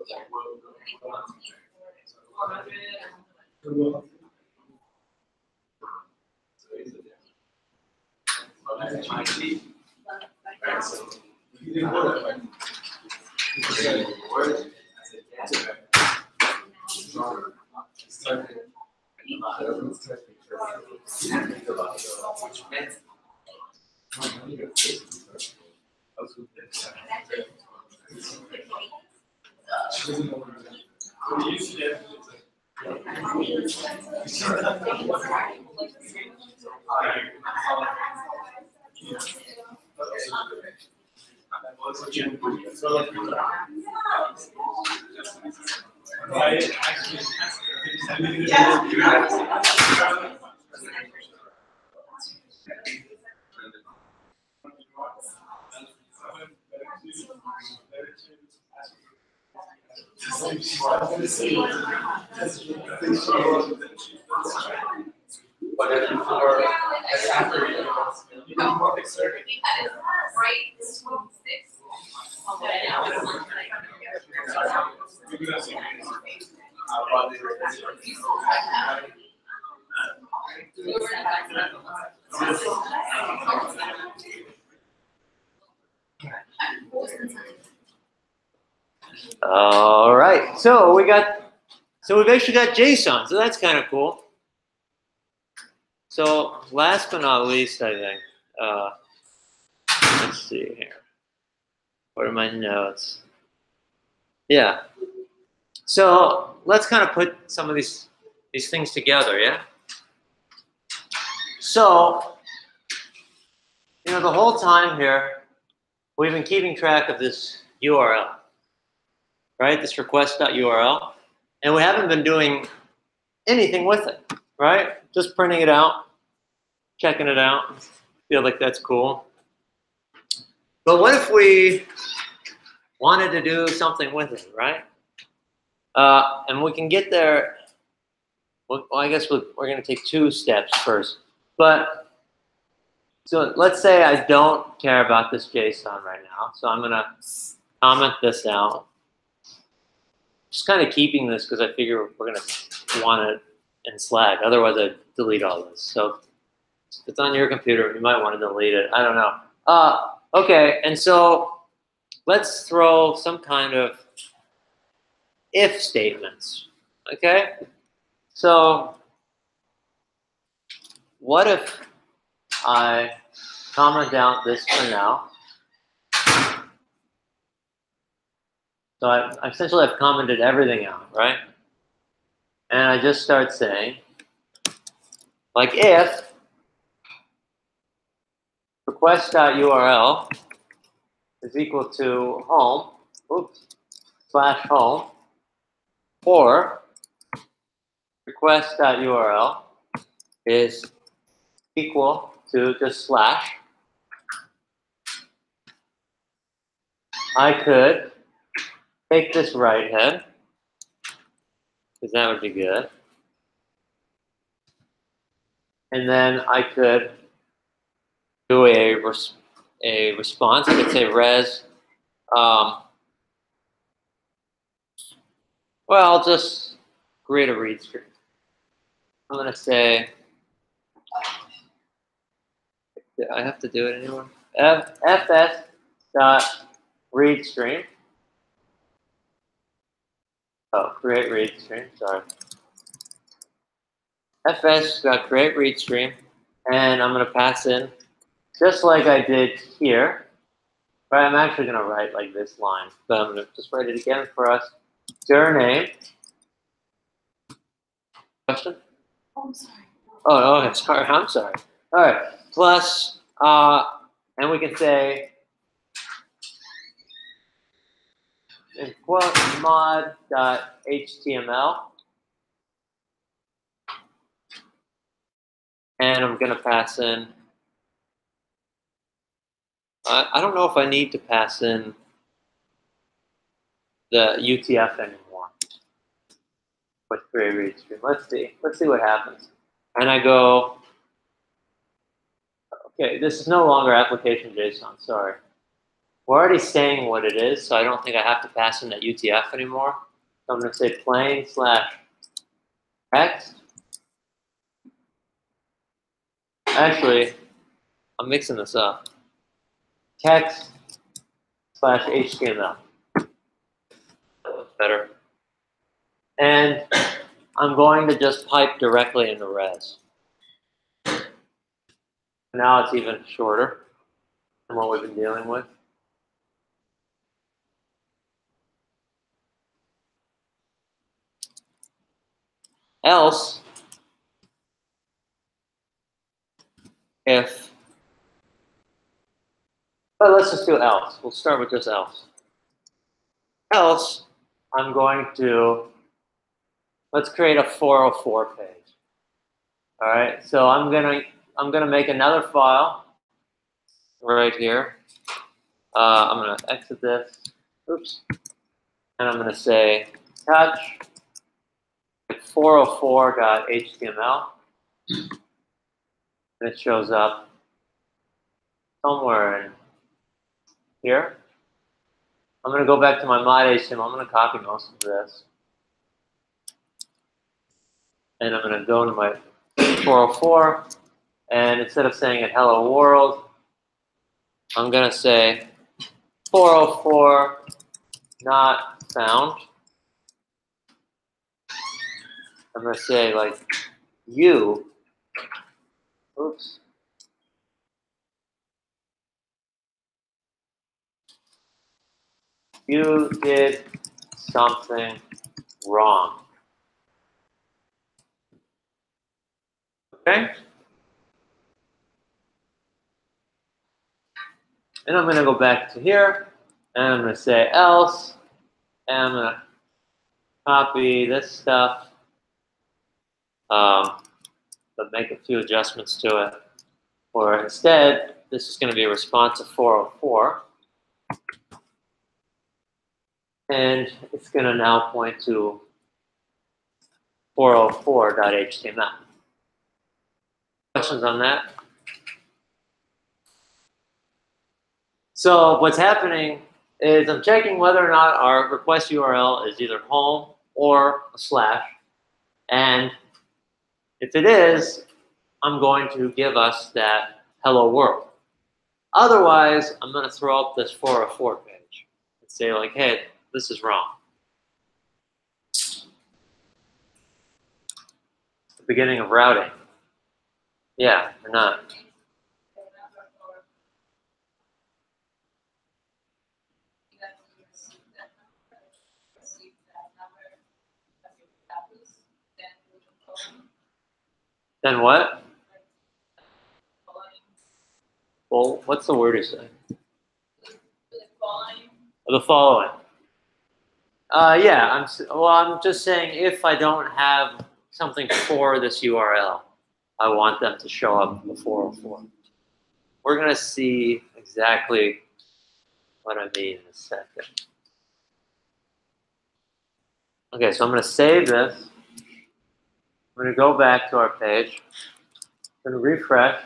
like what my teeth. Right, so you didn't want it like you said word. I said All right, so we've actually got JSON, so that's kind of cool. So last but not least, I think, let's see here. What are my notes? Yeah. So let's kind of put some of these things together, yeah? So, you know, the whole time here, we've been keeping track of this URL, right? This request.url. And we haven't been doing anything with it, right? Just printing it out, checking it out. Feel like that's cool. But what if we wanted to do something with it, right? And we can get there. Well, I guess we're going to take 2 steps first. But so let's say I don't care about this JSON right now. So I'm going to comment this out. Just kind of keeping this because I figure we're going to want it in Slack. Otherwise, I'd delete all this. So if it's on your computer, you might want to delete it. I don't know. Okay, and so let's throw some kind of if statements. Okay? So what if I comment out this for now? So I essentially have commented everything out, right? And I just start saying, like if request.url is equal to home, /home, or request.url is equal to just slash, I could take this right head, because that would be good. And then I could do a response. I could say res. Well, I'll just create a read stream. I'm going to say, I have to do it anyway. fs.read stream. Oh, create read stream, sorry. fs.create read stream, and I'm going to pass in, just like I did here. Right, I'm actually going to write like this line, but I'm going to just write it again for us. Dir name. Question? Oh, I'm sorry. Oh, okay, sorry, I'm sorry. All right, plus And we can say, in quote, mod.html. And I'm going to pass in, I don't know if I need to pass in the UTF anymore with create read stream. Let's see what happens. And I go, okay, this is no longer application JSON, sorry. We're already saying what it is, so I don't think I have to pass in that UTF anymore. So I'm going to say plain/text. Actually, I'm mixing this up. Text/HTML. That looks better. And I'm going to just pipe directly into res. Now it's even shorter than what we've been dealing with. Else, if, but let's just do else. We'll start with just else. Else, I'm going to, let's create a 404 page. All right, so I'm gonna make another file right here. I'm gonna exit this. Oops. And I'm gonna say touch 404.html. And it shows up somewhere in here. I'm going to go back to my mod.html. I'm going to copy most of this. And I'm going to go to my 404. And instead of saying it hello world, I'm going to say 404 not found. I'm going to say like you. Oops. You did something wrong. Okay? And I'm going to go back to here, and I'm going to say else, and I'm going to copy this stuff, but make a few adjustments to it. Or instead, this is going to be a response to 404. And it's going to now point to 404.html. Questions on that? So what's happening is I'm checking whether or not our request URL is either home or a slash. And if it is, I'm going to give us that hello world. Otherwise, I'm going to throw up this 404 page and say like, hey, this is wrong. The beginning of routing. Yeah, or not. Then what? Well, what's the word you say? The following. Yeah, I'm just saying if I don't have something for this URL, I want them to show up in the 404. We're going to see exactly what I mean in a second. Okay, so I'm going to save this. I'm going to go back to our page. I'm going to refresh.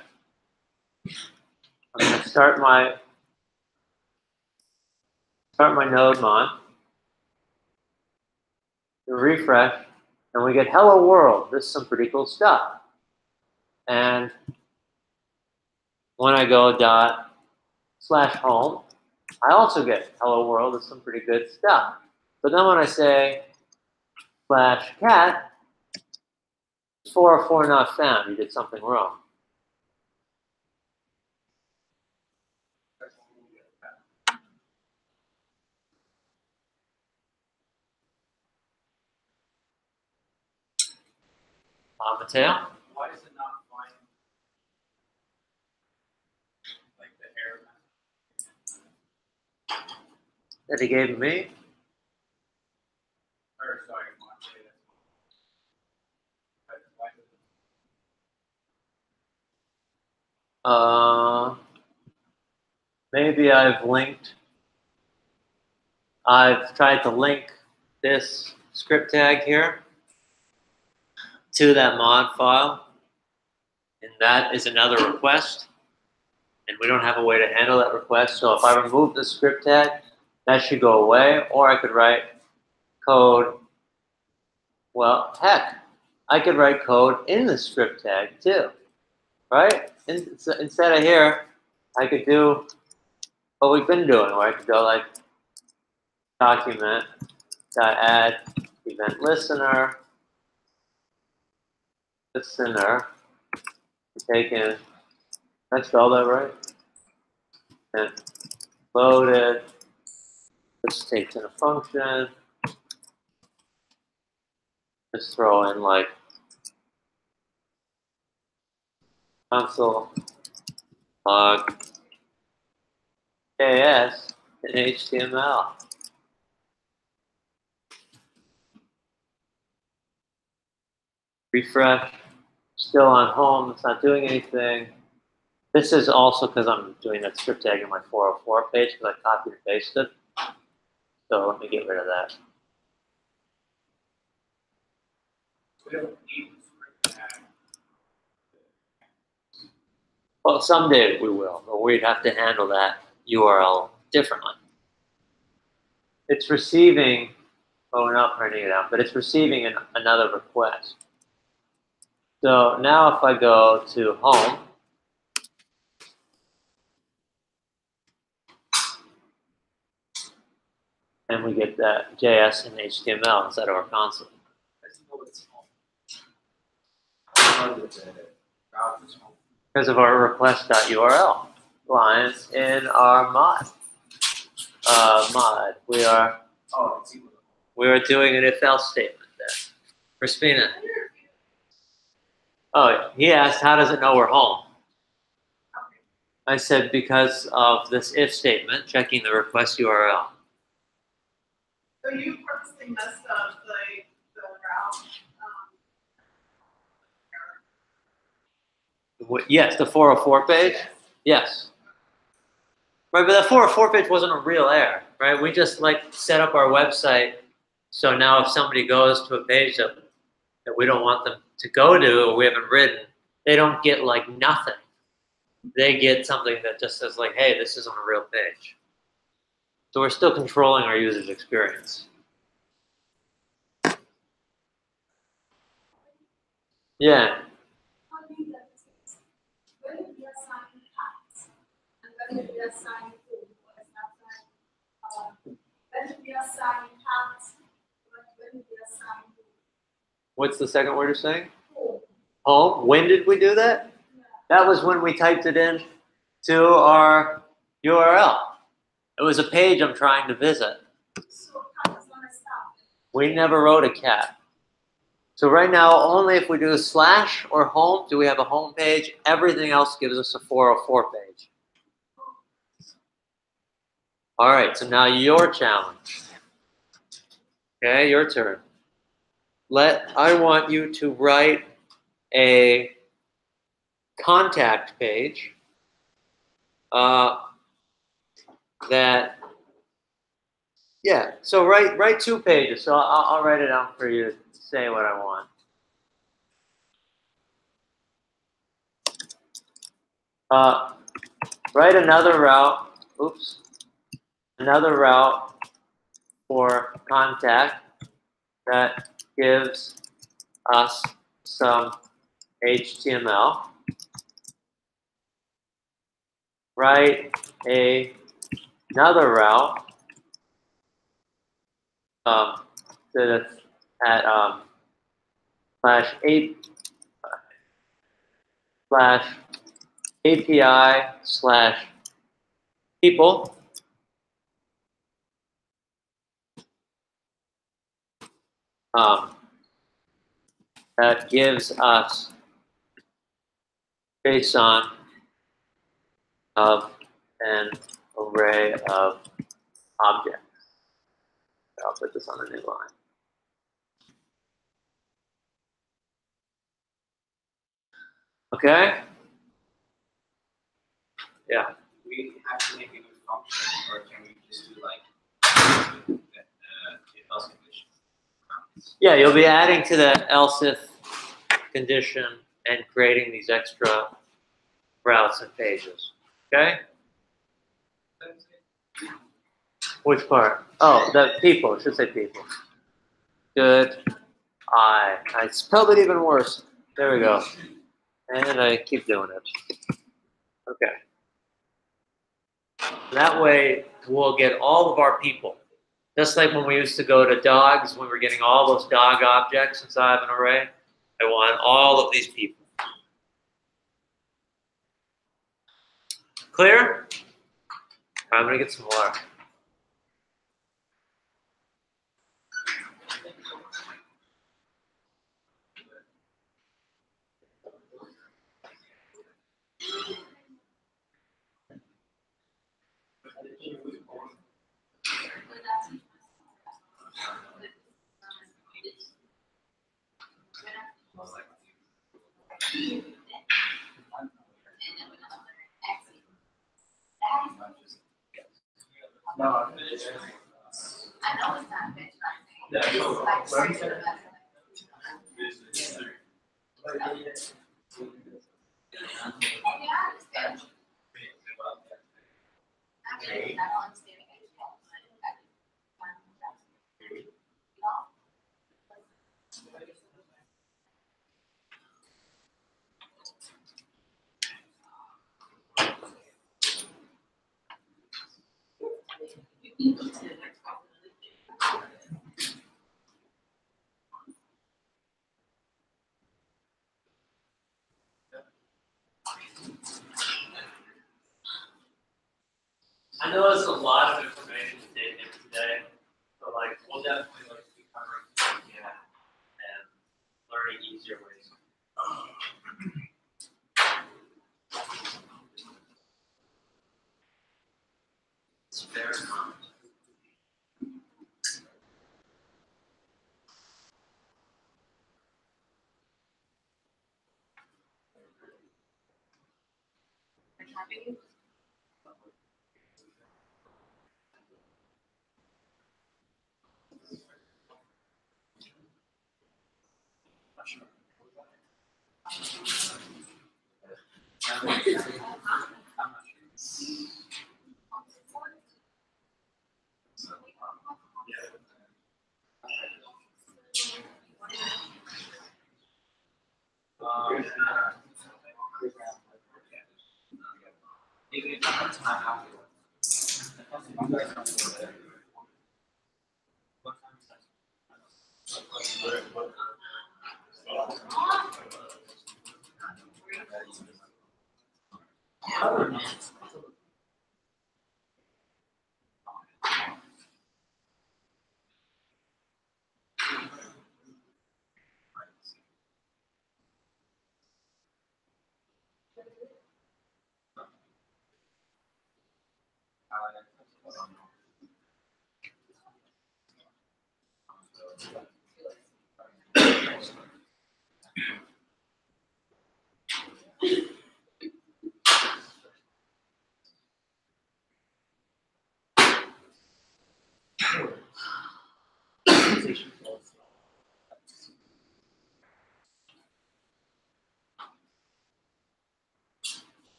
I'm going to start my node mon. Refresh, and we get hello world. This is some pretty cool stuff. And when I go /home, I also get hello world. This is some pretty good stuff. But then when I say /cat, 404 not found. You did something wrong. Mateo? Why does it not find like the error that he gave me. Or sorry, Maybe I've tried to link this script tag here to that mod file, and that is another request, and we don't have a way to handle that request. So if I remove the script tag, that should go away, or I could write code. Well, heck, I could write code in the script tag too, right? Instead of here, I could do what we've been doing, where I could go like document.add event listener, taken, did I spell that right? And loaded, this takes in a function, just throw in like console log JS and HTML. Refresh, still on home, it's not doing anything. This is also because I'm doing that script tag in my 404 page because I copied and pasted. So let me get rid of that. we don't need the script tag. Well, someday we will, but we'd have to handle that URL differently. It's receiving, oh, we're not printing it out, but it's receiving another request. So now if I go to home, and we get that JS and HTML instead of our console. Because of our request.url line in our mod. We are doing an if-else statement there. Crispina. Oh, he asked, how does it know we're home? I said, because of this if statement, checking the request URL. So you purposely messed up the route. Yes, the 404 page? Yes. Right, but that 404 page wasn't a real error, right? We just like set up our website so now if somebody goes to a page that we don't want them to go to or we haven't written, they don't get like nothing. They get something that just says like, hey, this isn't a real page. So we're still controlling our user's experience. Yeah. What's the second word you're saying? Home. When did we do that? That was when we typed it in to our URL. It was a page I'm trying to visit. We never wrote a cat. So right now, only if we do a slash or home do we have a home page. Everything else gives us a 404 page. All right, so now your challenge. Okay, your turn. I want you to write a contact page so write 2 pages. So I'll write it out for you to say what I want. Write another route, another route for contact that gives us some HTML. Write another route that's at /API/people that gives us JSON of an array of objects. I'll put this on a new line. Okay? Yeah. We have to make a new function, or can we just do like if else condition? Yeah, you'll be adding to the else if condition and creating these extra routes and pages. Okay? Which part? Oh, the people. It should say people. Good. I spelled it even worse. There we go. And I keep doing it. Okay. That way, we'll get all of our people. Just like when we used to go to dogs, when we're getting all those dog objects inside of an array, I want all of these people. Clear? I'm going to get some water. I know there's a lot of information to take in today, but like we'll definitely like be covering and learning easier ways. It's very common.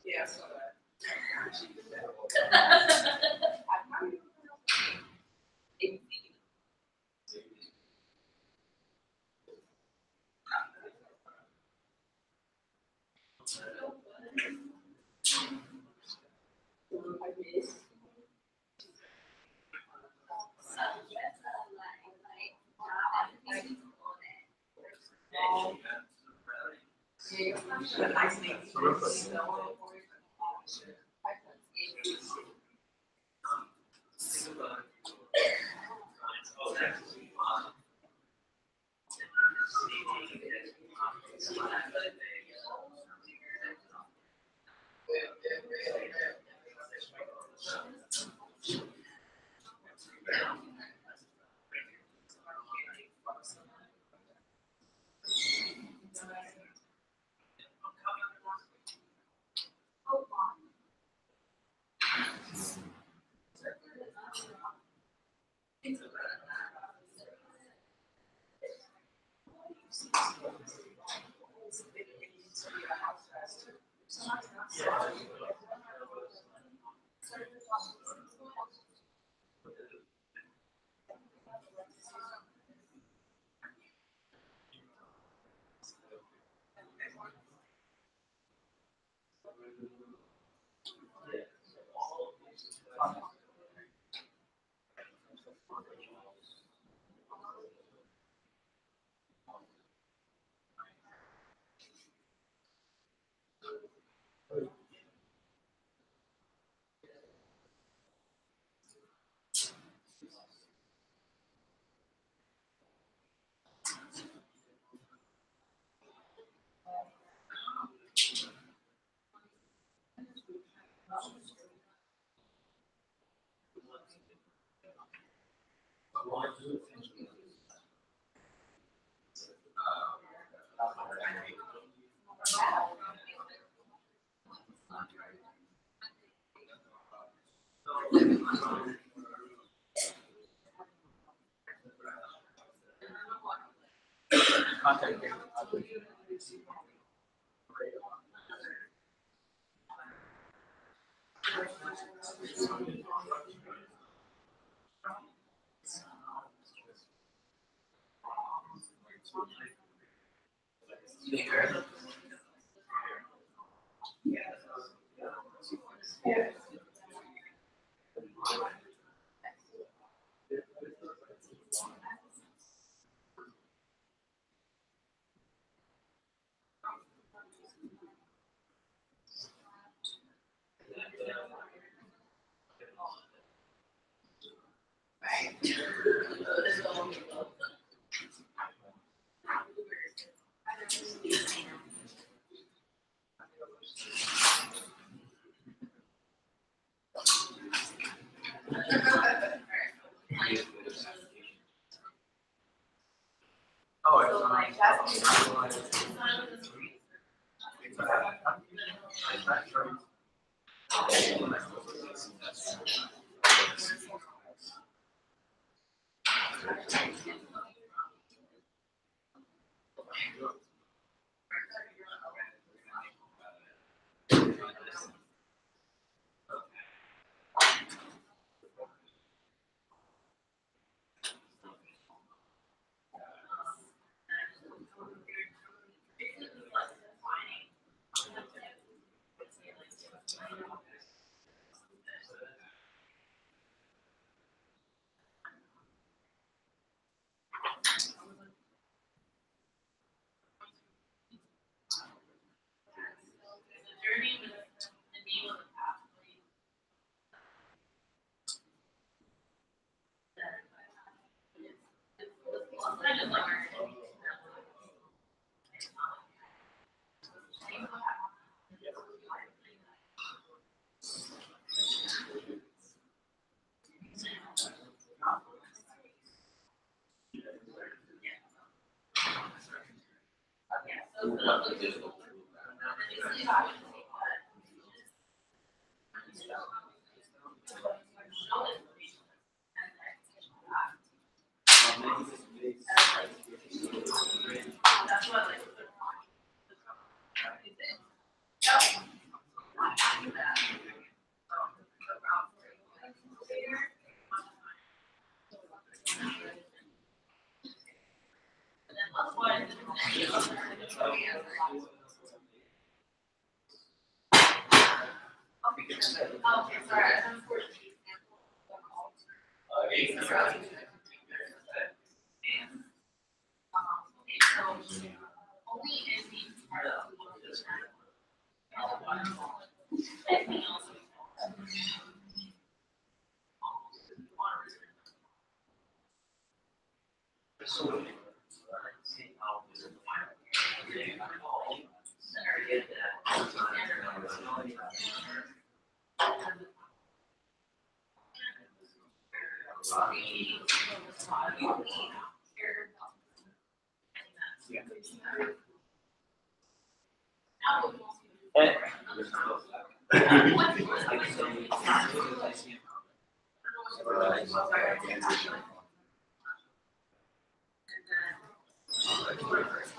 Yes.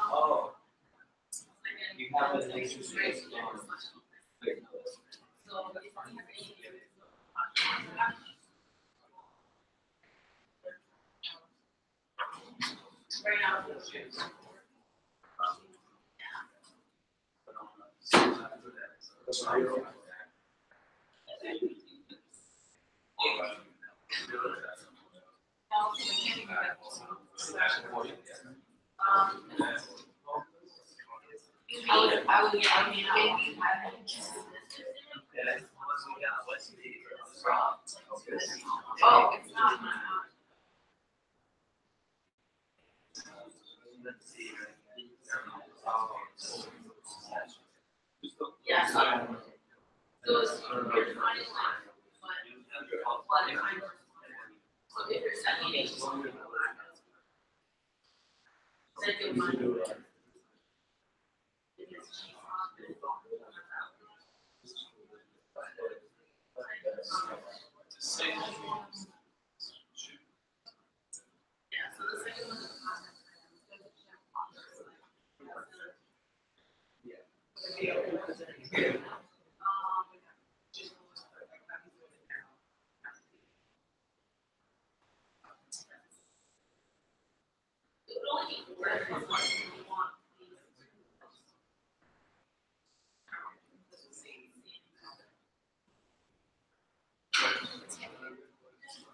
Oh. You have an extra space. Oh, it's not. Yeah, so it's so if you're sending it,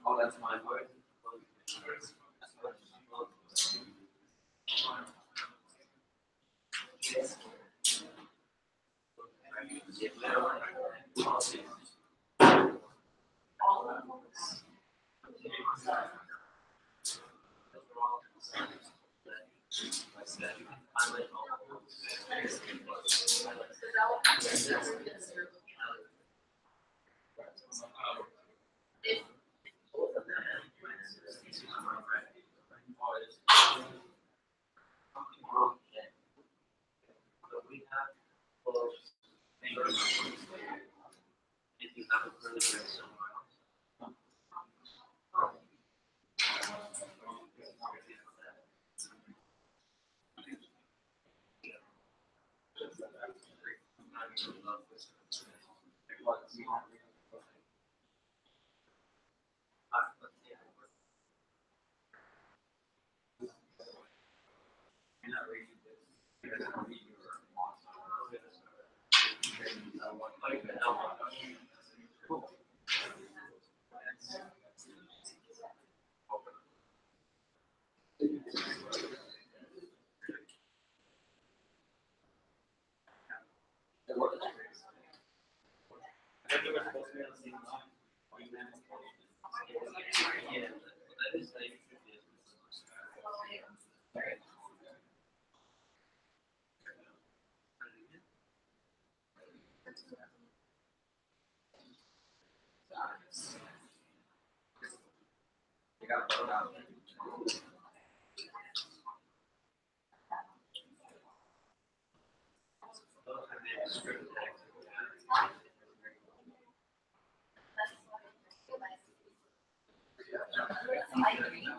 Oh, that's my word.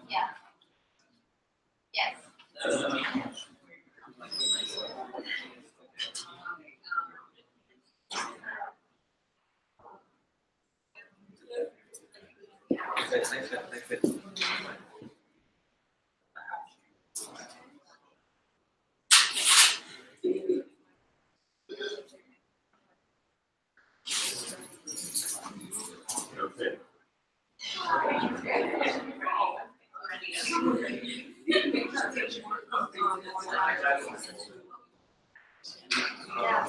Yeah. Yes. Okay. Yeah.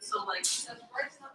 So like, right, so the first one.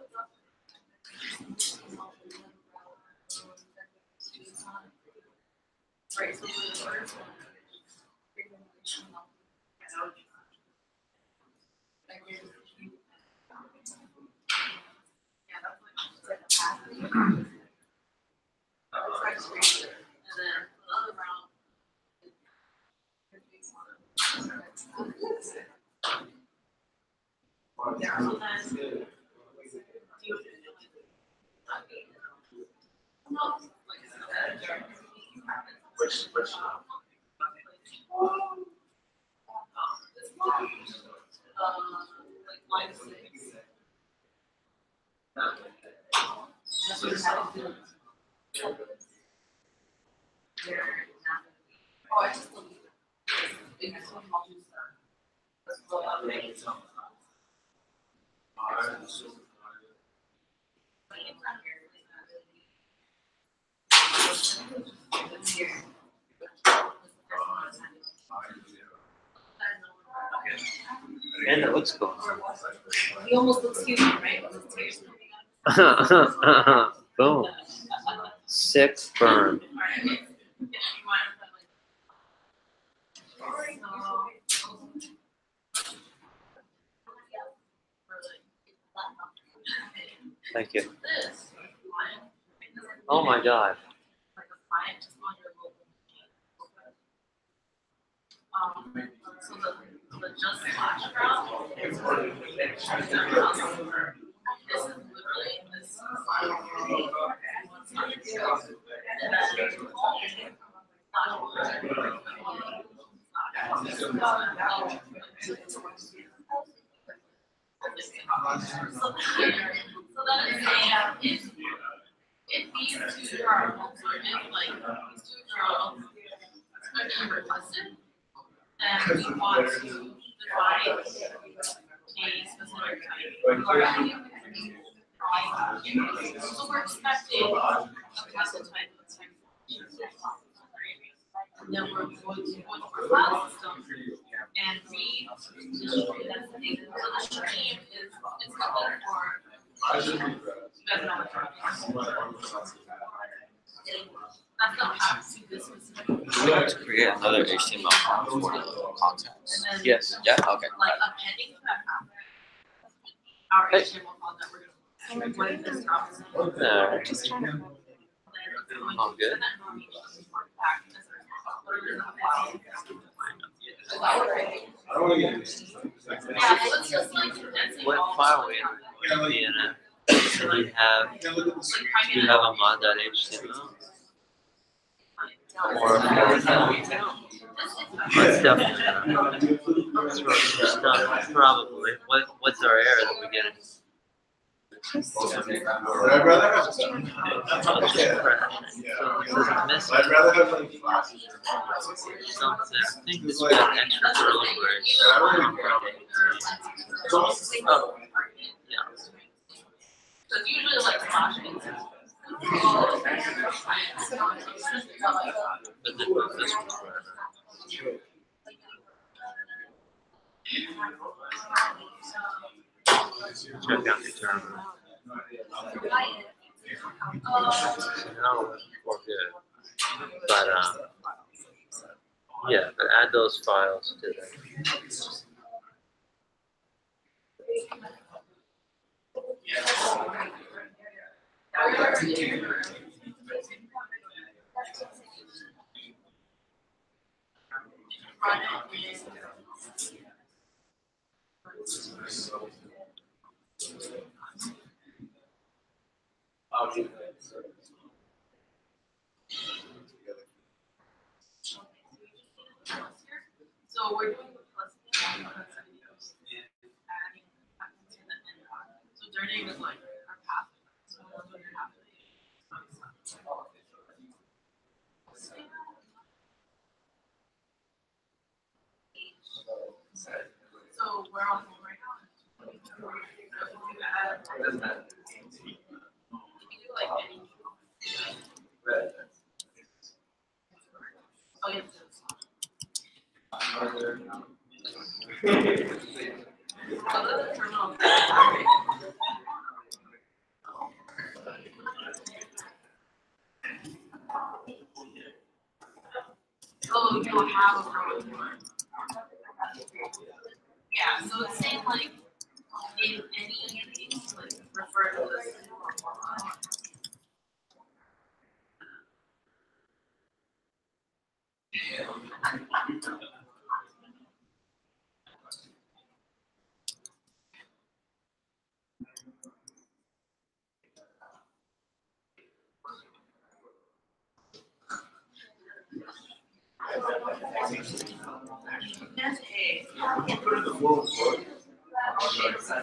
And it looks cool. He almost looks human, right? Boom. 6 burn. Thank you. Oh my God. So the just flash route is this is literally this so that is if these two journals or if like these two journals are being requested, then we want to define a specific type. So we're expecting a classical type of text. And then we're going to go to our file system and read the stream that's the data. So the stream is it's nothing for you guys know what that's not how to do this specific. We have to create another HTML form for the contacts. Yes. Yeah, okay. Like appending to that our HTML file that we're going to what if this drops in? There. Just trying to. All good. Yeah, so it's just like condensing What all file the we have? DNF. So you have a mod.html. Or Let's definitely let's run some stuff. Probably. What's our error that we get? I'd rather have some. I'd rather have like classes. Something. I think this was an extra early break. Oh, yeah. So it's usually like flashing. But then was this one forever. Check out the term. So now we're good. But yeah, but add those files to the So we're doing the plus and adding to the end. So their name is like our path. So that's what you're having. So we're on hold right now. You can do like any. Oh yeah. Oh, you don't have a pro anymore. Yeah, so it's saying like in any of these, like refer to this.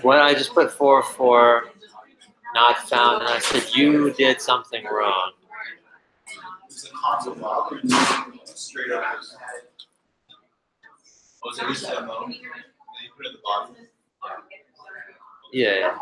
What I just put 4 not found, and I said you did something wrong. It's a console file. Straight up. Oh, is it just demo? And then you put it at the bottom. Yeah.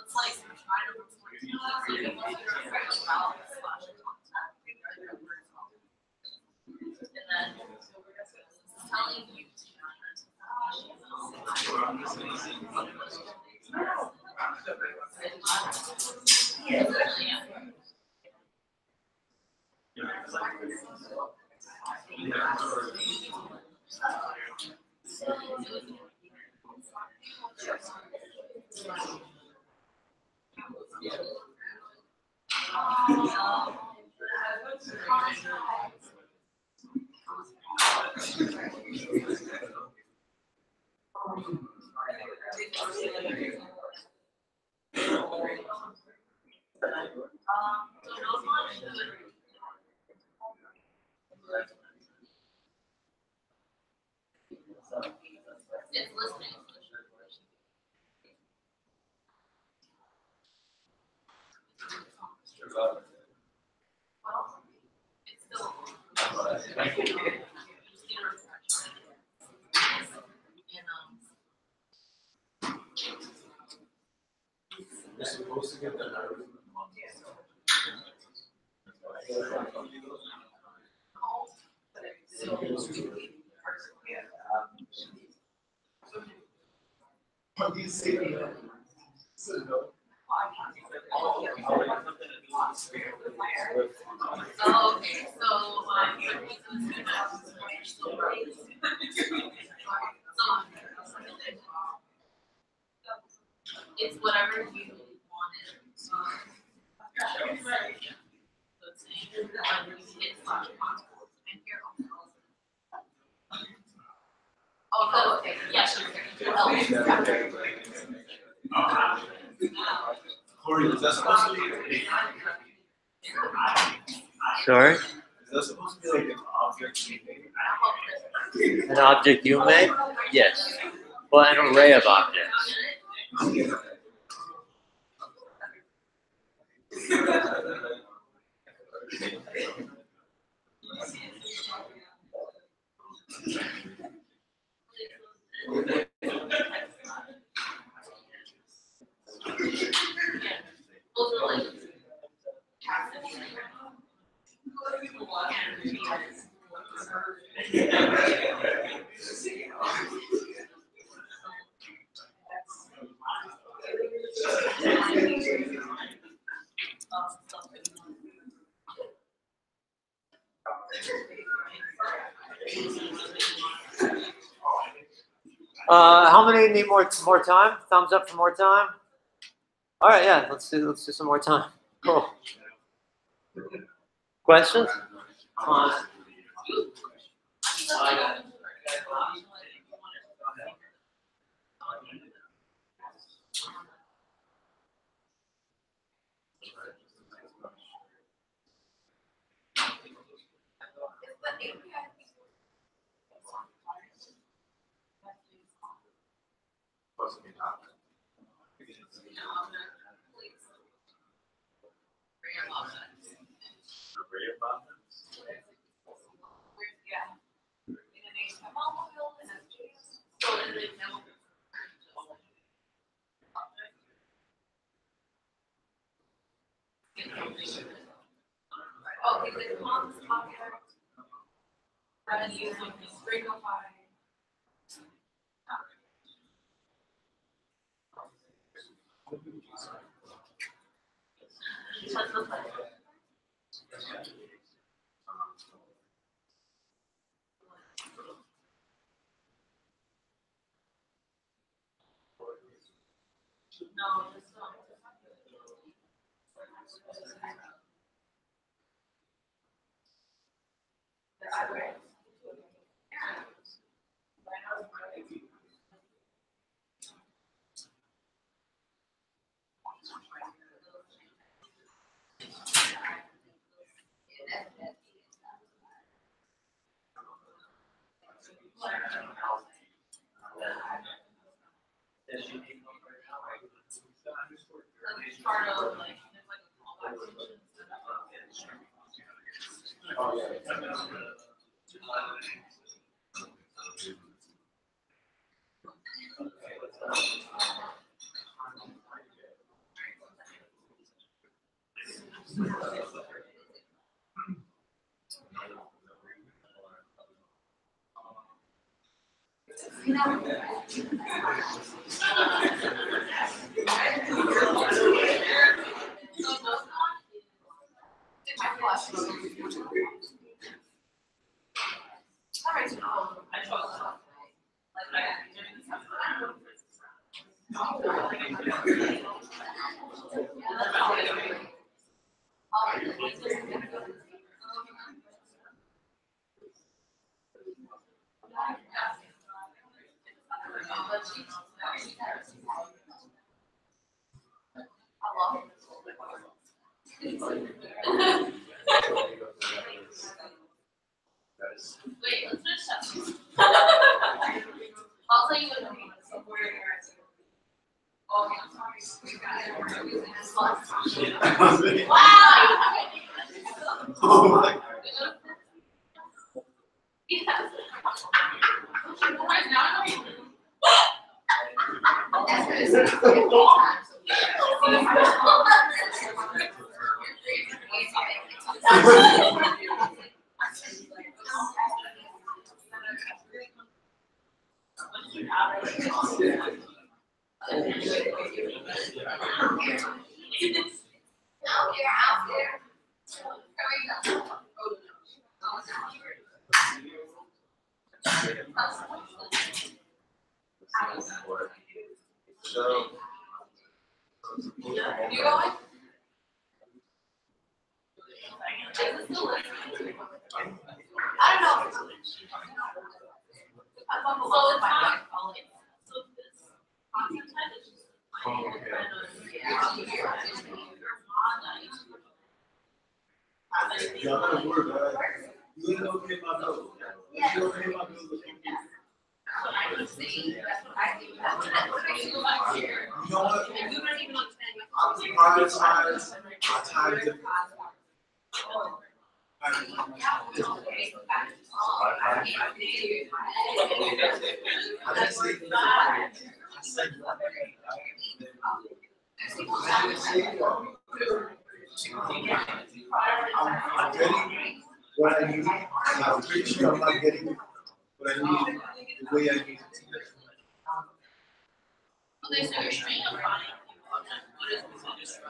Let's like try to and then telling you it's listening. Well, it's still. Oh, okay, so, it's whatever you wanted. Let's see, when you hit slash contours, and here oh, okay, yeah, sure. Corey, is that supposed to be? Sorry? Is that supposed to be like an object you made? An object you made? Yes. Well, an array of objects. How many need more time? Thumbs up for more time. All right, yeah, let's do some more time. Cool. Questions? Oh, is it on this object? Rather use like the stringify. No, it's not. Part of like, wait, let's finish that. I'll tell you what the name is. Okay, I'm sorry. Wow! Oh my. Yeah. Right now, You going? I don't know. I'm on the low end. So this content type is just. Yeah, I'm gonna work, you ain't gonna pay my bill. You ain't gonna pay my bill. You know what? I'm surprised my time difference. I'm getting what I need, and I'm pretty sure I'm not getting what I need the way I need it. Okay, so you're string of fine. What is this?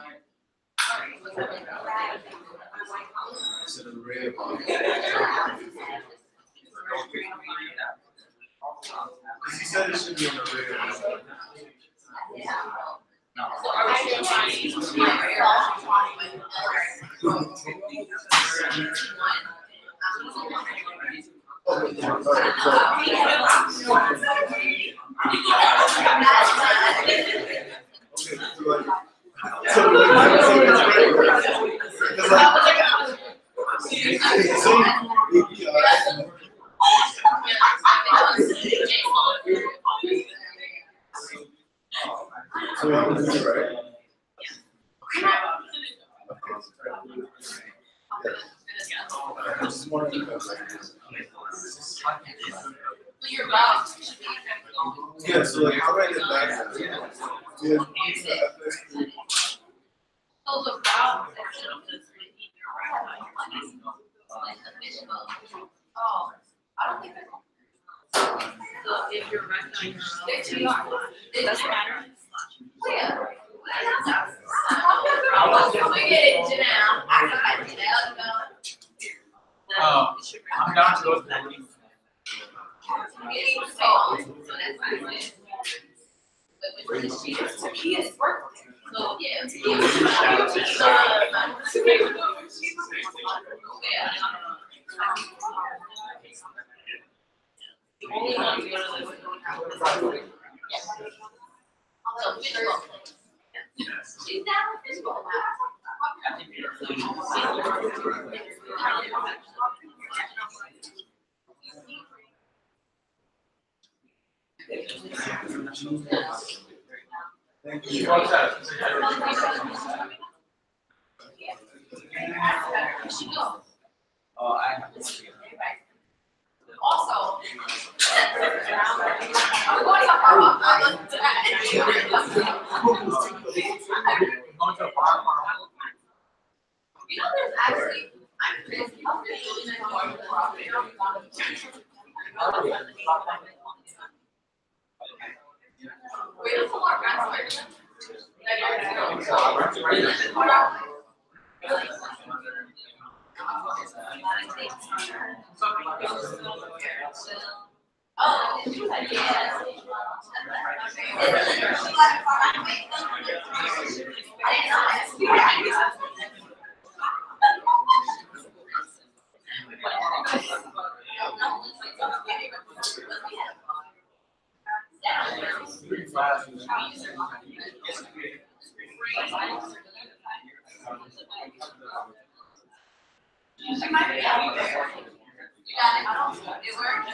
It's an array of. Because he said it should be an array of. So are we Yeah, so like I write it back. Yeah. Oh, the brown section of this. Oh, I don't think that's. So if you're recognizing your own, it doesn't matter. Yeah. We get it down. I got it down. I'm down to go to that meeting. He is working. So, yeah. The only one we don't have. So, fishbowl. She's down with fishbowl. Thank you. Oh, I have to see it. Also, I'm going to farm. You know, there's actually, I'm crazy. Wait until our graduation. Oh, yes. She might be out there. You got it. It worked.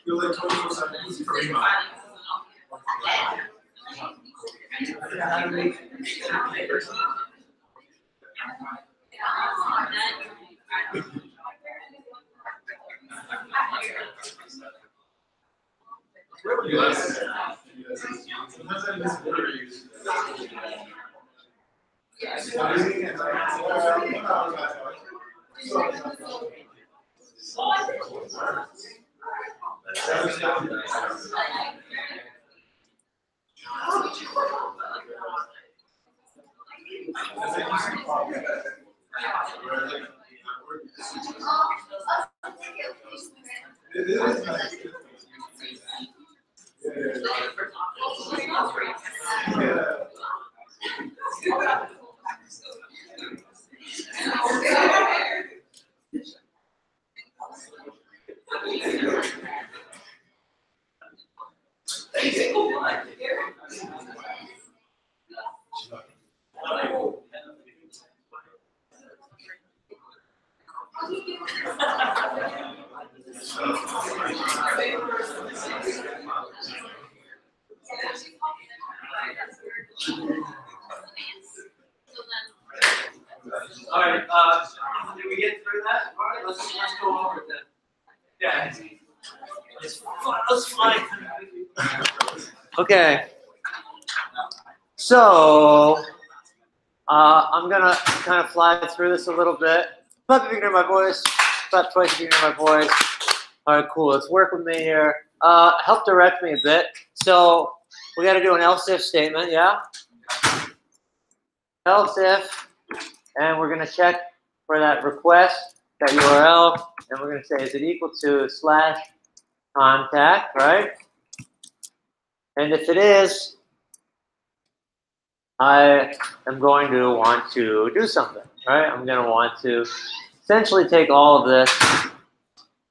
You're like 24/7 free mind. Sometimes I miss interviews. It is nice. All right, did we get through that? All right, let's go over it then. Yeah, let's fly. Okay. So, I'm gonna kind of fly through this a little bit. Clap if you can hear my voice. Clap twice if you can hear my voice. All right, cool. Let's work with me here. Help direct me a bit. So, we got to do an else if statement, yeah? Else if, and we're going to check for that request, that URL, and we're going to say, is it equal to /contact, right? And if it is, I am going to want to do something, right? I'm going to want to essentially take all of this,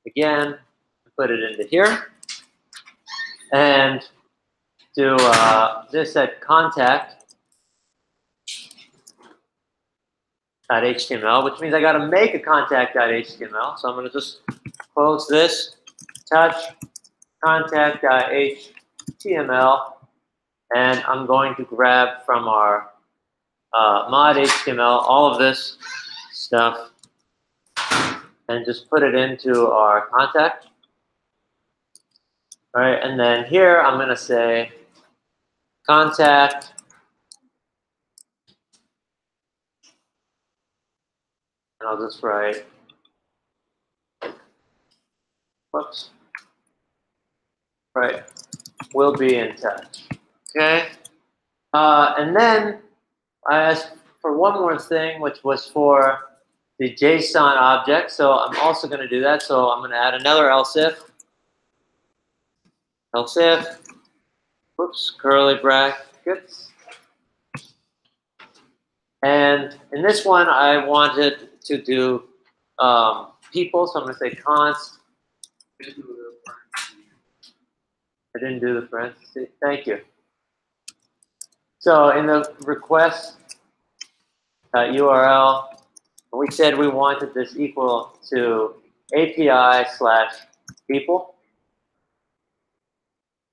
again, put it into here, and do this at contact.html, which means I got to make a contact.html. So I'm going to just close this, touch contact.html, and I'm going to grab from our mod HTML all of this stuff and just put it into our contact. All right, and then here I'm going to say contact and I'll just write, whoops, right, we'll be in touch, okay? And then I asked for one more thing, which was for the JSON object, so I'm also going to do that, so I'm going to add another else if, whoops, curly brackets. And in this one, I wanted to do people, so I'm going to say const. I didn't do the parentheses. Thank you. So in the request URL, we said we wanted this equal to API/people.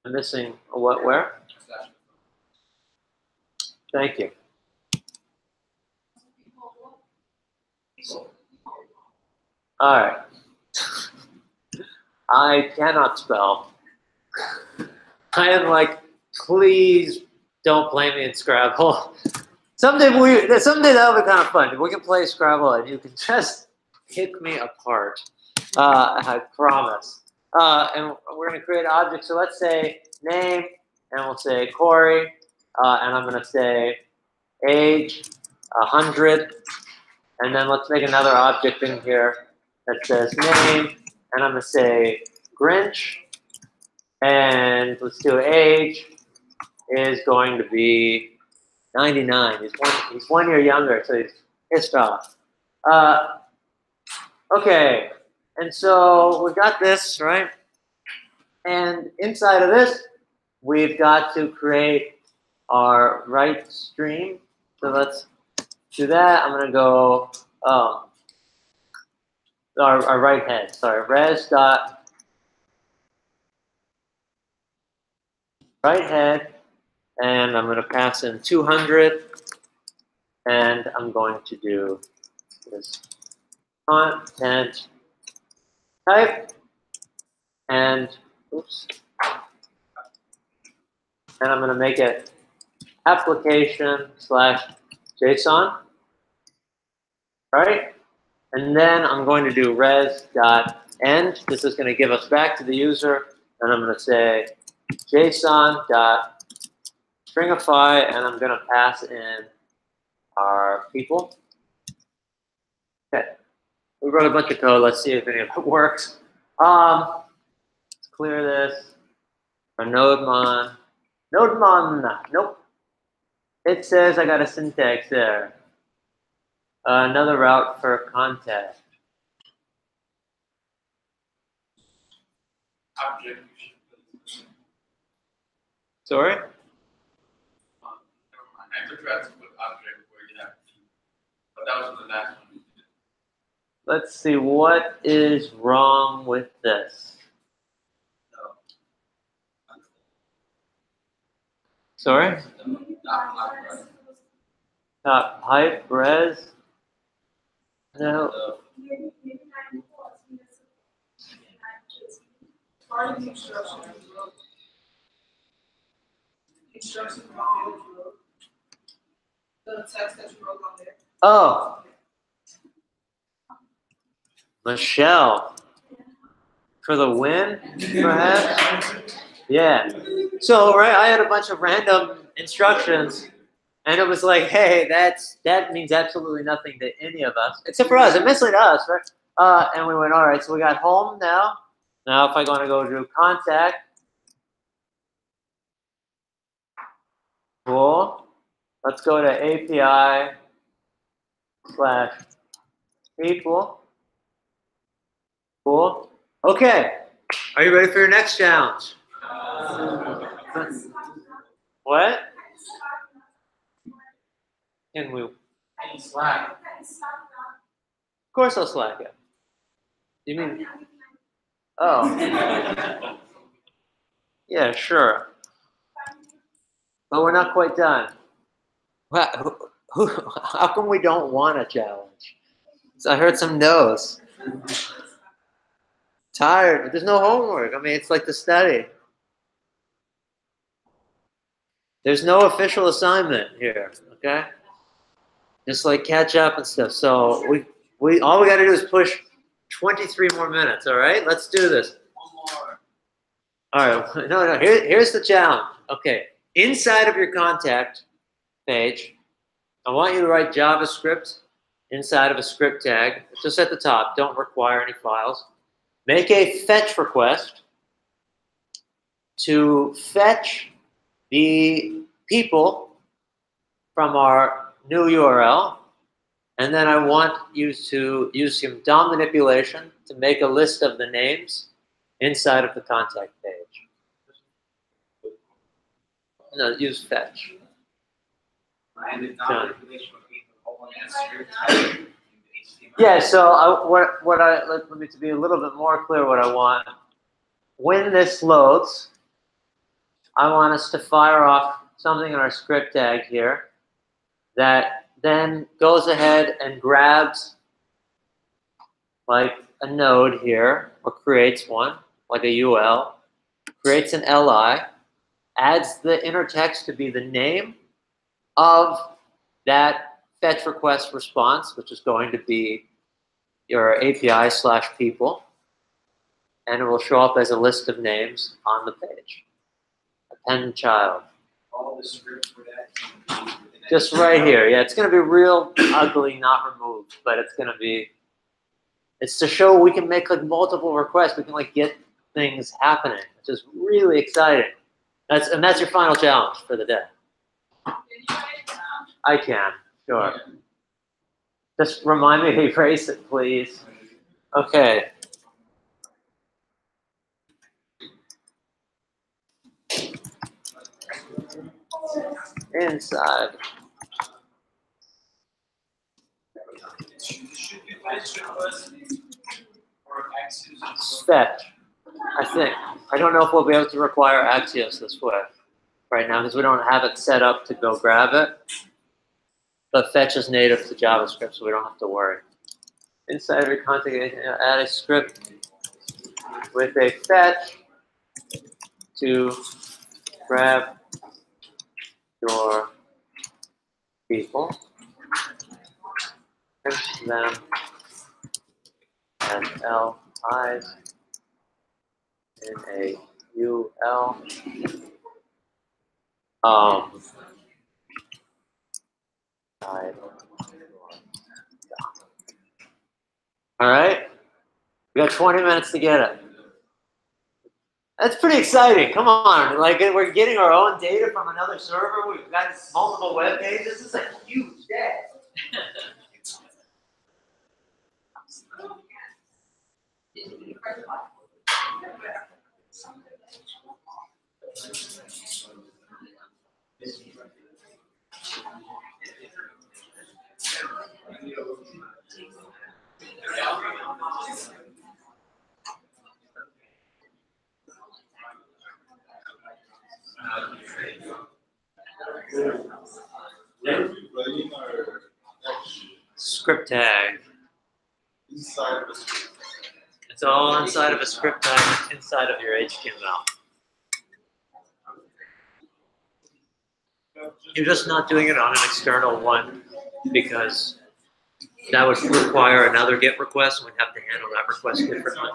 I'm missing a what, where? Thank you. All right. I cannot spell. I am like, please don't play me in Scrabble. Someday that'll be kind of fun. We can play Scrabble and you can just pick me apart. I promise. And we're going to create objects. So let's say name, and we'll say Corey, and I'm going to say age 100, and then let's make another object in here that says name, and I'm going to say Grinch, and let's do age is going to be 99. He's one year younger, so he's pissed off. Okay, And so we've got this, right? And inside of this, we've got to create our write stream. So let's do that. I'm going to go our write head. Sorry, res dot write head, and I'm going to pass in 200, and I'm going to do this content type, and oops, and I'm going to make it application/JSON, right? And then I'm going to do res.end. This is going to give us back to the user, and I'm going to say JSON.stringify, and I'm going to pass in our people. Okay, we wrote a bunch of code. Let's see if any of it works. Let's clear this. Our nodemon. Nope. It says I got a syntax there. Another route for contact. Object. Sorry? Never mind. I took that to put object where you have to. But that was the last one. Let's see, what is wrong with this? Sorry? Top pipe, res? No. The text that you wrote on there. Oh. Michelle. For the win, perhaps? Yeah. So, right, I had a bunch of random instructions, and it was like, hey, that means absolutely nothing to any of us, except for us. It meant to us, right? And we went, all right, so we got home now. Now, if I want to go to contact, cool. Let's go to API/people. Cool. Okay. Are you ready for your next challenge? What? Can we? Slack. Of course I'll Slack it. You mean? Oh. Yeah, sure. But we're not quite done. How come we don't want a challenge? So I heard some no's. Tired, but there's no homework. I mean, it's like the study. There's no official assignment here, okay? Just like catch up and stuff. So we all we got to do is push 23 more minutes. All right, let's do this. One more. All right, no. Here's the challenge. Okay, inside of your contact page, I want you to write JavaScript inside of a script tag, just at the top. Don't require any files. Make a fetch request to fetch the people from our new URL, and then I want you to use some DOM manipulation to make a list of the names inside of the contact page. No, use fetch. And the DOM manipulation would be the whole script type in the HTML. Yeah, so let me to be a little bit more clear what I want. When this loads, I want us to fire off something in our script tag here that then goes ahead and grabs like a node here, or creates one, like a UL, creates an LI, adds the inner text to be the name of that fetch request response, which is going to be your API/people, and it will show up as a list of names on the page. Append child. All the script for that. Just right here. Yeah, it's going to be real ugly, not removed, but it's going to be. It's to show we can make like multiple requests. We can like get things happening, which is really exciting. That's your final challenge for the day. I can, sure. Just remind me to erase it, please. Okay. inside fetch. I think. I don't know if we'll be able to require Axios this way right now because we don't have it set up to go grab it. But fetch is native to JavaScript, so we don't have to worry. Inside every content, add a script with a fetch to grab your people, print them as LIs in a UL. All right, we got 20 minutes to get it. That's pretty exciting. Come on, like we're getting our own data from another server. We've got multiple web pages. This is a huge day. Script tag. Inside of a script. It's all inside of a script tag inside of your HTML. You're just not doing it on an external one because that would require another GET request, and we'd have to handle that request differently.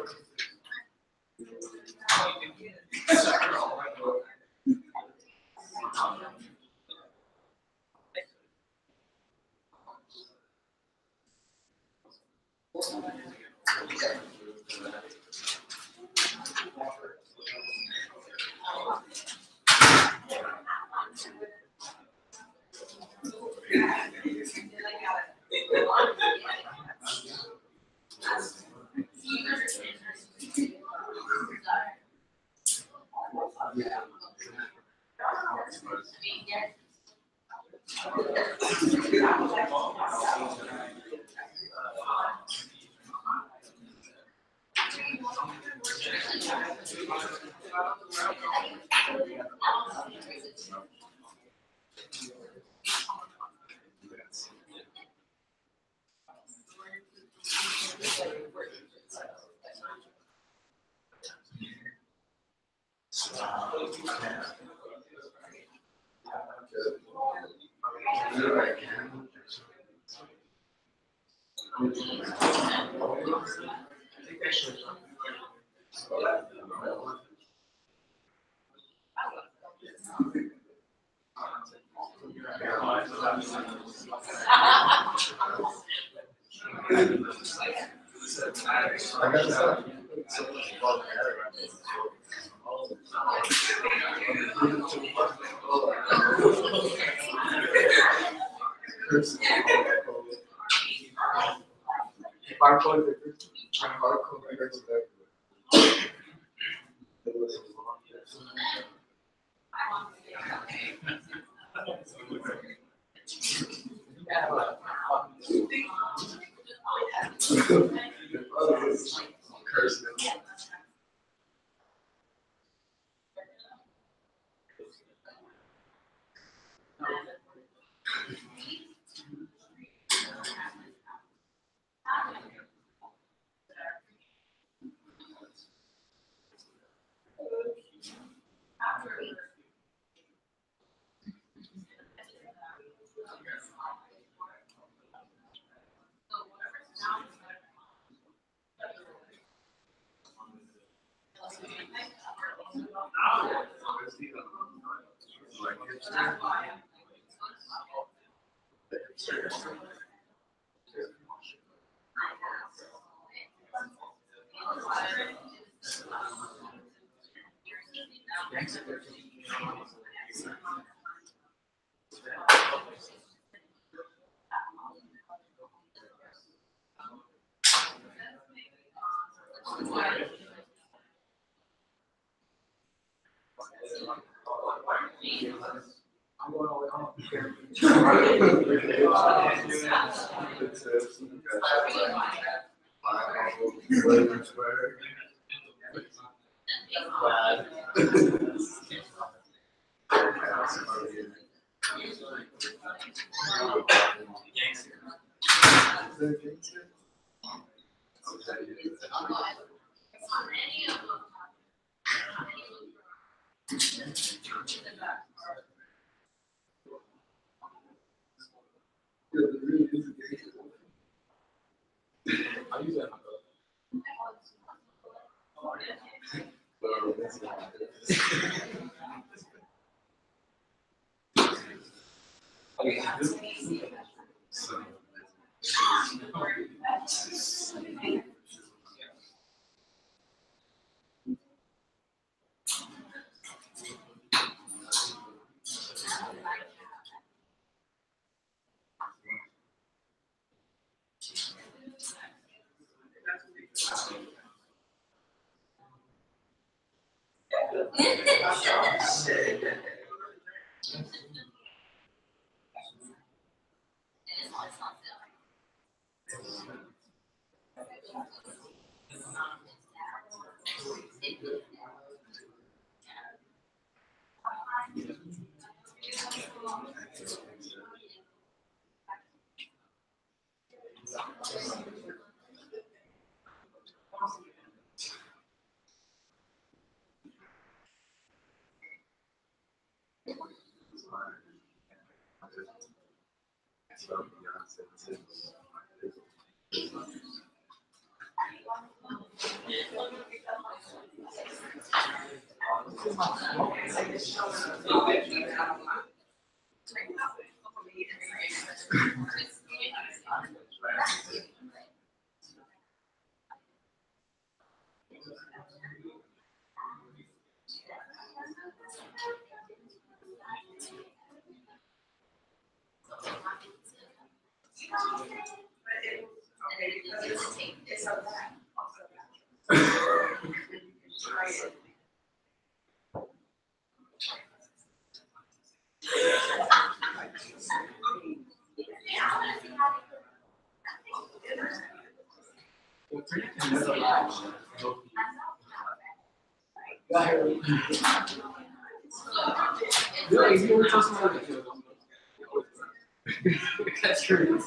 That's true.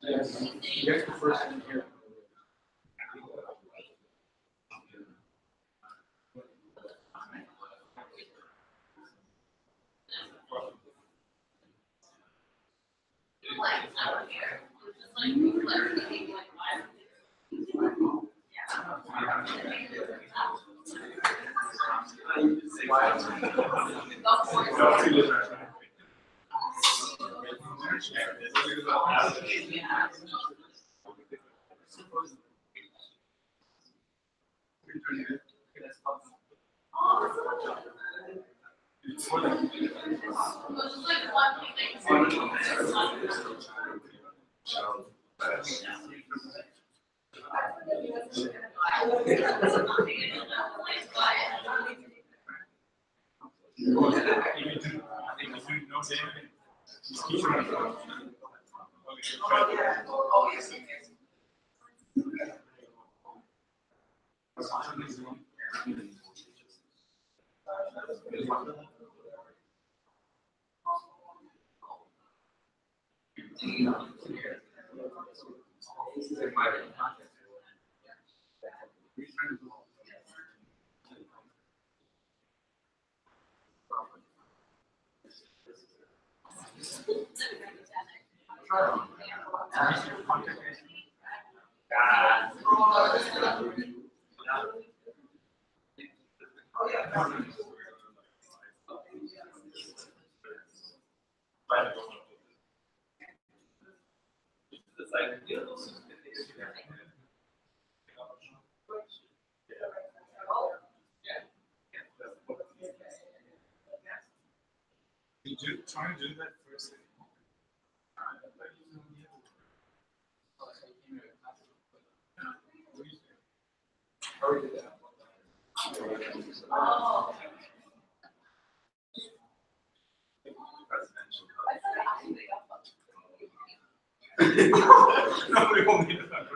Yes, you guys go first in here. Try to do that first. Nobody will need that.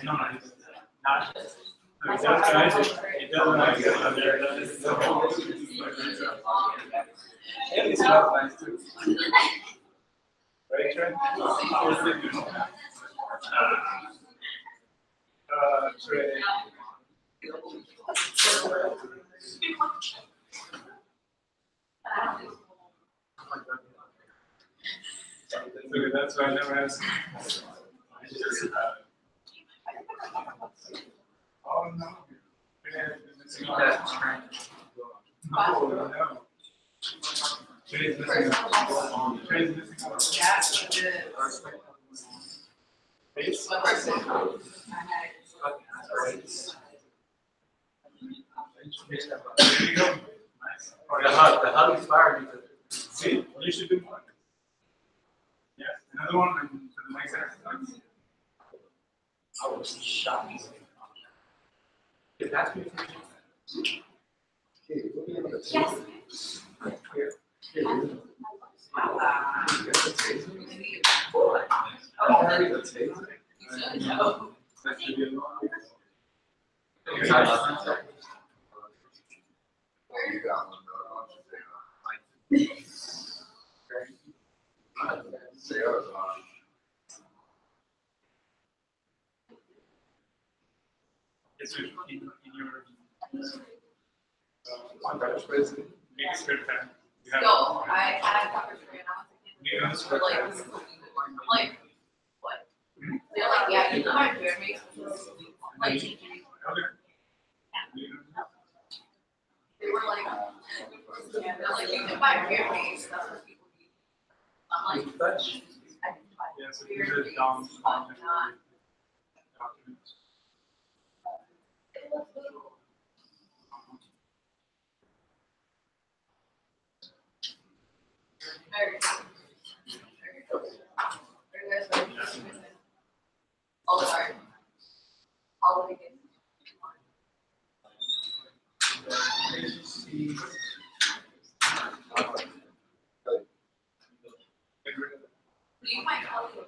No, not. It doesn't. It smells nice too. Right, Trey? Trey. That's why I never asked. Oh no. No. Trey's missing out. Trey's missing out. Face? There you go. Nice. The hug inspired me to see. You should do one. Yeah, another one for the next exercise. I was shocked. That's me. Yes. It's in your Untitled Chapter. Make a script pen. No, I had Dr. Trey and I was You know, script like, pen. like, what? They're like, yeah, you know my beard makes like, they were like, yeah, they're like, you know my beard makes that's what people need. I'm like, I can buy Yeah, so beard these are makes, dumb but not. documents. Very good. Very good. Very good. Oh, sorry. All of it. You might call it.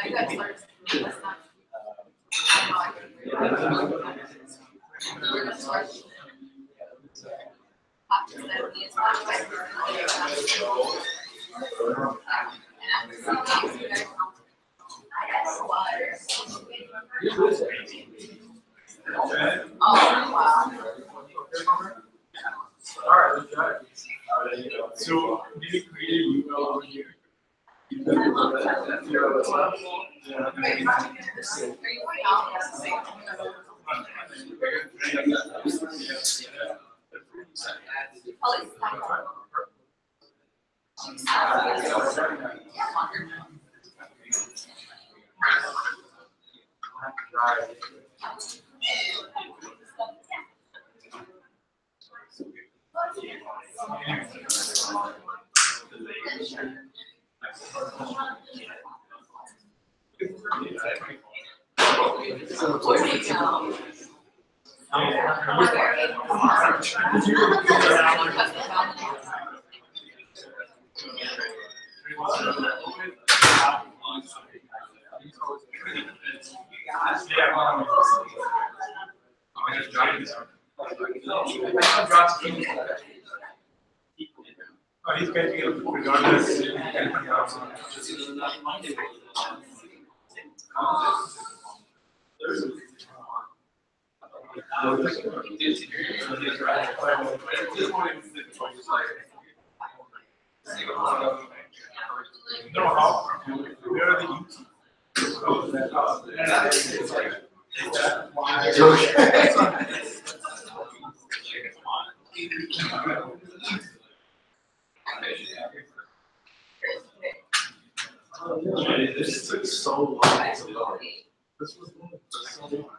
You guys learned. That's not. Oh, wow. All right, let's try it. So, did you create a URL over here? Oh, he's catching it regardless. No, how? Where are the youth? This took so long to load. This was so long.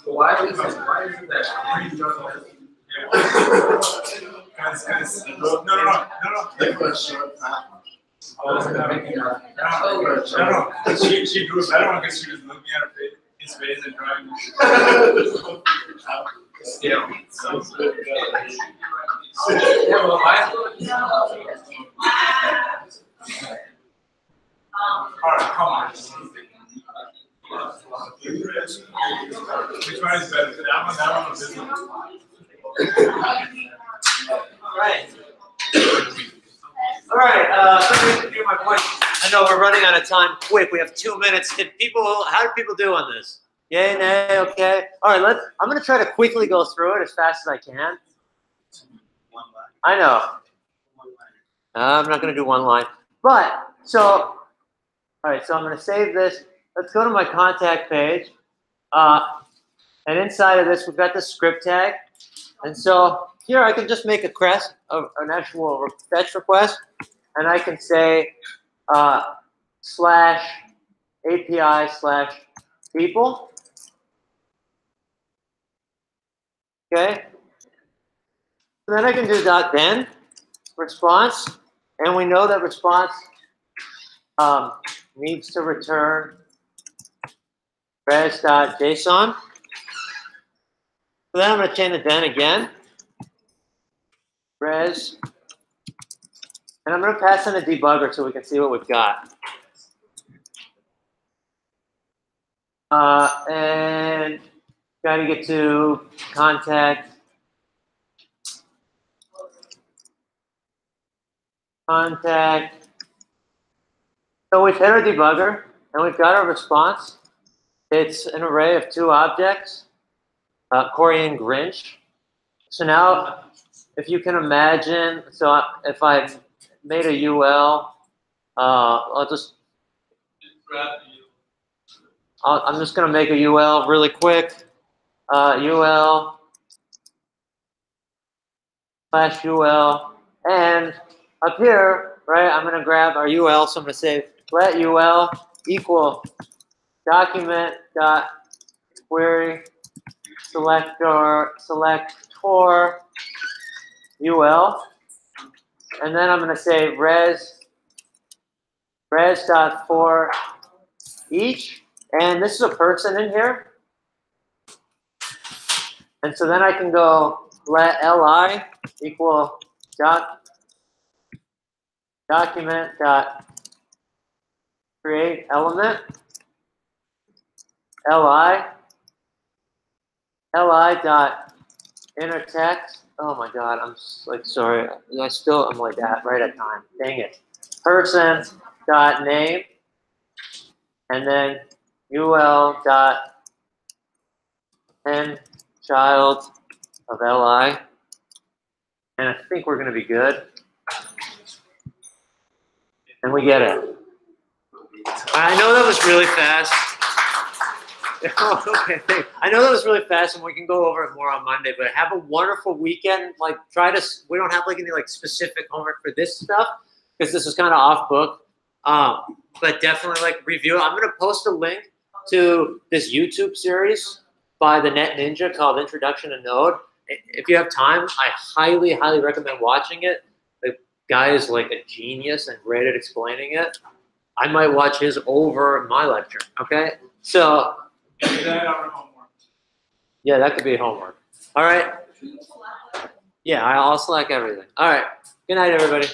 Why is it that She drew a better one because she was looking at his face and drawing. Yeah. Alright, come on. Which one is better? That one or this one? Alright, somebody can hear my point. I know we're running out of time quick. We have 2 minutes. How did people do on this? Yay, nay, okay. Alright, I'm gonna try to quickly go through it as fast as I can. I know. I'm not gonna do one line. But, alright, so I'm gonna save this. Let's go to my contact page. And inside of this, we've got the script tag. And so here I can just make an actual fetch request. And I can say /API/people. Okay. So then I can do .then response. And we know that response needs to return res.json. So then I'm going to change the then again. Res. And I'm going to pass in a debugger so we can see what we've got. And got to get to contact. So we've hit our debugger, and we've got our response. It's an array of 2 objects, Corey and Grinch. So now, if you can imagine, so if I made a UL, I'm just going to make a UL really quick. UL / UL, and up here, right, I'm going to grab our UL, so I'm going to say let UL equal document dot query selector UL, and then I'm going to say res dot for each, and this is a person in here, and so then I can go let li equal document dot create element li dot inner text. Oh my god, I'm like sorry. I'm like that right at time. Dang it. Person dot name, and then ul dot end child of li, and I think we're going to be good. And we get it. I know that was really fast. Okay, I know that was really fast, and we can go over it more on Monday. But have a wonderful weekend. Like, we don't have like any like specific homework for this stuff because this is kind of off book. But definitely like review it. I'm gonna post a link to this YouTube series by the Net Ninja called Introduction to Node. If you have time, I highly recommend watching it. The guy is like a genius and great at explaining it. I might watch his over my lecture. Okay, so. Yeah, that could be homework. All right. Yeah, I'll Slack everything. All right. Good night, everybody.